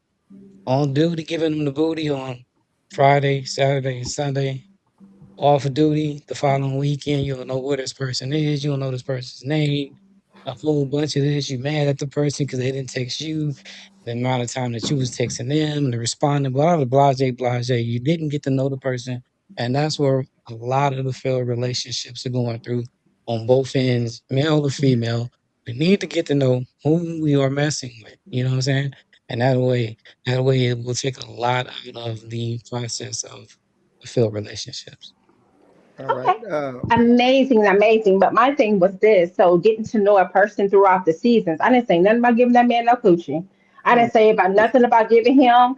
on duty, giving them the booty on Friday, Saturday, Sunday, off of duty, the following weekend, you'll know where this person is, you'll know this person's name, a whole bunch of this. You mad at the person because they didn't text you, the amount of time that you was texting them, the responding, blah, blah, blase. You didn't get to know the person. And that's where a lot of the failed relationships are going through on both ends, male or female. We need to get to know who we are messing with. You know what I'm saying? And that way it will take a lot out of the process of failed relationships. All right. Amazing. But my thing was this. So getting to know a person throughout the seasons. I didn't say nothing about giving that man no coochie. I didn't say nothing about giving him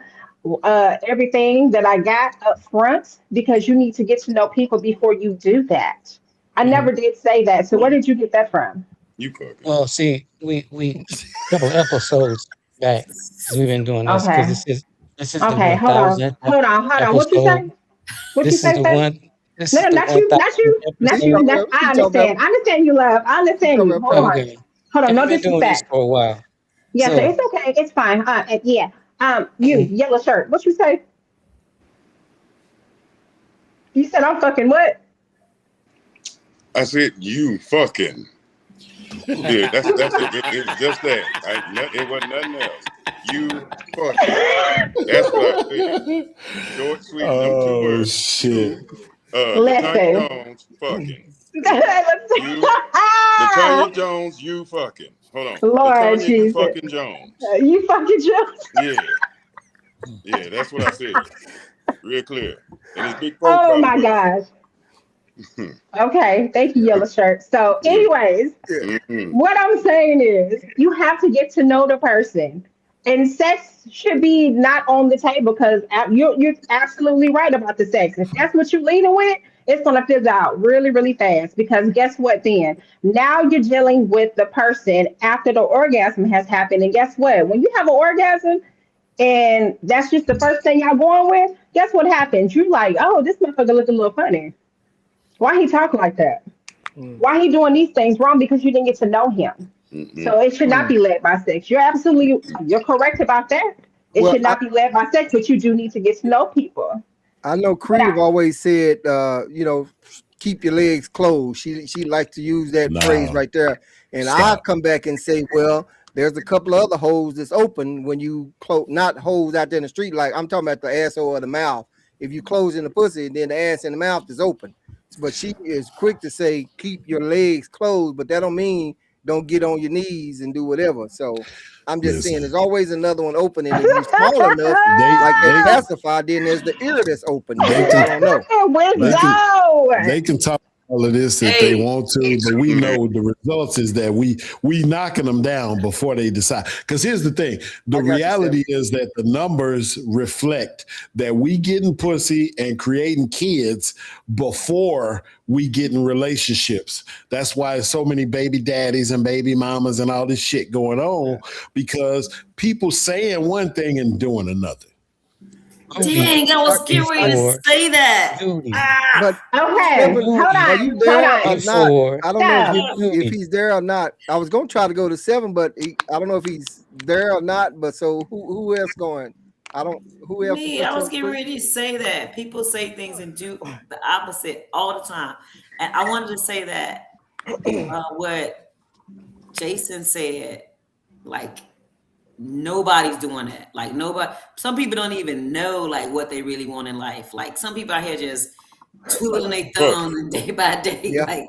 everything that I got up front, because you need to get to know people before you do that. I never did say that. So where did you get that from? You fucking. Well, see, we couple episodes back, we've been doing this, because this is okay. the 1000th Hold on. What you say? What this you say? Is the one. This no, is not you. I understand. I understand you, love. I understand you. Hold on. No disrespect. For a while. Yeah, so it's okay. It's fine. You yellow shirt. What you say? You said I'm fucking what? I said you fucking. Yeah, that's it. It's just that. It wasn't nothing else. You fucking. That's what I said. Short, sweet, them 2 words. Shit. Latanya Jones fucking. Latanya Jones, you fucking. Hold on. Lord Latanya, Jesus. you fucking Jones. You fucking Jones. Yeah. Yeah, that's what I said. Real clear. And it's big Oh folks. my gosh. Okay, thank you, Yellow Shirt. So, anyways, Mm-hmm. what I'm saying is you have to get to know the person. And sex should be not on the table because you're absolutely right about the sex. If that's what you're leading with, it's going to fizzle out really, really fast. Because guess what then? Now you're dealing with the person after the orgasm has happened. And guess what? When you have an orgasm and that's just the first thing y'all going with, guess what happens? You're like, oh, this motherfucker look a little funny. Why he talk like that? Why he doing these things wrong? Because you didn't get to know him. Mm-hmm. So it should not be led by sex. You're correct about that. It Well, should not be led by sex, but you do need to get to know people. I know Creed have always said, keep your legs closed. She likes to use that phrase right there. And I come back and say, well, there's a couple of other holes that's open when you close, not holes out there in the street. Like I'm talking about the asshole or the mouth. If you close in the pussy, then the ass in the mouth is open. But she is quick to say, keep your legs closed, but that don't mean don't get on your knees and do whatever. So I'm just saying there's always another one open. And if you're small enough, like that pacifier, then there's the ear that's open. I don't know. They can talk all of this if they want to, but we know the results is that we knocking them down before they decide. Because here's the thing: the reality is that the numbers reflect that we getting pussy and creating kids before we get in relationships. That's why so many baby daddies and baby mamas and all this shit going on, because people saying one thing and doing another. Dang, I was getting ready to say that. But okay, hold on. Are you there or Hold not? I don't know if he's there or not. I was gonna try to go to 7, but I don't know if he's there or not. But so who else going? Who else? Me, I was getting ready to say that. People say things and do the opposite all the time. And I wanted to say that what Jason said, like, nobody's doing that. Like nobody, some people don't even know like what they really want in life. Like some people out here just twiddling their thumbs and day by day. Yeah. Like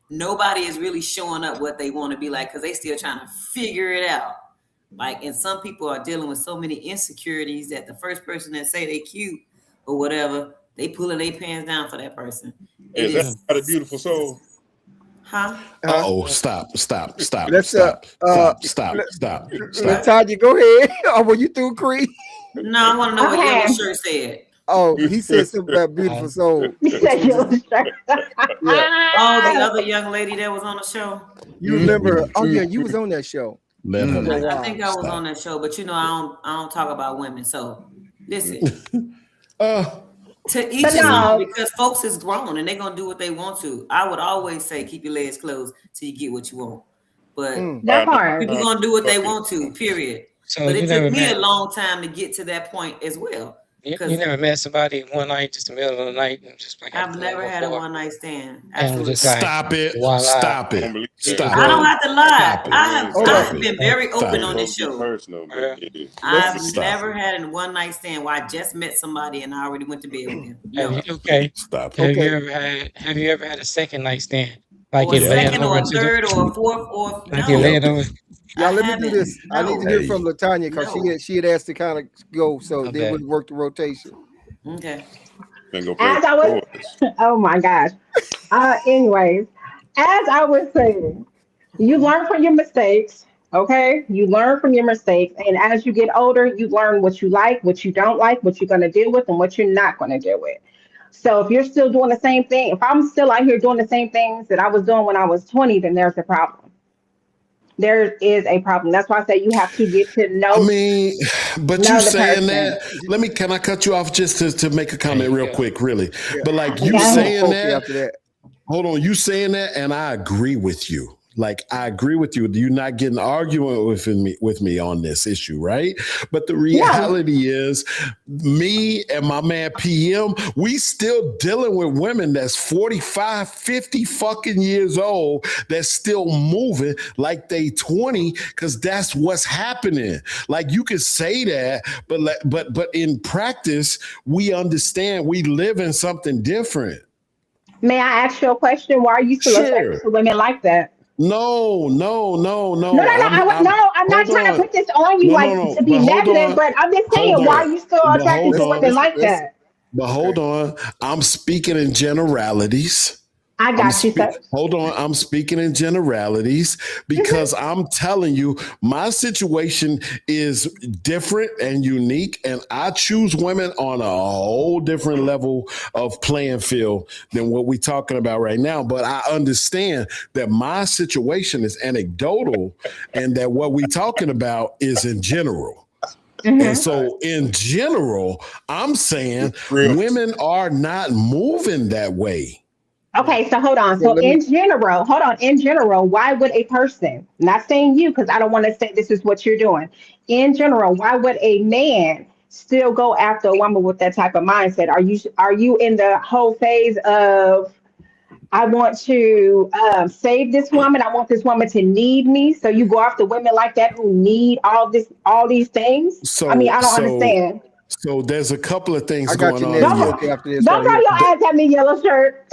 nobody is really showing up what they want to be like because they still trying to figure it out. Like, and some people are dealing with so many insecurities that the first person that say they cute or whatever, they pulling their pants down for that person. Is that not a beautiful soul? Huh? Stop. Let's stop. Tanya, go ahead. Oh, were you through, Creed? No, I want to know what Yellow Shirt said. Oh, he said something about beautiful soul. He said Yellow Shirt. Oh, the other young lady that was on the show. You remember? Oh yeah, you was on that show. I think I was on that show, but you know, I don't talk about women. So listen. To each his own, because folks is grown and they're gonna do what they want to. I would always say keep your legs closed till you get what you want. But that part, people gonna do what they want to, period. So but it took me a long time to get to that point as well. You never met somebody one night, just in the middle of the night, and just like I've never had a one night stand. Stop it. Stop it. I don't have to lie. I've been very open on this show. I've never had a one night stand where I just met somebody and I already went to bed with them. No. Okay. Stop. Have you ever had a second night stand? Like or a second or a third or a fourth or no. Y'all, let me do this. I need to hear from LaTanya because she had asked to kind of go, so they would work the rotation. Okay. Oh my gosh. Anyways, as I was saying, you learn from your mistakes. Okay, you learn from your mistakes, and as you get older, you learn what you like, what you don't like, what you're going to deal with, and what you're not going to deal with. So if you're still doing the same thing, if I'm still out here doing the same things that I was doing when I was 20, then there's a problem. There is a problem. That's why I say you have to get to know. I mean, but you saying that, can I cut you off just to make a comment real quick, really? Yeah. But like you saying that, hold on, you saying that, and I agree with you. Like, I agree with you. You're not getting arguing with me on this issue, right? But the reality is, me and my man PM, we still dealing with women that's 45, 50 fucking years old that's still moving like they 20, because that's what's happening. Like, you could say that, but in practice, we understand we live in something different. May I ask you a question? Why are you still attracted to women like that? No. No, I'm not trying to put this on you to be But hold negative, on. but I'm just saying, Hold why are on. you still But attracted hold to on. women like that? But hold on. I'm speaking in generalities. I got you, sir. Hold on. I'm speaking in generalities because I'm telling you, my situation is different and unique, and I choose women on a whole different level of playing field than what we're talking about right now. But I understand that my situation is anecdotal and that what we're talking about is in general. And so in general, I'm saying women are not moving that way. Okay, so hold on. So in general, why would a person, not saying you, because I don't want to say this is what you're doing. In general, why would a man still go after a woman with that type of mindset? Are you in the whole phase of I want to save this woman. I want this woman to need me. So you go after women like that who need all these things. I mean, I don't understand. So there's a couple of things I got going you, on. Nancy. After this, Don't throw your ass at me, yellow shirt.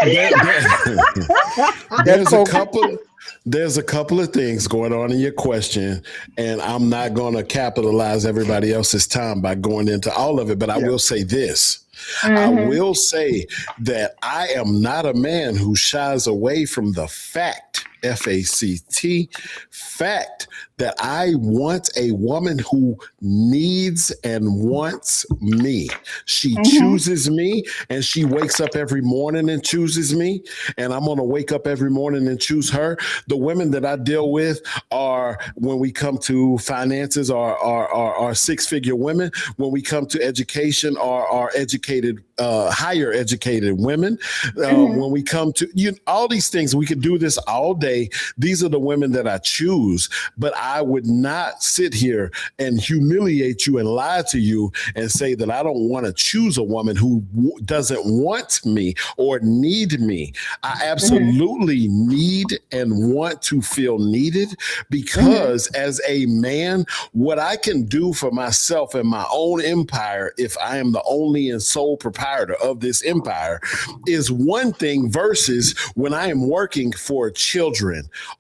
There's a couple of things going on in your question, and I'm not going to capitalize everybody else's time by going into all of it, but I will say this. I will say that I am not a man who shies away from the fact, F-A-C-T, fact that I want a woman who needs and wants me. She chooses me, and she wakes up every morning and chooses me, and I'm going to wake up every morning and choose her. The women that I deal with are, when we come to finances, are six-figure women. When we come to education, are educated, higher educated women. When we come to all these things, we could do this all day. These are the women that I choose, but I would not sit here and humiliate you and lie to you and say that I don't want to choose a woman who doesn't want me or need me. I absolutely need and want to feel needed, because as a man, what I can do for myself and my own empire, if I am the only and sole proprietor of this empire, is one thing versus when I am working for children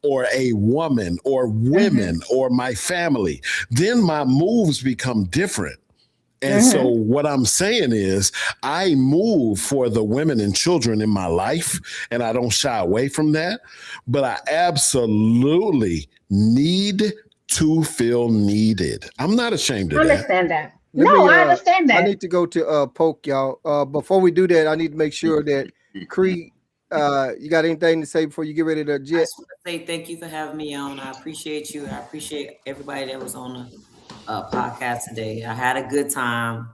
or a woman or women or my family. Then my moves become different. And so what I'm saying is I move for the women and children in my life, and I don't shy away from that. But I absolutely need to feel needed. I'm not ashamed of I that. understand that. I understand that. I need to go to Poke, y'all. Before we do that, I need to make sure that Cree, you got anything to say before you get ready to I jet? just want to say thank you for having me on. I appreciate you. I appreciate everybody that was on the podcast today. I had a good time,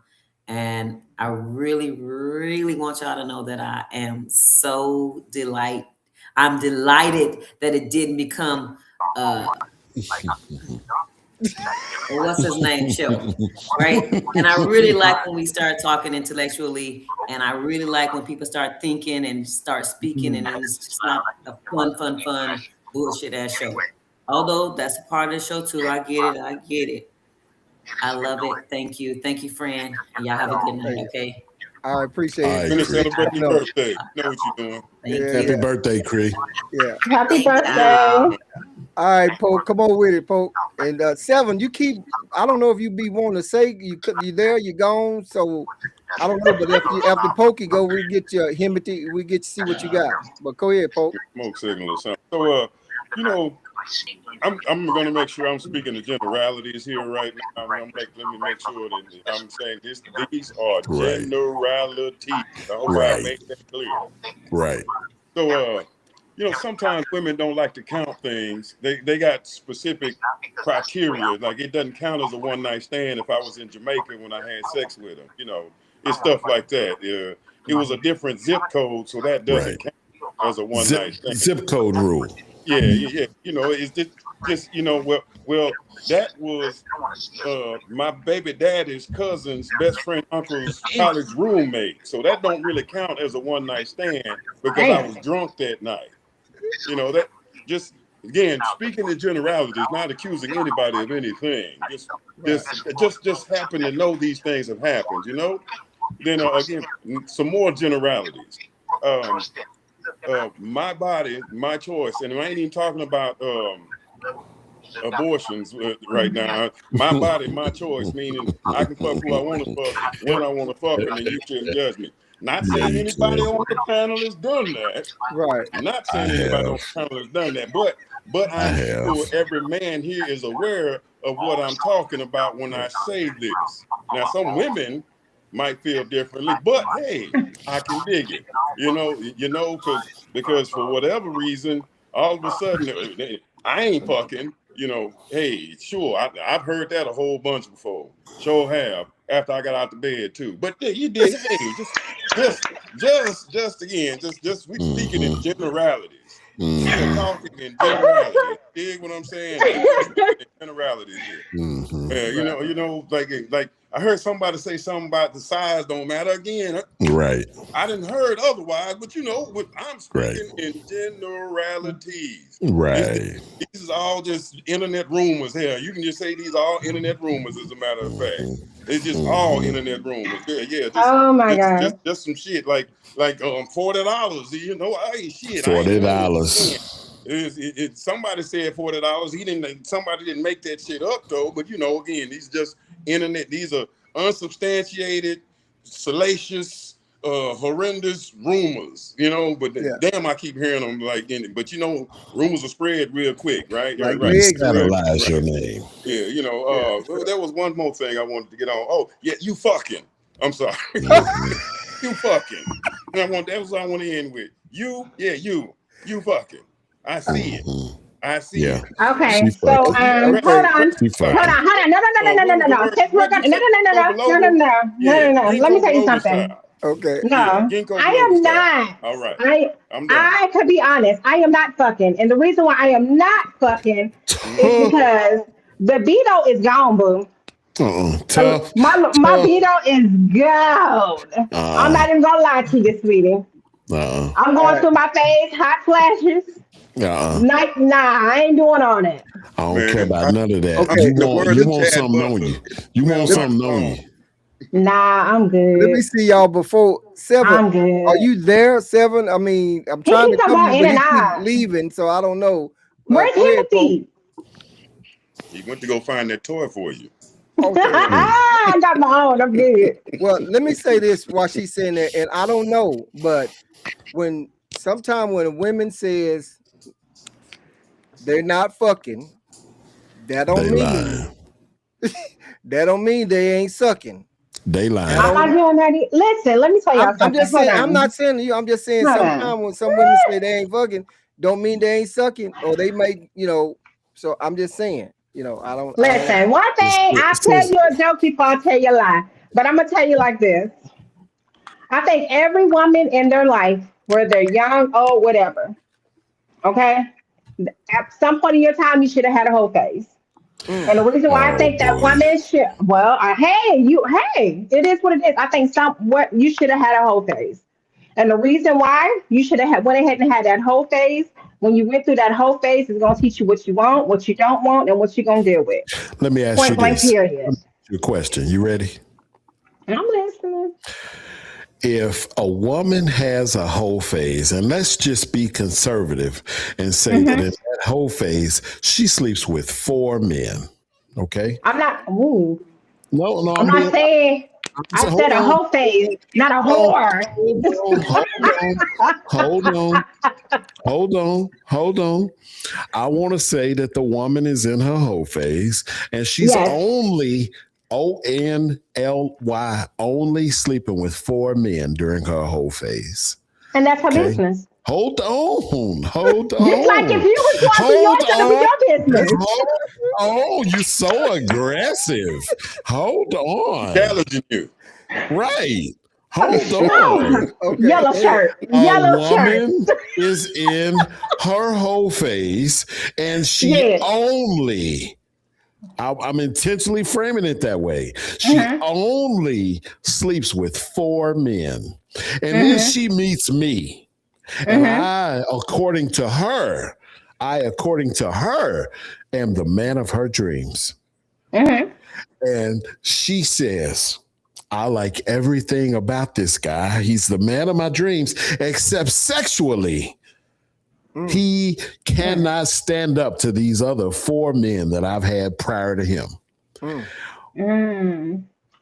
and I really, really want y'all to know that I am so delighted. I'm delighted that it didn't become what's his name show, right? And I really like when we start talking intellectually, and I really like when people start thinking and start speaking, and it's just not a fun bullshit ass show. Although that's a part of the show too. I get it. I love it. Thank you, friend. And y'all have a good night. Okay. I appreciate it. Finish celebrating your birthday. You know what you're doing. Happy birthday, Cree. Yeah. Happy birthday. All right, Poke, come on with it, Poke. And Seven, you keep, I don't know if you be wanting to say you there, you gone. So I don't know, but after Pokey go, we get your Himothy, we get to see what you got. But go ahead, Poke. Smoke signal or something. So I'm going to make sure I'm speaking to generalities here right now. Let me make sure that I'm saying these are generalities. I hope I make that clear. Right. So, sometimes women don't like to count things. They got specific criteria. Like it doesn't count as a one night stand if I was in Jamaica when I had sex with them. It's stuff like that. It was a different zip code, so that doesn't count as a one night stand. Zip code rule. Yeah. It's just well, that was my baby daddy's cousin's best friend uncle's college roommate. So that don't really count as a one night stand because I was drunk that night. That just again speaking in generalities, not accusing anybody of anything. Just happen to know these things have happened. Then again, some more generalities. my body, my choice, and I ain't even talking about abortions right now. My body, my choice, meaning I can fuck who I want to fuck when I want to fuck them, and you shouldn't judge me. Not saying anybody on the panel has done that. Right. Not saying anybody on the panel has done that, but I'm sure every man here is aware of what I'm talking about when I say this. Now, some women might feel differently, but hey, I can dig it. Because for whatever reason, all of a sudden, I ain't fucking. Hey, sure, I've heard that a whole bunch before. Sure have. After I got out the bed too. But yeah, you did. Hey, just again, we speaking in generalities. We're talking in generalities. Dig what I'm saying? In generalities here. Like I heard somebody say something about the size don't matter again. Right. I didn't heard otherwise, but I'm speaking in generalities. Right. These is all just internet rumors here. You can just say these are all internet rumors, as a matter of fact. It's just all internet rumors. Yeah. Oh my God. Just some shit like $40. Hey, shit. $40. Somebody said $40. Somebody didn't make that shit up though. But again, these just internet. These are unsubstantiated, salacious, horrendous rumors. But damn, I keep hearing them but rumors are spread real quick, right? Like right. Scandalize your name. Yeah, there was one more thing I wanted to get on. Oh, yeah, you fucking. I'm sorry. You fucking. And that was what I want to end with. You fucking. I see it. I see it. Okay, so hold on. No. Let me tell you something. Okay. No, I am not. All right. I could be honest. I am not fucking, and the reason why I am not fucking is because the veto is gone, boo. Tough. My veto is gone. I'm not even gonna lie to you, sweetie. I'm going through my phase, hot flashes. Nah, I ain't doing all that. I don't care about none of that. Okay. You want something on you. You want something on you. Nah, I'm good. Let me see y'all before 7. I'm good. Are you there, 7? I mean, I'm trying to come in, but he keep leaving, so I don't know. Where's Timothy? He went to go find that toy for you. Okay. I got my own. I'm good. Well, let me say this while she's saying that, and I don't know, but sometimes when a woman says they're not fucking, that don't mean they ain't sucking. They lying. I'm not doing that. Listen, let me tell y'all something. I'm just saying. I'm not saying to you. I'm just saying. Sometimes when some women say they ain't fucking, don't mean they ain't sucking, or they may, So I'm just saying. I don't. Listen, one thing I tell you a joke before I tell you a lie, but I'm gonna tell you like this. I think every woman in their life, whether they're young, old, whatever, okay, at some point in your time, you should have had a whole face. And the reason why I think that woman should, it is what it is. I think you should have had a whole phase. And the reason why you should have went ahead and had that whole phase, when you went through that whole phase, it's going to teach you what you want, what you don't want, and what you're going to deal with. Let me ask you this. Your question. You ready? I'm listening. If a woman has a whole phase, and let's just be conservative and say that in that whole phase, she sleeps with 4 men. Okay? I'm not. Ooh. No. I'm not saying. I said a whole phase, not a whore. Hold on. I want to say that the woman is in her whole phase, and she's only only sleeping with 4 men during her whole phase. And that's her business. Hold on. Just like if you was watching yours, it'll be your business. Oh, you're so aggressive. Hold on. Challenging you. Right. Hold on. Okay. Yellow shirt. Woman is in her whole phase, and she only. I'm intentionally framing it that way. She only sleeps with 4 men. And then she meets me. And I, according to her, am the man of her dreams. And she says, I like everything about this guy. He's the man of my dreams, except sexually. He cannot stand up to these other 4 men that I've had prior to him.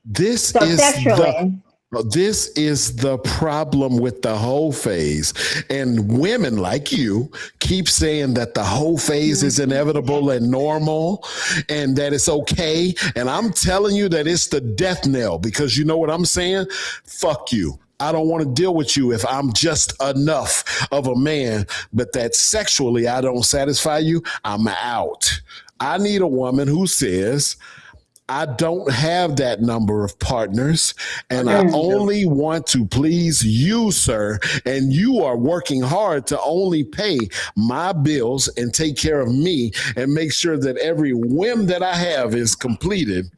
This So is sexually. this is the problem with the whole phase. And women like you keep saying that the whole phase is inevitable and normal and that it's okay. And I'm telling you that it's the death knell, because you know what I'm saying? Fuck you. I don't want to deal with you if I'm just enough of a man, but that sexually I don't satisfy you, I'm out. I need a woman who says, I don't have that number of partners, and I only want to please you, sir. And you are working hard to only pay my bills and take care of me and make sure that every whim that I have is completed.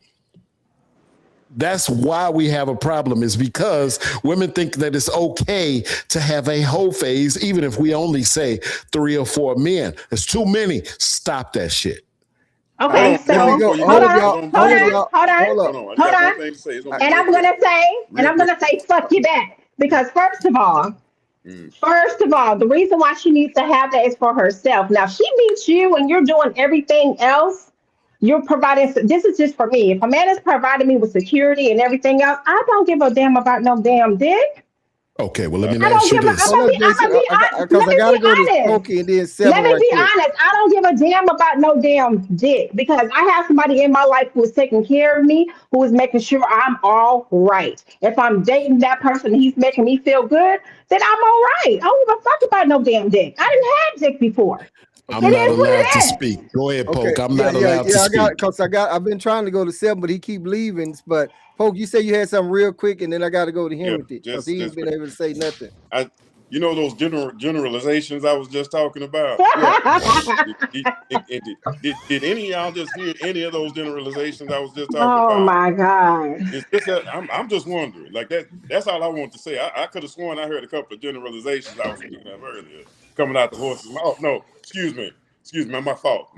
That's why we have a problem, is because women think that it's okay to have a whole phase, even if we only say 3 or 4 men. It's too many. Stop that shit. Okay, so hold on. And I'm gonna say fuck you back, because first of all, the reason why she needs to have that is for herself. Now, if she meets you and you're doing everything else, you're providing. This is just for me. If a man is providing me with security and everything else, I don't give a damn about no damn dick. Okay, well, let me I don't ask you give a, this. I'm gonna be honest. Because I gotta go to Smokey and then Let me right be quick. honest. I don't give a damn about no damn dick, because I have somebody in my life who is taking care of me, who is making sure I'm all right. If I'm dating that person and he's making me feel good, then I'm all right. I don't give a fuck about no damn dick. I didn't have dick before. I'm not allowed to speak. Go ahead, Poke. I'm not allowed to speak. I've been trying to go to 7, but he keep leaving. But Poke, you say you had something real quick, and then I got to go to him with it, because he ain't been able to say nothing. You know those generalizations I was just talking about? Did any of y'all just hear any of those generalizations I was just talking about? Oh my God. I'm just wondering. Like that's all I want to say. I could have sworn I heard a couple of generalizations I was speaking of earlier coming out the horse's mouth. No, excuse me. My fault.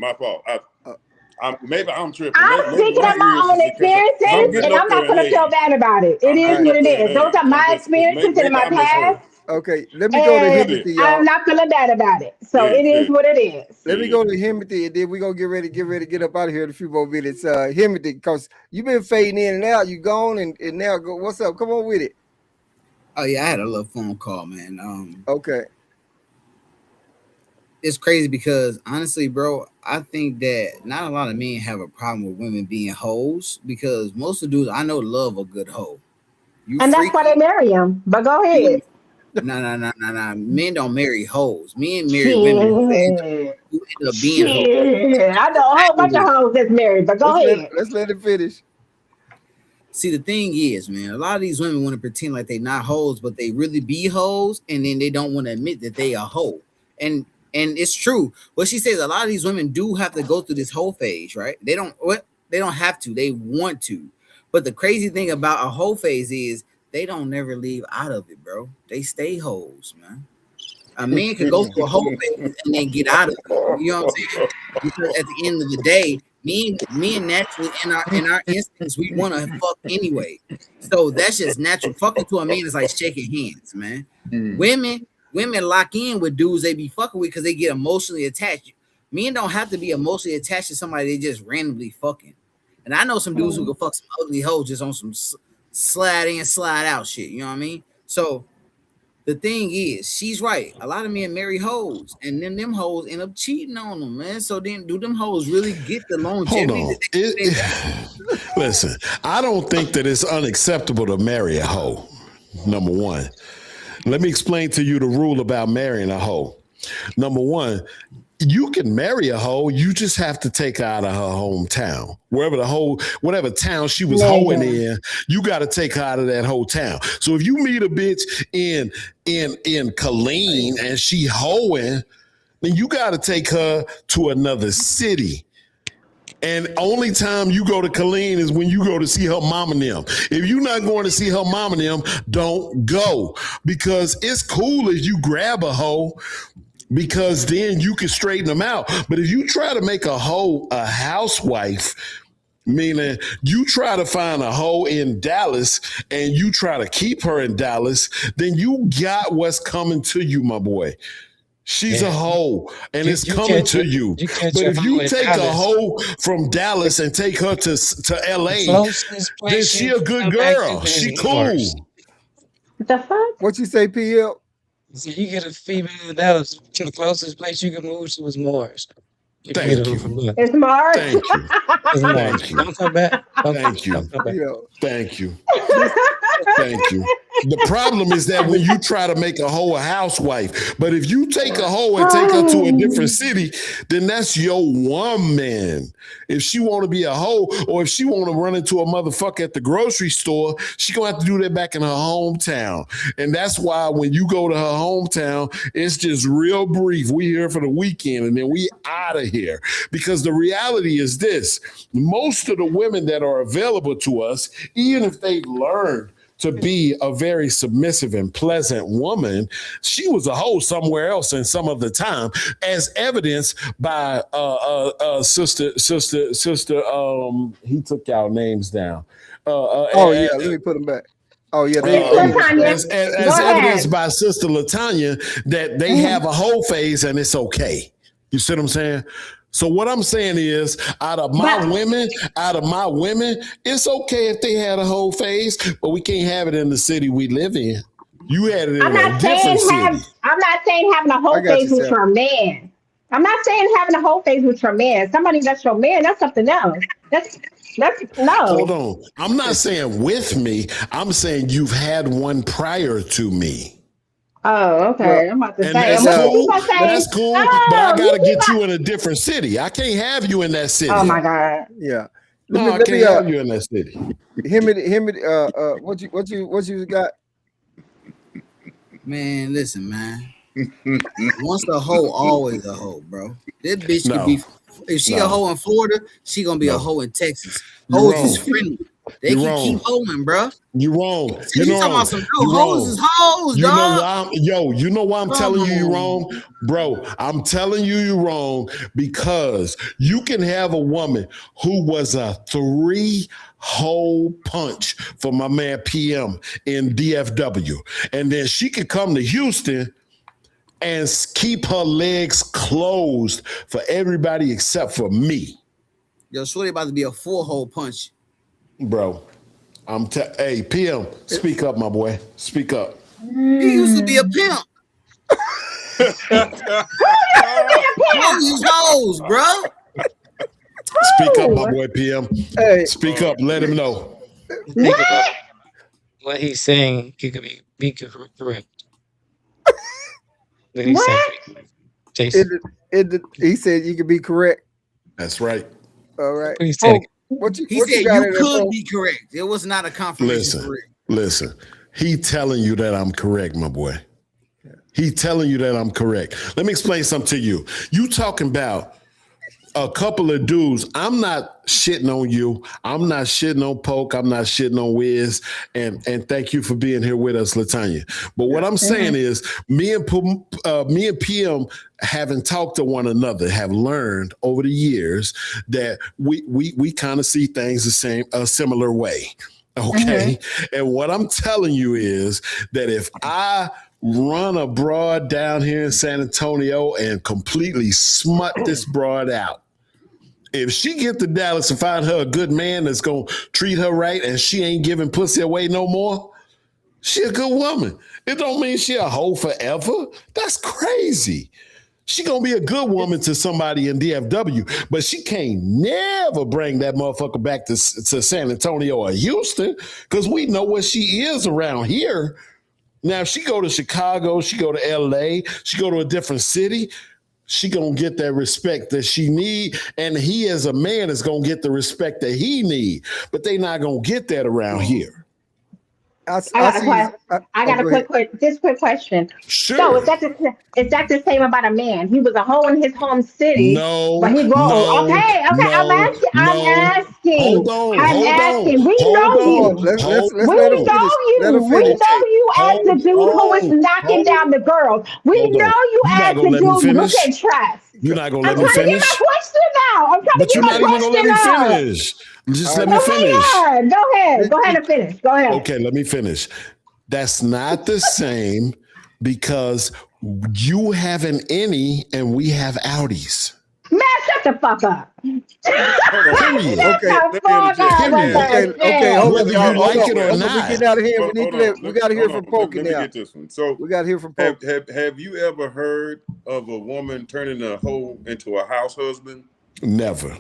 Maybe I'm tripping. I'm speaking of my own experiences, and I'm not going to feel bad about it. It is what it is. Those are my experiences and in my past. Okay, let me go to Himothy, y'all. I'm not feeling bad about it. So it is what it is. Let me go to Himothy, and then we're going to get ready to get up out of here in a few more minutes. Himothy, because you've been fading in and out. You gone, and now go. What's up? Come on with it. Oh, yeah, I had a little phone call, man. Okay. It's crazy because, honestly, bro, I think that not a lot of men have a problem with women being hoes, because most of the dudes I know love a good hoe. And that's why they marry them. But go ahead. No. Men don't marry hoes. Men marry women who end up being hoes. I know a whole bunch of hoes that's married, but go ahead. Let's let it finish. See, the thing is, man, a lot of these women want to pretend like they're not hoes, but they really be hoes, and then they don't want to admit that they are hoe. And it's true. What she says, a lot of these women do have to go through this whole phase, right? They don't have to. They want to. But the crazy thing about a whole phase is they don't never leave out of it, bro. They stay hoes, man. A man can go through a whole phase and then get out of it. You know what I'm saying? Because at the end of the day, men naturally in our instincts, we want to fuck anyway. So that's just natural. Fucking to a man is like shaking hands, man. Women lock in with dudes they be fucking with because they get emotionally attached. Men don't have to be emotionally attached to somebody they just randomly fucking. And I know some dudes who can fuck some ugly hoes just on some slide in, slide out shit. You know what I mean? So the thing is, she's right. A lot of men marry hoes, and then them hoes end up cheating on them, man. So then, do them hoes really get the longevity? Hold on. Listen, I don't think that it's unacceptable to marry a hoe. Number one. Let me explain to you the rule about marrying a hoe. Number one, you can marry a hoe. You just have to take her out of her hometown. Whatever town she was hoeing in, you got to take her out of that whole town. So if you meet a bitch in Killeen and she hoeing, then you got to take her to another city. And only time you go to Killeen is when you go to see her mom and them. If you're not going to see her mom and them, don't go. Because it's cool if you grab a hoe, because then you can straighten them out. But if you try to make a hoe a housewife, meaning you try to find a hoe in Dallas and you try to keep her in Dallas, then you got what's coming to you, my boy. She's Yeah. a hoe, and You it's you coming catch to a you. you catch But a if hoe you in take a Dallas. hoe from Dallas and take her to The LA, closest then place she you a can good come back to girl. She is Mars. cool. The fuck? What you say, PL? So you get a female in Dallas to the closest place you can move to is Mars. You can get Thank her you. from there. It's Mars. Thank you. It's Mars. Thank you. Don't come back. Thank you. Don't come back. Yo, Thank you. this Thank you. The problem is that when you try to make a hoe a housewife, but if you take a hoe and take her to a different city, then that's your woman. If she want to be a hoe, or if she want to run into a motherfucker at the grocery store, she gonna have to do that back in her hometown. And that's why when you go to her hometown, it's just real brief. We here for the weekend and then we out of here. Because the reality is this: most of the women that are available to us, even if they've learned to be a very submissive and pleasant woman, she was a hoe somewhere else in some of the time, as evidenced by sister. He took y'all names down. oh yeah, let me put them back. Oh yeah, they Latanya, as go evidenced ahead. by Sister Latanya, that they have a whole phase and it's okay. You see what I'm saying? So what I'm saying is, out of my But women, it's okay if they had a whole phase, but we can't have it in the city we live in. You had it in I'm a not saying different city. I'm not saying having a I whole got you, phase with Seth. your man. I'm not saying having a whole phase with your man. Somebody that's your man, that's something else. That's Hold no. on. I'm not saying with me. I'm saying you've had one prior to me. Oh, Well, okay. I'm about to And say, that's and what you cool. keep on saying, That's cool. But I oh, you gotta keep get on, you in a different city. I can't have you in that oh city. my God. yeah. No, I Let me can't have you in that city. what you got? Man, listen, man. Once a hoe, always a hoe, bro. This bitch could No, be. If she a no, hoe in Florida, she gonna be a no. hoe in Texas. You're Hoes is wrong. friendly. They You're can keep wrong. hoeing, bro. You're wrong. So You're you talking wrong. about some You're hoes is wrong. hoes, You know dog? why? You know why I'm Come telling you you're on. wrong? Bro, I'm telling you you're wrong because you can have a woman who was a 3-hole punch for my man PM in DFW. And then she could come to Houston and keep her legs closed for everybody except for me. Yo, shorty about to be a 4-hole punch. Bro, hey, PM, speak up, my boy. Speak up. He used to be a pimp. Hoes is hoes, bro. Speak up, my boy PM. Hey, Speak up. Let him know. Think about what he's saying. He could be correct. What he's saying, What? Jason. he said you could be correct. That's right. All right. What he said. What you He said got you in there, could Pope? be correct. It was not a confirmation for it. Listen. He telling you that I'm correct, my boy. He telling you that I'm correct. Let me explain something to you. You talking about a couple of dudes. I'm not shitting on you. I'm not shitting on Poke. I'm not shitting on Wiz. And thank you for being here with us, Latanya. But what I'm saying is, me and PM, having talked to one another, have learned over the years that we kind of see things a similar way. Okay. And what I'm telling you is that if I run a broad down here in San Antonio and completely smut this broad out, if she get to Dallas and find her a good man that's going to treat her right and she ain't giving pussy away no more, she a good woman. It don't mean she a hoe forever. That's crazy. She gonna be a good woman to somebody in DFW, but she can't never bring that motherfucker back to San Antonio or Houston because we know what she is around here. Now, if she go to Chicago, she go to LA, she go to a different city, she gonna get that respect that she need, and he as a man is gonna get the respect that he need, but they not gonna get that around here. I got a quick question. Sure. So is that the same about a man? He was a hoe in his home city. No, but he grown. no, Okay. no, I'm asking. Hold on. We know you. Let's We let her know finish. Let her you. We finish. know you as the dude who is knocking down the girls. We Hold on. know you You not as gonna the let me dude finish? looking trash. You're not gonna I'm let me trying to get finish? my question out. I'm trying But to you're get not my even gonna let me question out. finish. Just let Oh me my finish. God. Go ahead. Go ahead and finish. Go ahead. Okay, let me finish. That's not the same because You have an innie and we have outies. Man, shut the fuck up. Period. Shut Okay, the fuck up with Period. that Okay, hold Whether on. you like it or Hold on. not. We get out of here. Hold- We hold need on. to. We got to hear Hold from on. Pokey Let me now. get this one. So We got to hear from Pokey. have you ever heard of a woman turning a hoe into a house husband? Never.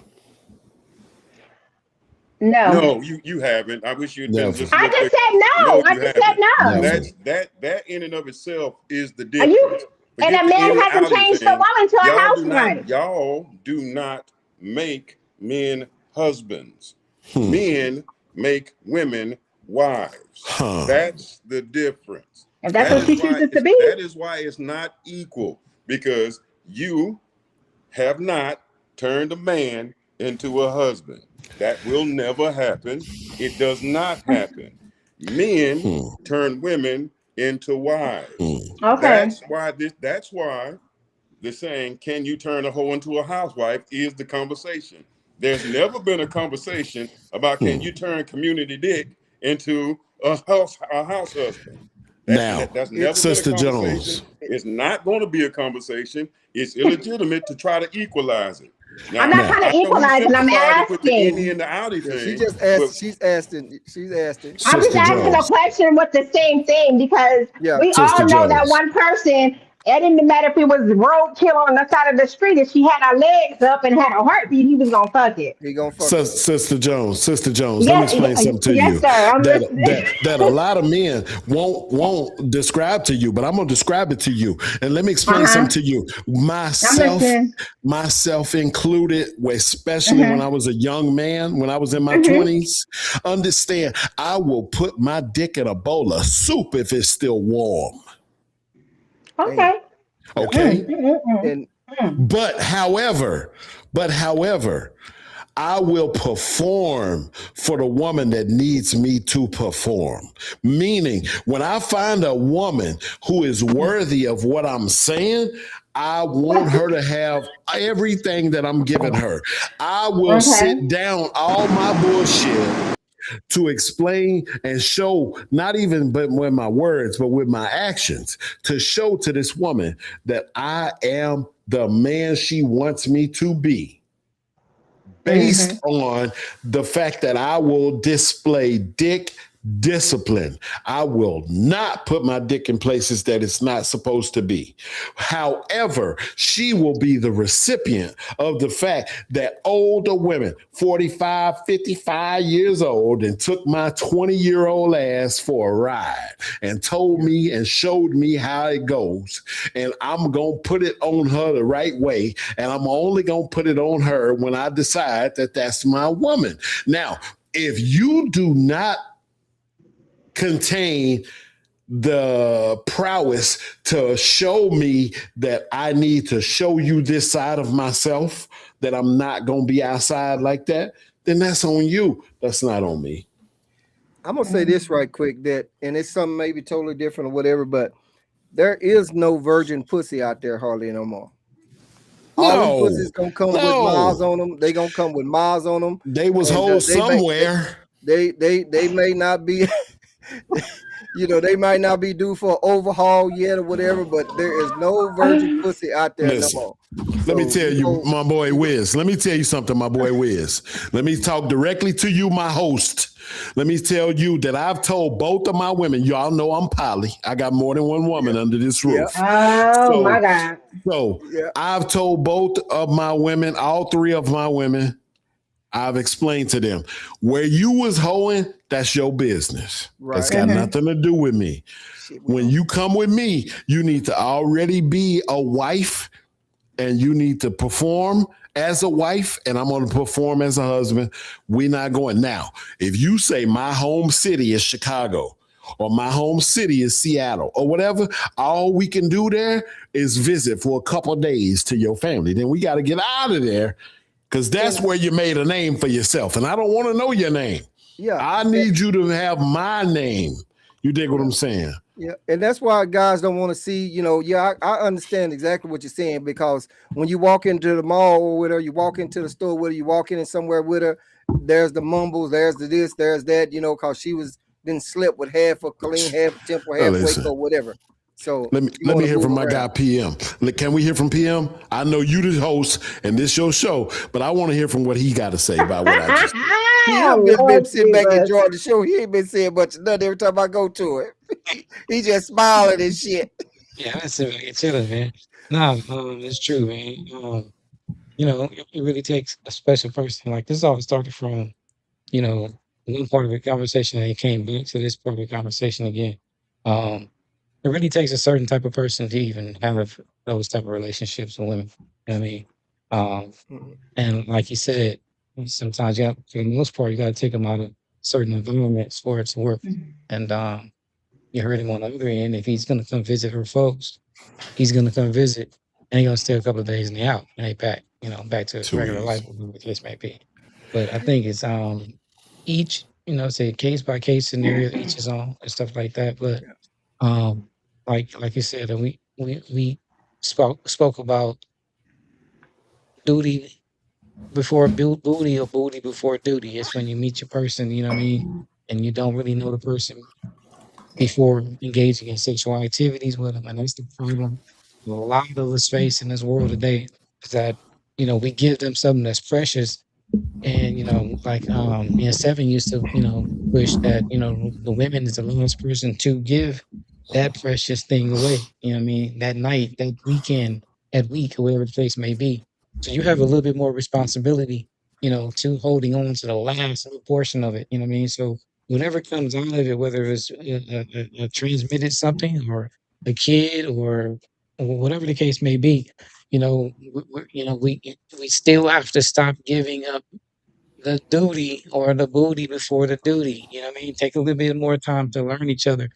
No. No, you haven't. I wish you'd been Never. just. I real just quick. said no. I you just said haven't. no. Never. That in and of itself is the Are you? difference. And Forget a the man innie hasn't outie changed the thing. woman to a housewife. Y'all do not make men husbands. Hmm. Men make women wives. Huh. That's the difference. If that's That what she is why chooses to be. That is why it's not equal, because you have not turned a man into a husband. That will never happen. It does not happen. Men turn women into wives. Okay. That's why the saying, "Can you turn a hoe into a housewife?" is the conversation. There's never been a conversation about can you turn community dick into a house husband. Now, That's never Sister been a Jones. conversation. It's not going to be a conversation. It's illegitimate to try to equalize it. Now, I'm not trying to I know we equalize, I'm simplified it with the asking. Innie and the Outie Yeah, thing. she just but asked. She's asking. She's asking. I'm just Sister asking a Jones. question with the same thing because Yeah. we Sister all know that Jones. one person. It didn't matter if it was roadkill on the side of the street. If she had her legs up and had a heartbeat, he was gonna fuck it. He gonna fuck. Sister Jones, let me Yes, explain something to yes, you sir. I'm that, listening. that a lot of men won't describe to you, but I'm gonna describe it to you. And let me explain something to you. listening. Myself included, especially when I was a young man, when I was in my 20s. Understand, I will put my dick in a bowl of soup if it's still warm. Okay. Okay. And But however, I will perform for the woman that needs me to perform. Meaning, when I find a woman who is worthy of what I'm saying, I want her to have everything that I'm giving her. I will sit down all my bullshit to explain and show, not even but with my words, but with my actions, to show to this woman that I am the man she wants me to be, based on the fact that I will display dick discipline. I will not put my dick in places that it's not supposed to be. However, she will be the recipient of the fact that older women, 45, 55 years old, and took my 20-year-old ass for a ride and told me and showed me how it goes. And I'm going to put it on her the right way. And I'm only going to put it on her when I decide that that's my woman. Now, if you do not contain the prowess to show me that I need to show you this side of myself, that I'm not going to be outside like that, then that's on you. That's not on me. I'm gonna say this right quick, that, and it's something maybe totally different or whatever, but there is no virgin pussy out there hardly no more. All them pussies gonna come with miles on them. They gonna come with miles on them. They was hoes somewhere. They may not be. You know, they might not be due for an overhaul yet or whatever, but there is no virgin pussy out there no more. Let me tell you, my boy Wiz. Let me tell you something, my boy Wiz. Let me talk directly to you, my host. Let me tell you that I've told both of my women, y'all know I'm poly. I got more than one woman under this roof. Oh, my God. So I've told both of my women, all three of my women, I've explained to them, where you was hoeing, that's your business. Right. That's got nothing to do with me. When you come with me, you need to already be a wife, and you need to perform as a wife, and I'm going to perform as a husband. We're not going. Now, if you say my home city is Chicago, or my home city is Seattle, or whatever, all we can do there is visit for a couple of days to your family. Then we got to get out of there, because that's where you made a name for yourself. And I don't want to know your name. Yeah. I need you to have my name. You dig what I'm saying? Yeah, and that's why guys don't want to see, you know, I understand exactly what you're saying, because when you walk into the mall with her, you walk into the store with her, you walk in somewhere with her, there's the mumbles, there's the this, there's that, you know, because she was didn't slip with half a clean, half a temple, half waist or whatever. So Let you me wanna hear move from my around. guy PM. Can we hear from PM? I know you the host and this your show, but I want to hear from what he got to say about what I just. PM just been Lord sitting back Jesus. enjoying the show. He ain't been saying much of nothing every time I go to it. He just smiling and shit. Yeah, that's it. Chilling, man. Nah, it's true, man. You know, it really takes a special person. Like this all started from, you know, one part of the conversation and it came back to this part of the conversation again. It really takes a certain type of person to even have those type of relationships with women. You know what I mean? Mhm. And like you said, sometimes you have, for the most part, you got to take them out of certain environments for it to work. And you heard him on the other end. If he's gonna come visit her folks, he's gonna come visit, and he's gonna stay a couple of days and they out and they back. You know, back to Too regular life, easy. whatever the case may be. But I think it's each, you know, say case by case scenario, each his own and stuff like that. But um, like you said, and we spoke about duty before booty or booty before duty. It's when you meet your person, you know what I mean, and you don't really know the person before engaging in sexual activities with them. And that's the problem a lot of us face in this world today is that, you know, we give them something that's precious. And, you know, like me and Seven used to, you know, push that, you know, the women is the last person to give that precious thing away. You know what I mean? That night, that weekend, that week, or whatever the case may be. So you have a little bit more responsibility, you know, to holding on to the last little portion of it. You know what I mean? So whatever comes out of it, whether it's a transmitted something or a kid or whatever the case may be, you know, we still have to stop giving up the duty or the booty before the duty. You know what I mean? Take a little bit more time to learn each other,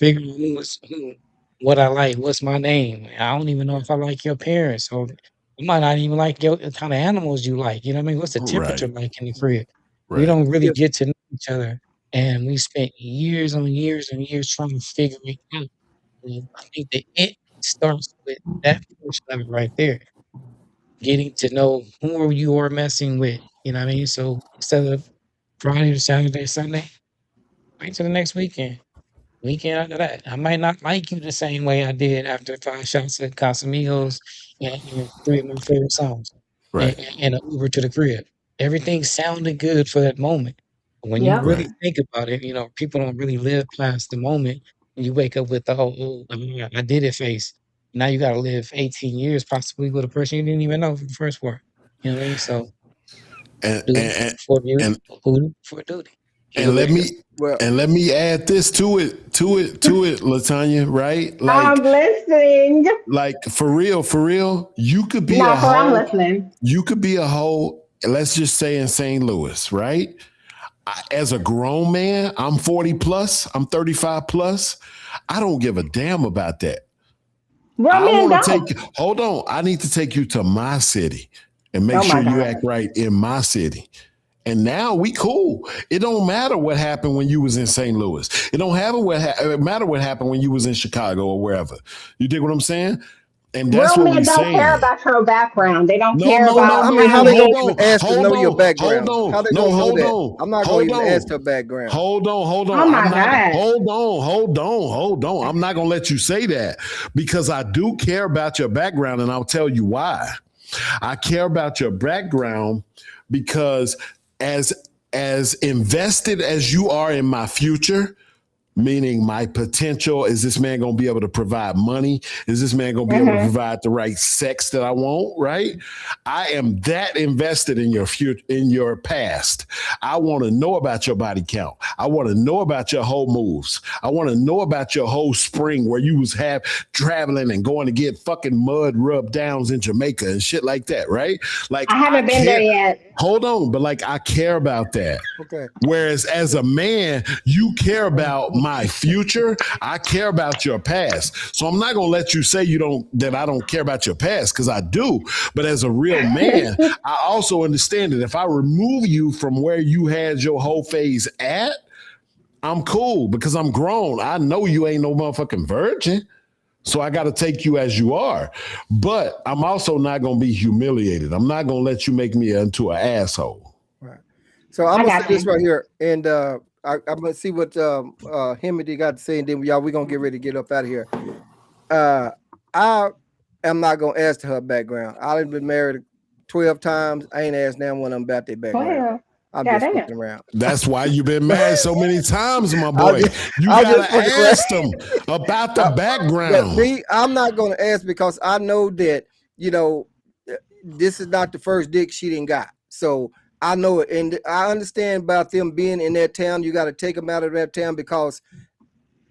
figure out who, what I like, what's my name. I don't even know if I like your parents, or you might not even like your the kind of animals you like. You know what I mean? What's the temperature Right. like in the crib? We Right. don't really Yeah. get to know each other, and we spent years on years and years trying to figure it out. And I think that it starts with that portion of it right there, getting to know who you are messing with. You know what I mean? So instead of Friday to Saturday, Sunday, wait till the next weekend. Weekend after that. I might not like you the same way I did after 5 shots at Casamigos and 3 of my favorite songs Right. and an Uber to the crib. Everything sounded good for that moment. But when you Yep. really Right. think about it, you know, people don't really live past the moment. You wake up with the whole, oh, yeah, I did it face. Now you got to live 18 years possibly with a person you didn't even know from the first part. You know what I mean? So And duty and for beauty, and booty for duty. Keep it and let real. me Well, add this to it, Latanya, right? I'm listening. Like for real, you could be a Nah, I'm hoe. listening. You could be a hoe, let's just say in St. Louis, right? As a grown man, I'm 40 plus, I'm 35 plus. I don't give a damn about that. Real I men want to don't. take, hold on. I need to take you to my city and make Oh sure my you God. act right in my city. And now we cool. It don't matter what happened when you was in St. Louis. It don't matter what happened when you was in Chicago or wherever. You dig what I'm saying? And that's Real what men we don't care saying. about your background. They don't No, care no, no, about I no, mean, how how no. they you. gonna Hold even on, ask to hold know your on, hold background? How on. they No, gonna know hold that? on, I'm not gonna hold even ask on. her background. Hold on. Oh my I'm not. God. Hold on. I'm not gonna let you say that because I do care about your background, and I'll tell you why. I care about your background because as invested as you are in my future, meaning my potential, is this man going to be able to provide money? Is this man going to be able to provide the right sex that I want? Right? I am that invested in your future, in your past. I want to know about your body count. I want to know about your whole moves. I want to know about your whole spring where you was traveling and going to get fucking mud rub downs in Jamaica and shit like that. Right? Like I haven't been there yet. Hold on, but like I care about that. Okay. Whereas as a man, you care about my future. I care about your past. So I'm not gonna let you say that I don't care about your past, because I do. But as a real man, I also understand that if I remove you from where you had your whole phase at, I'm cool because I'm grown. I know you ain't no motherfucking virgin. So I got to take you as you are. But I'm also not going to be humiliated. I'm not going to let you make me into an asshole. Right. So I'm I gonna got say this you. right here, and I'm gonna see what Himothy got to say, and then we're gonna get ready to get up out of here. I am not gonna ask her background. I've been married 12 times. I ain't asked them one of them about their background. Well, I'm just goddamn. fucking around. That's why you've been married so many times, my I'm boy. just, You I'm just gotta fucking around. ask them about the But background. me, I'm not gonna ask because I know that this is not the first dick she didn't got. So I know it, and I understand about them being in that town. You got to take them out of that town because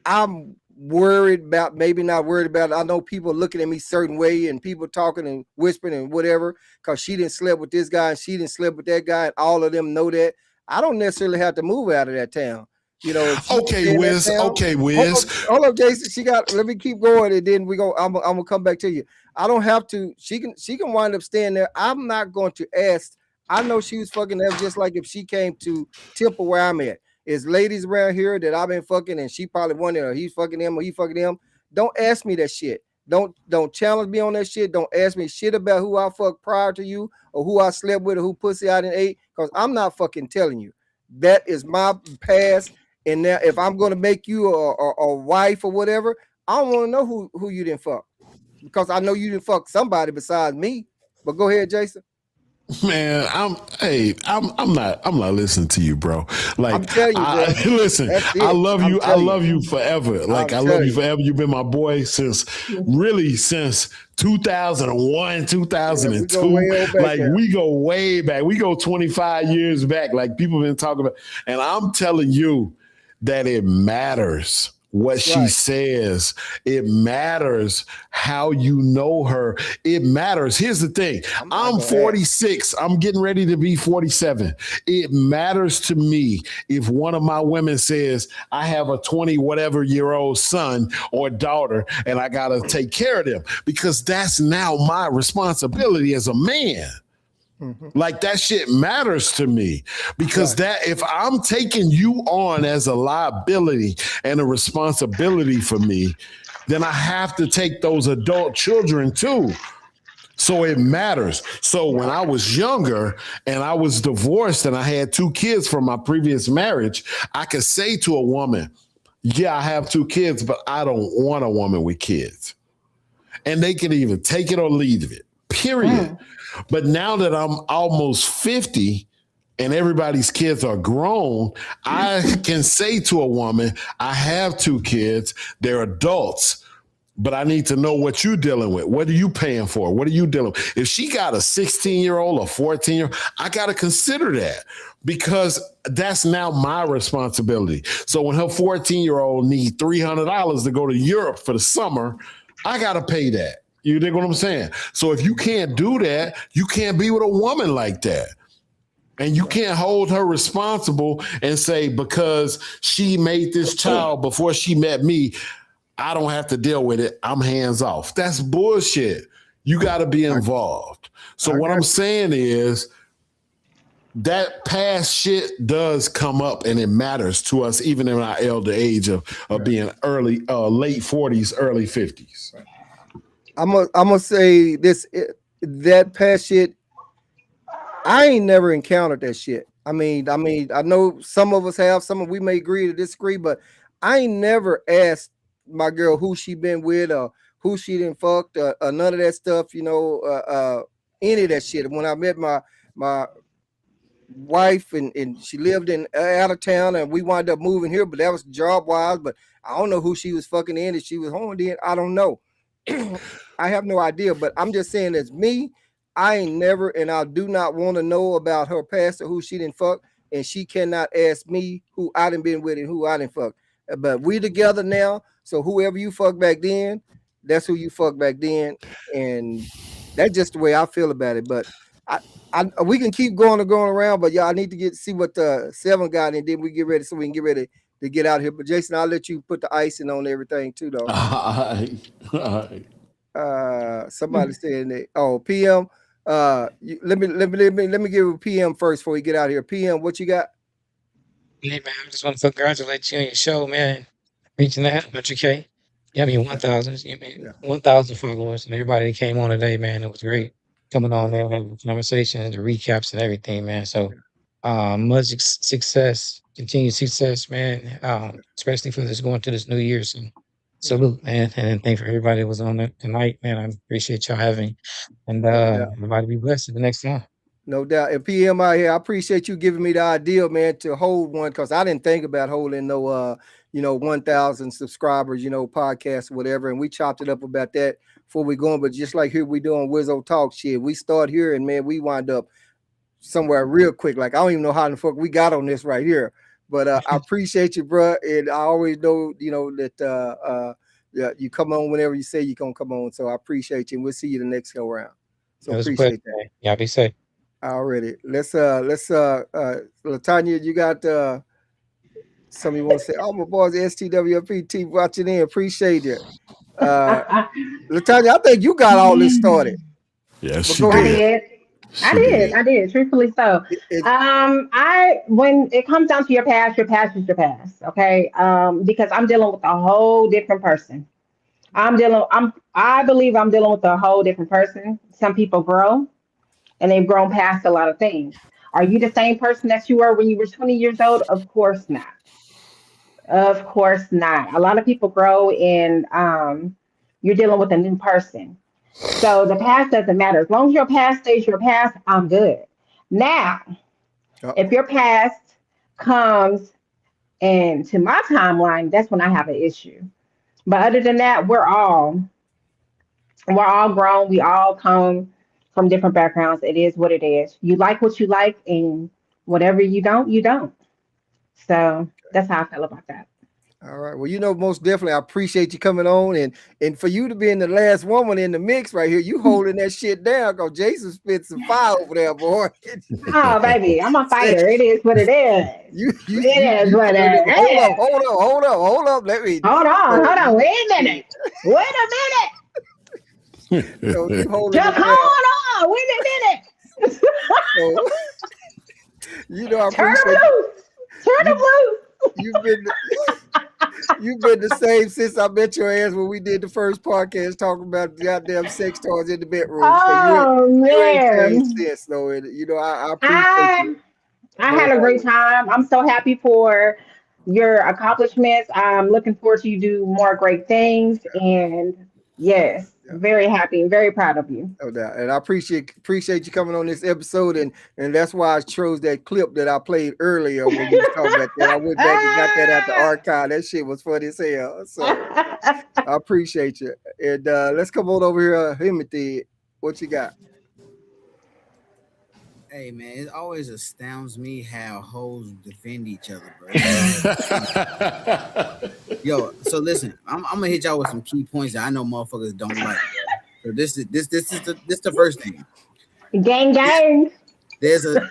I'm worried about, maybe not worried about it. I know people looking at me certain way and people talking and whispering and whatever because she didn't sleep with this guy and she didn't sleep with that guy and all of them know that. I don't necessarily have to move out of that town. If she Okay, stay in that Wiz. town, Okay, Wiz. hold up, Jason. Let me keep going and then we go. I'm gonna come back to you. I don't have to. She can wind up staying there. I'm not going to ask. I know she was fucking there just like if she came to Temple where I'm at. There's ladies around here that I've been fucking and she probably wondering, or he's fucking them or he fucking them. Don't ask me that shit. Don't challenge me on that shit. Don't ask me shit about who I fucked prior to you or who I slept with or who pussy I didn't ate because I'm not fucking telling you. That is my past. And now if I'm gonna make you a wife or whatever, I don't want to know who you didn't fuck because I know you didn't fuck somebody besides me. But go ahead, Jason. Man, I'm not listening to you, bro. Like, I'm telling you, bro. Listen, I love you. I love you forever. Like, I love you forever. You've been my boy since 2001, 2002. Like, we go way back. We go 25 years back. Like, people have been talking about, and I'm telling you that it matters what she says. It matters how you know her. It matters. Here's the thing. I'm 46. I'm getting ready to be 47. It matters to me if one of my women says, I have a 20 whatever year old son or daughter and I got to take care of them because that's now my responsibility as a man. Like that shit matters to me because that if I'm taking you on as a liability and a responsibility for me, then I have to take those adult children too. So it matters. So when I was younger and I was divorced and I had 2 kids from my previous marriage, I could say to a woman, yeah, I have 2 kids, but I don't want a woman with kids. And they can either take it or leave it, period. But now that I'm almost 50 and everybody's kids are grown, I can say to a woman, I have 2 kids, they're adults, but I need to know what you're dealing with. What are you paying for? What are you dealing with? If she got a 16-year-old or 14-year-old, I got to consider that because that's now my responsibility. So when her 14-year-old needs $300 to go to Europe for the summer, I got to pay that. You dig what I'm saying? So if you can't do that, you can't be with a woman like that. And you can't hold her responsible and say, because she made this child before she met me, I don't have to deal with it. I'm hands off. That's bullshit. You got to be involved. So what I'm saying is that past shit does come up and it matters to us, even in our elder age of being late 40s, early 50s. I'm gonna say this: that past shit. I ain't never encountered that shit. I mean, I know some of us have. Some of we may agree to disagree, but I ain't never asked my girl who she been with or who she didn't fucked or none of that stuff. Any of that shit. When I met my wife and she lived in out of town and we wound up moving here, but that was job wise. But I don't know who she was fucking in. If she was home then, I don't know. I have no idea, but I'm just saying as me, I ain't never, and I do not want to know about her past or who she didn't fuck, and she cannot ask me who I done been with and who I didn't fuck. But we together now, so whoever you fuck back then, that's who you fuck back then, and that's just the way I feel about it. But we can keep going around, but I need to see what the 7 got, and then we get ready so we can get ready to get out of here. But Jason, I'll let you put the icing on everything too, though. All right. Somebody saying that. Oh, PM. Let me give a PM first before we get out of here. PM, what you got? Hey man, I just want to congratulate you on your show, man. Reaching that 100K. Yeah, I mean 1,000. You mean 1,000 followers, and everybody that came on today, man. It was great coming on there, having conversations, the recaps, and everything, man. So, much success, continued success, man. Especially for this going to this new year. So, Salute, man. And thank for everybody that was on it tonight, man. I appreciate y'all having me. And No doubt. everybody be blessed in the next time. No doubt. And PM out here, I appreciate you giving me the idea, man, to hold one, because I didn't think about holding no 1,000 subscribers, podcast or whatever. And we chopped it up about that before we going. But just like here we doing Wizzo Talk shit, we start here and man, we wind up somewhere real quick. Like I don't even know how the fuck we got on this right here. But I appreciate you, bro. And I always know, that you come on whenever you say you're gonna come on. So I appreciate you. And we'll see you the next go round. So It was a appreciate pleasure, that. man. Y'all be safe. Already. Let's Latanya, you got something you want to say? All my boys, STWFP team watching in. Appreciate it. Latanya, I think you got all this started. Yes, But she go I ahead. did. I did. Truthfully so. When it comes down to your past is your past. Okay. Because I'm dealing with a whole different person. I believe I'm dealing with a whole different person. Some people grow and they've grown past a lot of things. Are you the same person that you were when you were 20 years old? Of course not. Of course not. A lot of people grow and you're dealing with a new person. So the past doesn't matter. As long as your past stays your past, I'm good. Now, if your past comes into my timeline, that's when I have an issue. But other than that, we're all grown. We all come from different backgrounds. It is what it is. You like what you like, and whatever you don't, you don't. So that's how I feel about that. All right. Well, most definitely, I appreciate you coming on, and for you to be in the last woman in the mix right here, you holding that shit down, because Jason spit some fire over there, boy. Oh, baby, I'm a fighter. It is what it is. It is what it is. Hold up. Let me. Hold on. Wait a minute. You holding it Just down. hold on. Wait a minute. I Turn appreciate them loose. Turn them loose. You've been the same since I met your ass when we did the first podcast talking about the goddamn sex toys in the bedroom. Oh, you ain't man. changed since, though. And, I appreciate you. I had a great time. I'm so happy for your accomplishments. I'm looking forward to you do more great things. And yes, very happy and very proud of you. No doubt. And I appreciate you coming on this episode, and that's why I chose that clip that I played earlier when you was talking about that. I went back and got that out the archive. That shit was funny as hell. So I appreciate you. And let's come on over here, Timothy. What you got? Hey man, it always astounds me how hoes defend each other, bro. Yo, so listen, I'm gonna hit y'all with some key points that I know motherfuckers don't like. So this is the first thing. Gang. There's a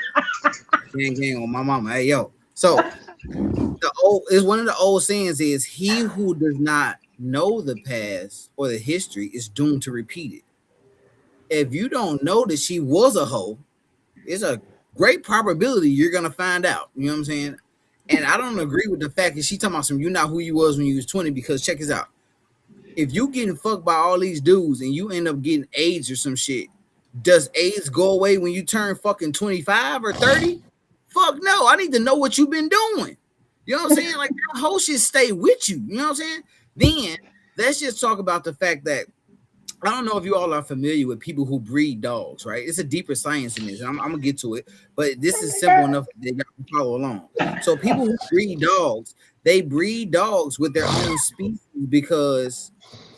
gang on my mama. Hey yo, so it's one of the old sayings is he who does not know the past or the history is doomed to repeat it. If you don't know that she was a hoe, it's a great probability you're gonna find out. You know what I'm saying? And I don't agree with the fact that she talking about you're not who you was when you was 20, because check this out. If you getting fucked by all these dudes and you end up getting AIDS or some shit, does AIDS go away when you turn fucking 25 or 30? Fuck no. I need to know what you've been doing. You know what I'm saying? Like that whole shit stay with you. You know what I'm saying? Then let's just talk about the fact that I don't know if you all are familiar with people who breed dogs, right? It's a deeper science in this. And I'm gonna get to it, but this is simple enough that you can follow along. So people who breed dogs, they breed dogs with their own species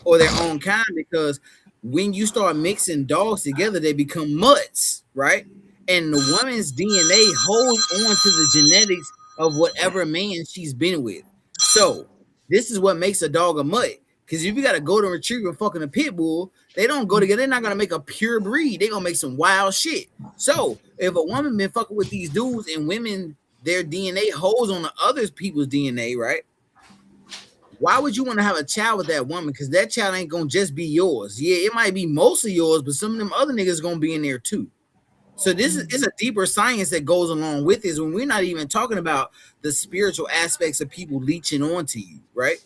or their own kind, because when you start mixing dogs together, they become mutts, right? And the woman's DNA holds on to the genetics of whatever man she's been with. So this is what makes a dog a mutt. Because if you got a golden retriever fucking a pit bull, they don't go together. They're not gonna make a pure breed. They're gonna make some wild shit. So if a woman been fucking with these dudes and women, their DNA holds on the other people's DNA, right? Why would you want to have a child with that woman? Because that child ain't gonna just be yours. Yeah, it might be mostly yours, but some of them other niggas gonna be in there too. So this is a deeper science that goes along with this when we're not even talking about the spiritual aspects of people leeching onto you, right?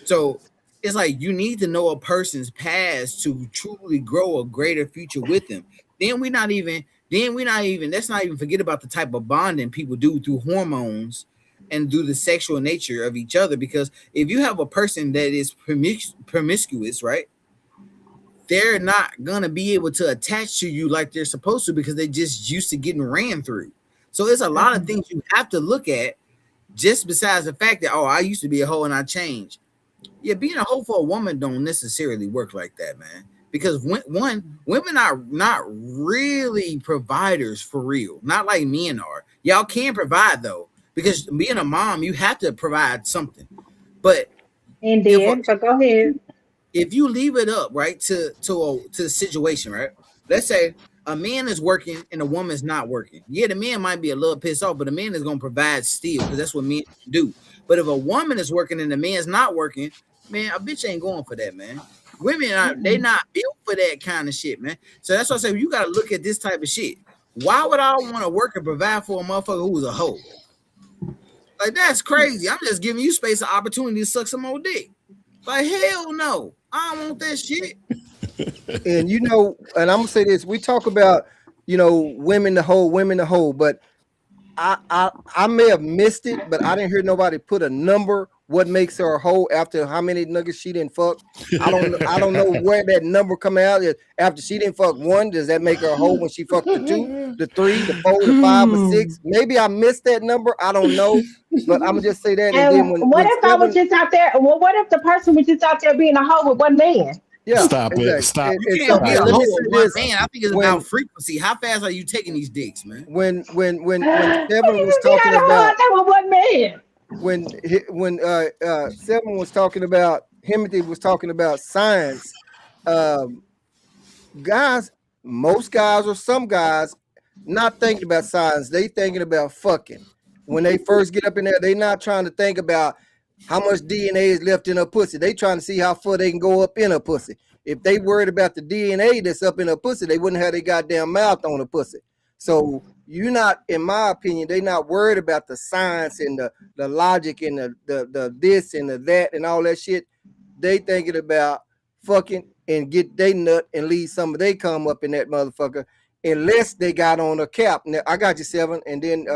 So it's like you need to know a person's past to truly grow a greater future with them. Let's not even forget about the type of bonding people do through hormones and do the sexual nature of each other. Because if you have a person that is promiscuous, right, they're not gonna be able to attach to you like they're supposed to because they're just used to getting ran through. So there's a lot of things you have to look at, just besides the fact that, oh, I used to be a hoe and I changed. Yeah, being a hoe for a woman don't necessarily work like that, man. Because women are not really providers for real, not like men are. Y'all can provide though, because being a mom, you have to provide something. But Indeed, but go ahead. If you leave it up, right, to the situation, right? Let's say a man is working and a woman's not working. Yeah, the man might be a little pissed off, but the man is gonna provide still because that's what men do. But if a woman is working and the man's not working, man, a bitch ain't going for that, man. Women are they not built for that kind of shit, man. So that's why I say you gotta look at this type of shit. Why would I want to work and provide for a motherfucker who's a hoe? Like, that's crazy. I'm just giving you space and opportunity to suck some more dick. Like, hell no. I don't want that shit. And you know, and I'm gonna say this: we talk about, you know, women to hoe, but I may have missed it, but I didn't hear nobody put a number. What makes her a hoe after how many niggas she didn't fuck? I don't know where that number come out. After she didn't fuck one, does that make her a hoe when she fucked the 2, the 3, the 4, the 5, or 6? Maybe I missed that number. I don't know, but I'm gonna just say that. And then what if I was just out there? Well, what if the person was just out there being a hoe with one man? Yeah, Stop exactly. it. Stop. You can't be a hoe with one man. I think it's about frequency. How fast are you taking these dicks, man? When Devin was talking about with one man. when Seven was talking about, Timothy was talking about science, guys, most guys or some guys not thinking about science, they thinking about fucking. When they first get up in there, they not trying to think about how much DNA is left in a pussy. They trying to see how far they can go up in a pussy. If they worried about the DNA that's up in a pussy, they wouldn't have their goddamn mouth on a pussy. So you're not, in my opinion, they not worried about the science and the logic and the this and the that and all that shit. They thinking about fucking and get they nut and leave some of they come up in that motherfucker, unless they got on a cap. Now I got you, Seven. And then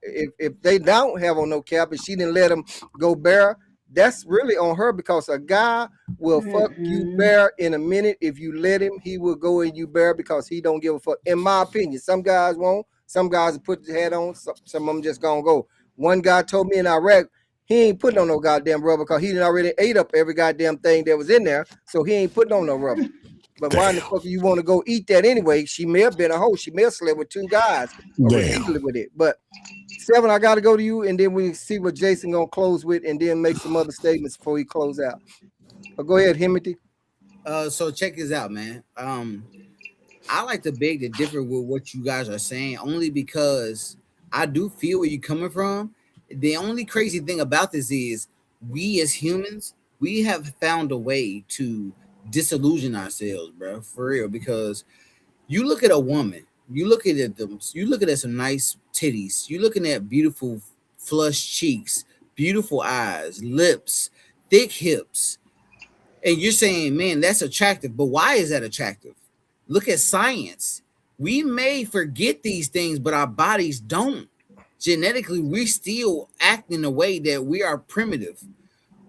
if they don't have on no cap and she didn't let them go bare, that's really on her, because a guy will fuck you bare in a minute. If you let him, he will go in you bare because he don't give a fuck. In my opinion, some guys won't. Some guys will put their head on. Some of them just gonna go. One guy told me in Iraq, he ain't putting on no goddamn rubber because he done already ate up every goddamn thing that was in there. So he ain't putting on no rubber. But why in the fuck you want to go eat that anyway? She may have been a hoe. She may have slept with 2 guys repeatedly with it. But Seven, I got to go to you, and then we see what Jason gonna close with, and then make some other statements before we close out. But go ahead, Timothy. So check this out, man. I like to beg to differ with what you guys are saying, only because I do feel where you're coming from. The only crazy thing about this is we as humans, we have found a way to disillusion ourselves, bro, for real. Because you look at a woman, you look at them, you looking at some nice titties, you looking at beautiful flush cheeks, beautiful eyes, lips, thick hips, and you're saying, man, that's attractive. But why is that attractive? Look at science. We may forget these things, but our bodies don't. Genetically, we still act in a way that we are primitive.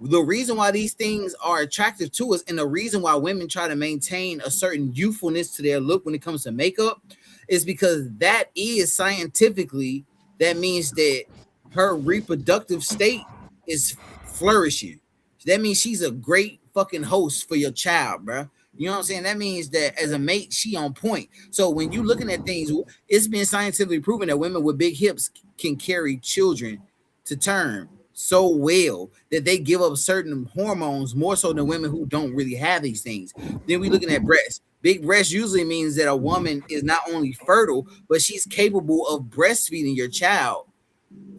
The reason why these things are attractive to us, and the reason why women try to maintain a certain youthfulness to their look when it comes to makeup, is because that is scientifically, that means that her reproductive state is flourishing. That means she's a great fucking host for your child, bro. You know what I'm saying? That means that as a mate, she on point. So when you looking at things, it's been scientifically proven that women with big hips can carry children to term so well that they give up certain hormones more so than women who don't really have these things. Then we looking at breasts. Big breasts usually means that a woman is not only fertile, but she's capable of breastfeeding your child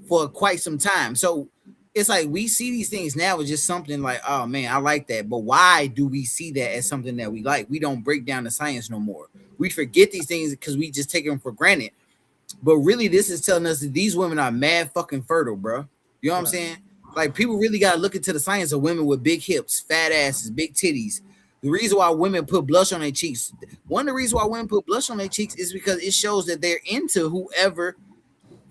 for quite some time. So it's like we see these things now as just something like, oh man, I like that. But why do we see that as something that we like? We don't break down the science no more. We forget these things because we just take them for granted. But really, this is telling us that these women are mad fucking fertile, bro. You know what I'm saying? Like, people really got to look into the science of women with big hips, fat asses, big titties. The reason why women put blush on their cheeks, one of the reasons why women put blush on their cheeks is because it shows that they're into whoever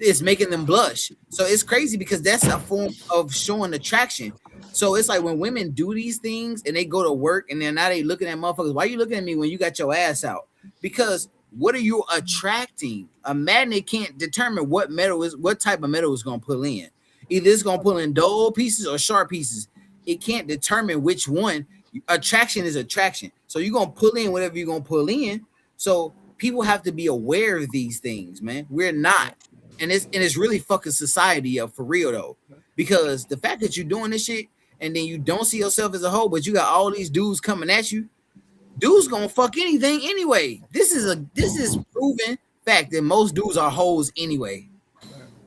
it's making them blush. So it's crazy because that's a form of showing attraction. So it's like when women do these things and they go to work and then now they looking at motherfuckers. Why are you looking at me when you got your ass out? Because what are you attracting? A magnet can't determine what type of metal is going to pull in. Either it's going to pull in dull pieces or sharp pieces. It can't determine which one. Attraction is attraction. So you're going to pull in whatever you're going to pull in. So people have to be aware of these things, man. We're not. And it's really fucking society up for real though. Because the fact that you're doing this shit and then you don't see yourself as a hoe, but you got all these dudes coming at you, dudes gonna fuck anything anyway. This is proven fact that most dudes are hoes anyway.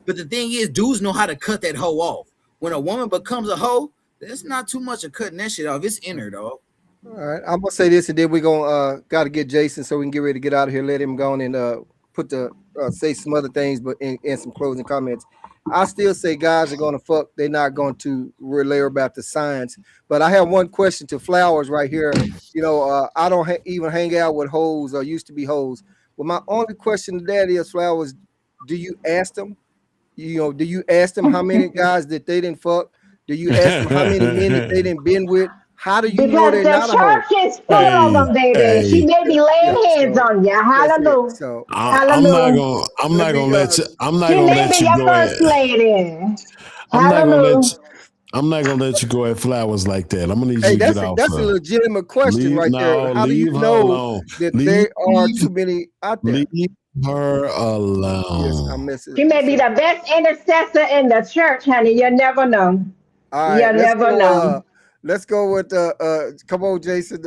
But the thing is, dudes know how to cut that hoe off. When a woman becomes a hoe, there's not too much of cutting that shit off. It's in her, dog. All right, I'm gonna say this, and then we're gonna gotta get Jason so we can get ready to get out of here. Let him go on and put the say some other things, but in some closing comments. I still say guys are gonna fuck. They're not going to relay about the science. But I have one question to Flowers right here. You know, I don't even hang out with hoes or used to be hoes. Well, my only question to that is, Flowers, do you ask them? You know, do you ask them how many guys that they didn't fuck? Do you ask them how many men that they didn't been with? How do you know they're not a hoe? Because the church is full of them, baby. She may be laying hands on you. Hallelujah. So I'm not gonna let you. I'm not She gonna may let be you your go first ahead. lady. I'm not gonna let you go at Flowers like that. I'm gonna need Hey, you to that's get off. that's a legitimate question right there. How do you know that there are too many out there? Leave her alone. Yes, I'm missing. She may be the best intercessor in the church, honey. You never know. All right, You never know. Let's go with come on, Jason.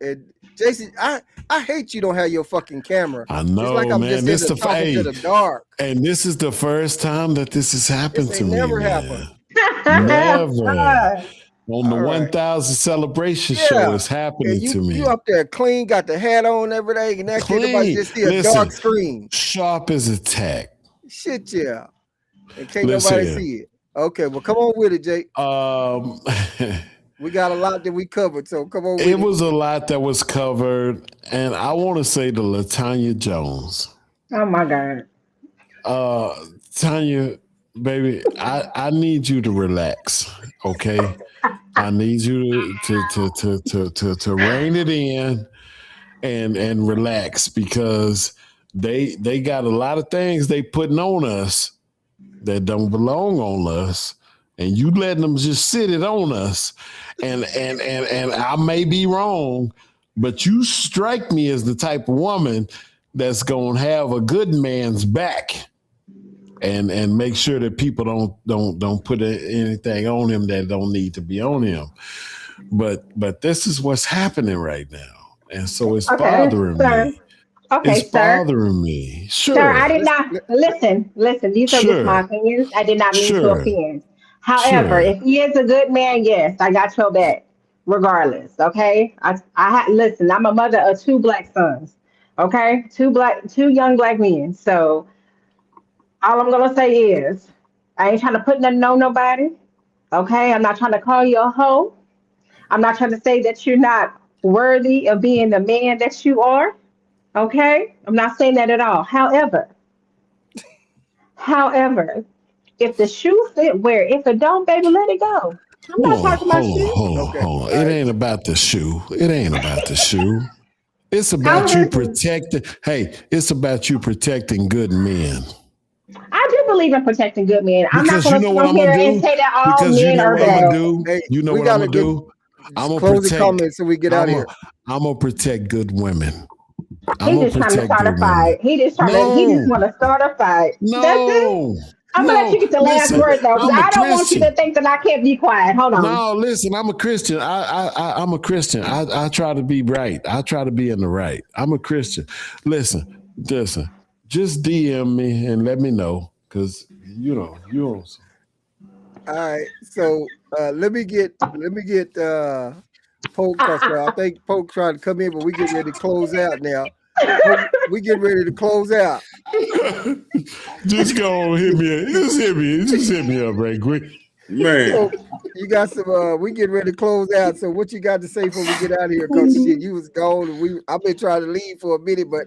And Jason, I hate you don't have your fucking camera. I know, it's like I'm man. just talking to the dark. And this is the first time that this has happened to me. Never man. happened. Never. On the 1,000 celebration show, it's happening to me. You up there clean, got the hat on, everything, and that everybody just see a dark screen. Sharp as a tack. Shit, yeah. And can't nobody see it. Okay, well, come on with it, Jake. We got a lot that we covered, so come on with it. It was a lot that was covered, and I want to say to LaTanya Jones. Oh, my God. Tanya, baby, I need you to relax, okay? I need you to rein it in and relax, because they got a lot of things they putting on us that don't belong on us, and you letting them just sit it on us. And I may be wrong, but you strike me as the type of woman that's gonna have a good man's back and make sure that people don't put anything on him that don't need to be on him. But this is what's happening right now, and so it's bothering me. Okay, it's bothering me. Sure. Sir, I did not listen. These are just my opinions. I did not mean to offend. However, if he is a good man, yes, I got your back, regardless. Okay. Listen, I'm a mother of 2 black sons. Okay, 2 young black men. So all I'm gonna say is I ain't trying to put nothing on nobody. Okay, I'm not trying to call you a hoe. I'm not trying to say that you're not worthy of being the man that you are. Okay, I'm not saying that at all. However, if the shoe fit, wear it. If it don't, baby, let it go. I'm not talking about shoes. Hold on. It ain't about the shoe. It ain't about the shoe. It's about you protecting. Hey, it's about you protecting good men. I do believe in protecting good men. I'm not going to come here and say that all because men are bad. You know what I'm gonna do? I'm gonna protect. Comments so we get out of here. I'm gonna protect good women. He just trying to start a fight. He just want to start a fight. No. That's it. I'm gonna let you get the last word though. I don't want you to think that I can't be quiet. Hold on. No, listen, I'm a Christian. I'm a Christian. I try to be right. I try to be in the right. I'm a Christian. Listen. Just DM me and let me know, because you know. All right, so let me get Polk. I think Polk trying to come in, but we get ready to close out now. We get ready to close out. Just go hit me. Just hit me up right quick, man. So you got some. We get ready to close out. So what you got to say before we get out of here? Because shit, you was gone. And I've been trying to leave for a minute, but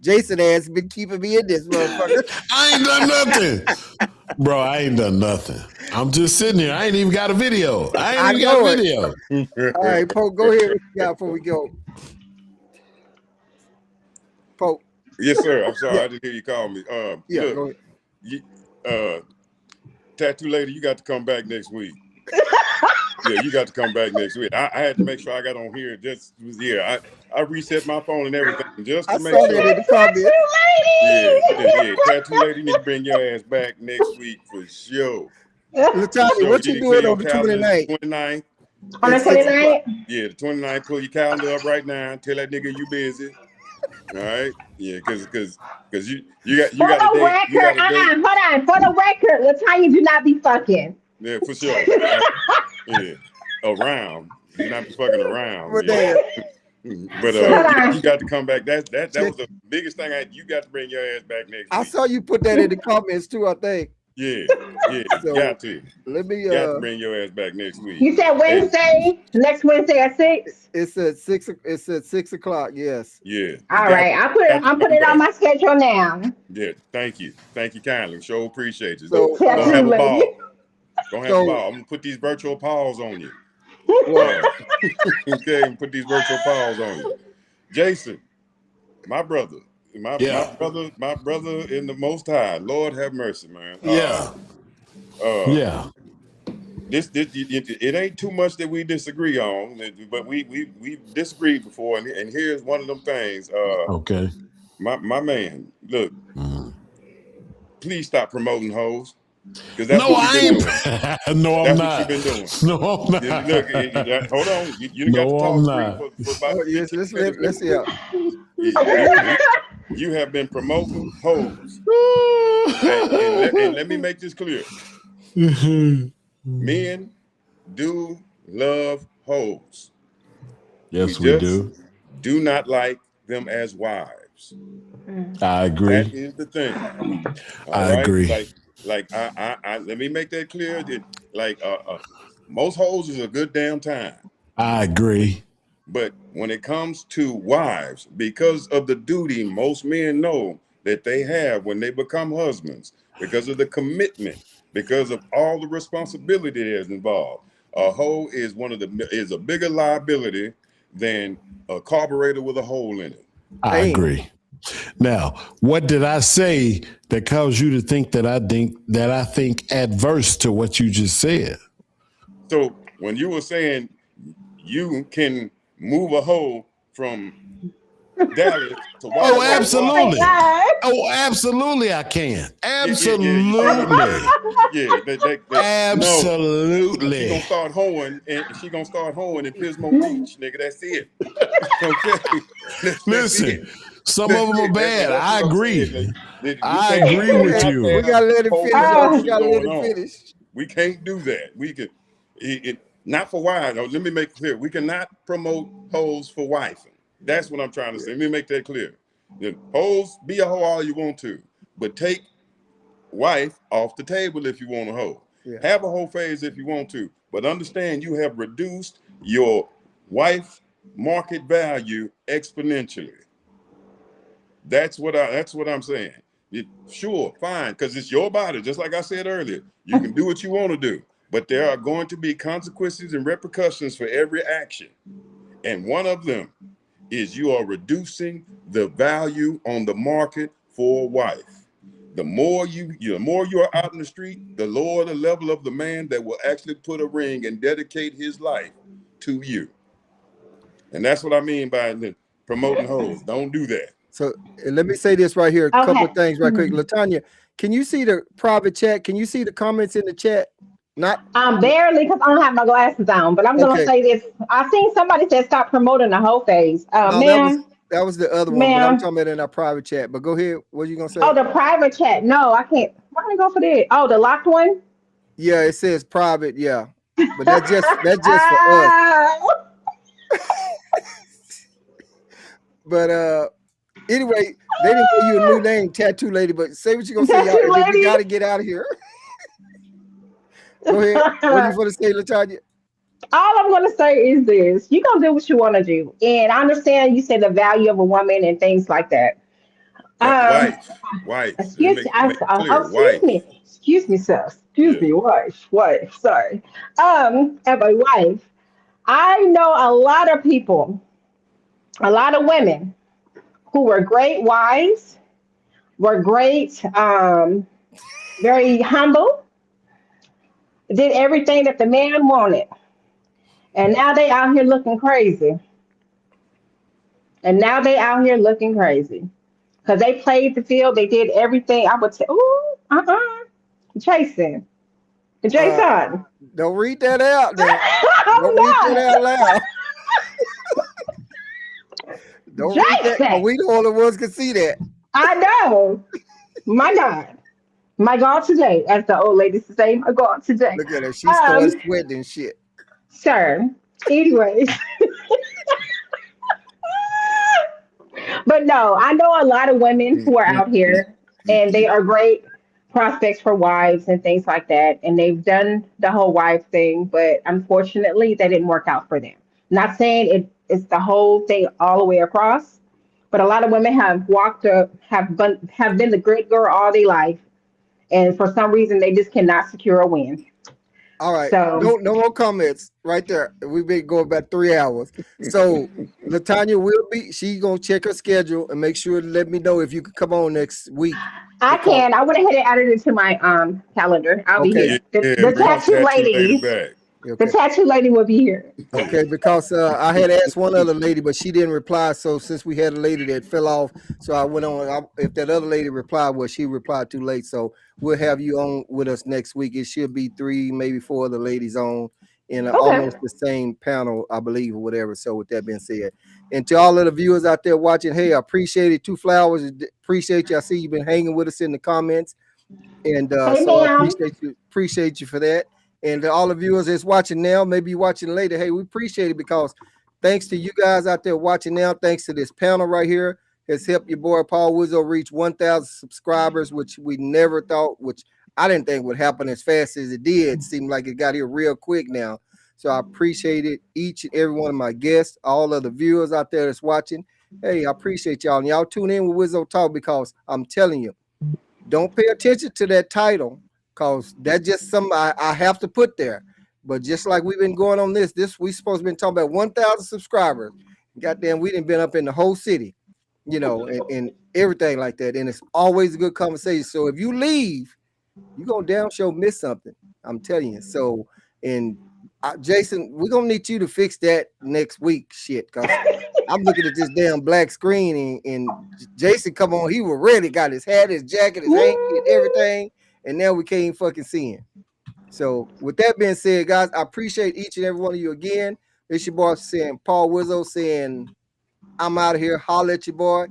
Jason has been keeping me in this motherfucker. I ain't done nothing. Bro, I ain't done nothing. I'm just sitting here. I ain't even got a video. I ain't even got a video. All right, Pope, go ahead. What you got before we go? Pope. Yes, sir. I'm sorry. I didn't hear you call me. Yeah, look, go ahead. Tattoo lady, you got to come back next week. Yeah, you got to come back next week. I had to make sure I got on here. I reset my phone and everything just to make sure. That in the comments. Yeah. Tattoo lady, you need to bring your ass back next week for sure. Latanya, what you doing on the 29th? 29th. On the 29th? Yeah, the 29th. Pull your calendar up right now. Tell that nigga you busy. All right. Yeah, because you got a date. You got a date. Hold on. For the record, Latanya do not be fucking. Yeah, for sure. Yeah, around. You're not fucking around. But you got to come back. That was the biggest thing. You got to bring your ass back next week. I saw you put that in the comments too, I think. Yeah, So, got to. Let me. You got to bring your ass back next week. You said Wednesday, next Wednesday at 6. It's at 6. It's at 6 o'clock. Yes. Yeah. All right. I'm putting it on my schedule now. Yeah. Thank you kindly. Sure appreciate you. So, Gonna have a ball. Gonna have a ball. I'm gonna put these virtual paws on you. Okay, put these virtual paws on you. Jason, my brother. My brother in the Most High. Lord have mercy, man. It ain't too much that we disagree on, but we disagreed before, and here's one of them things. Okay. My man, look, please stop promoting hoes. No, I ain't. No, I'm not. What you've been doing. No, I'm not. Look, hold on. You got to talk free for about let's see how. You have been promoting hoes. and let me make this clear. Men do love hoes. Yes, we do. Do not like them as wives. I agree. That is the thing. I agree. I let me make that clear. That most hoes is a good damn time. I agree. But when it comes to wives, because of the duty most men know that they have when they become husbands, because of the commitment, because of all the responsibility that is involved, a hoe is is a bigger liability than a carburetor with a hole in it. I agree. Now, what did I say that caused you to think that I think adverse to what you just said? So when you were saying you can move a hoe from Dallas to Washington. Oh, absolutely. Oh, absolutely I can. Absolutely. Absolutely. She gonna start hoeing and Pismo Beach, nigga. That's it. Okay. Listen, some of them are bad. I agree. I agree with you. We gotta let it finish. We gotta let it finish. We can't do that. We could not for wives. Let me make it clear. We cannot promote hoes for wifing. That's what I'm trying to say. Let me make that clear. The hoes, be a hoe all you want to, but take wife off the table if you want a hoe. Yeah. Have a hoe phase if you want to, but understand you have reduced your wife market value exponentially. That's what I'm saying. Sure, fine, because it's your body. Just like I said earlier, you can do what you want to do, but there are going to be consequences and repercussions for every action. And one of them is you are reducing the value on the market for a wife. The more you are out in the street, the lower the level of the man that will actually put a ring and dedicate his life to you. And that's what I mean by promoting hoes. Don't do that. So let me say this right here. A couple of things right quick. Latanya, can you see the private chat? Can you see the comments in the chat? Not barely, because I don't have my glasses on, but I'm gonna say this. I seen somebody said stop promoting the whole phase. Ma'am, that was the other one, but I'm talking about in our private chat. But go ahead. What are you gonna say? Oh, the private chat. No, I can't. Why don't I go for that? Oh, the locked one? Yeah, it says private, yeah. But that's just for us. But anyway, they didn't give you a new name, Tattoo Lady, but say what you're gonna say, y'all. We gotta get out of here. Go ahead. What are you going to say, Latanya? All I'm going to say is this. You're going to do what you want to do. And I understand you said the value of a woman and things like that. Um, Wife. excuse Make me, it clear, wife. excuse me, sir. Excuse me, wife. Sorry. As a wife, I know a lot of people, a lot of women who were great wives, were great, very humble, did everything that the man wanted, and now they out here looking crazy. And now they out here looking crazy because they played the field. They did everything. I would say, ooh, Jason, Uh, Jason. don't read that out there. I'm Don't read that not. out loud. Don't read that. 'Cause Jason. we the only ones can see that. I know. My God. My God today, as the old ladies say, my God today. Look at her. She started Um, sweating and shit. sir. Anyways, but no, I know a lot of women Mm, who are mm, out mm, here mm, and they mm. are great prospects for wives and things like that. And they've done the whole wife thing, but unfortunately, that didn't work out for them. Not saying it's the whole thing all the way across, but a lot of women have walked up, have been the great girl all their life, and for some reason, they just cannot secure a win. All right. So, No more comments right there. We've been going about 3 hours. So Latanya will be, she gonna check her schedule and make sure to let me know if you could come on next week. I Because can. I went ahead and added it to my calendar. I'll be okay, Yeah, here. The, yeah, the bring the tattoo tattoo lady lady, back. the okay. tattoo lady will be here. Okay, because I had asked one other lady, but she didn't reply. So since we had a lady that fell off, so I went on. If that other lady replied, well, she replied too late. So we'll have you on with us next week. It should be 3, maybe 4 other ladies on in Okay. almost the same panel, I believe, or whatever. So with that being said, and to all of the viewers out there watching, hey, I appreciate it. 2 Flowers, appreciate you. I see you've been hanging with us in the comments. And Hey, so I ma'am. appreciate you for that. And to all the viewers that's watching now, maybe you're watching later. Hey, we appreciate it because thanks to you guys out there watching now, thanks to this panel right here, has helped your boy Paul Wizzo reach 1,000 subscribers, which we never thought, which I didn't think would happen as fast as it did. It seemed like it got here real quick now. So I appreciate it, each and every one of my guests, all of the viewers out there that's watching. Hey, I appreciate y'all. And y'all tune in with Wizzo Talk because I'm telling you, don't pay attention to that title because that's just something I have to put there. But just like we've been going on this we supposed to been talking about 1,000 subscribers. Goddamn, we didn't been up in the whole city, and everything like that. And it's always a good conversation. So if you leave, you're gonna damn sure miss something. I'm telling you. So, and Jason, we're gonna need you to fix that next week, shit, because I'm looking at this damn black screen and Jason come on, he was ready, got his hat, his jacket, his hanky, and everything, and now we can't fucking see him. So with that being said, guys, I appreciate each and every one of you again. It's your boy saying Paul Wizzo saying I'm out of here. Holla at your boy.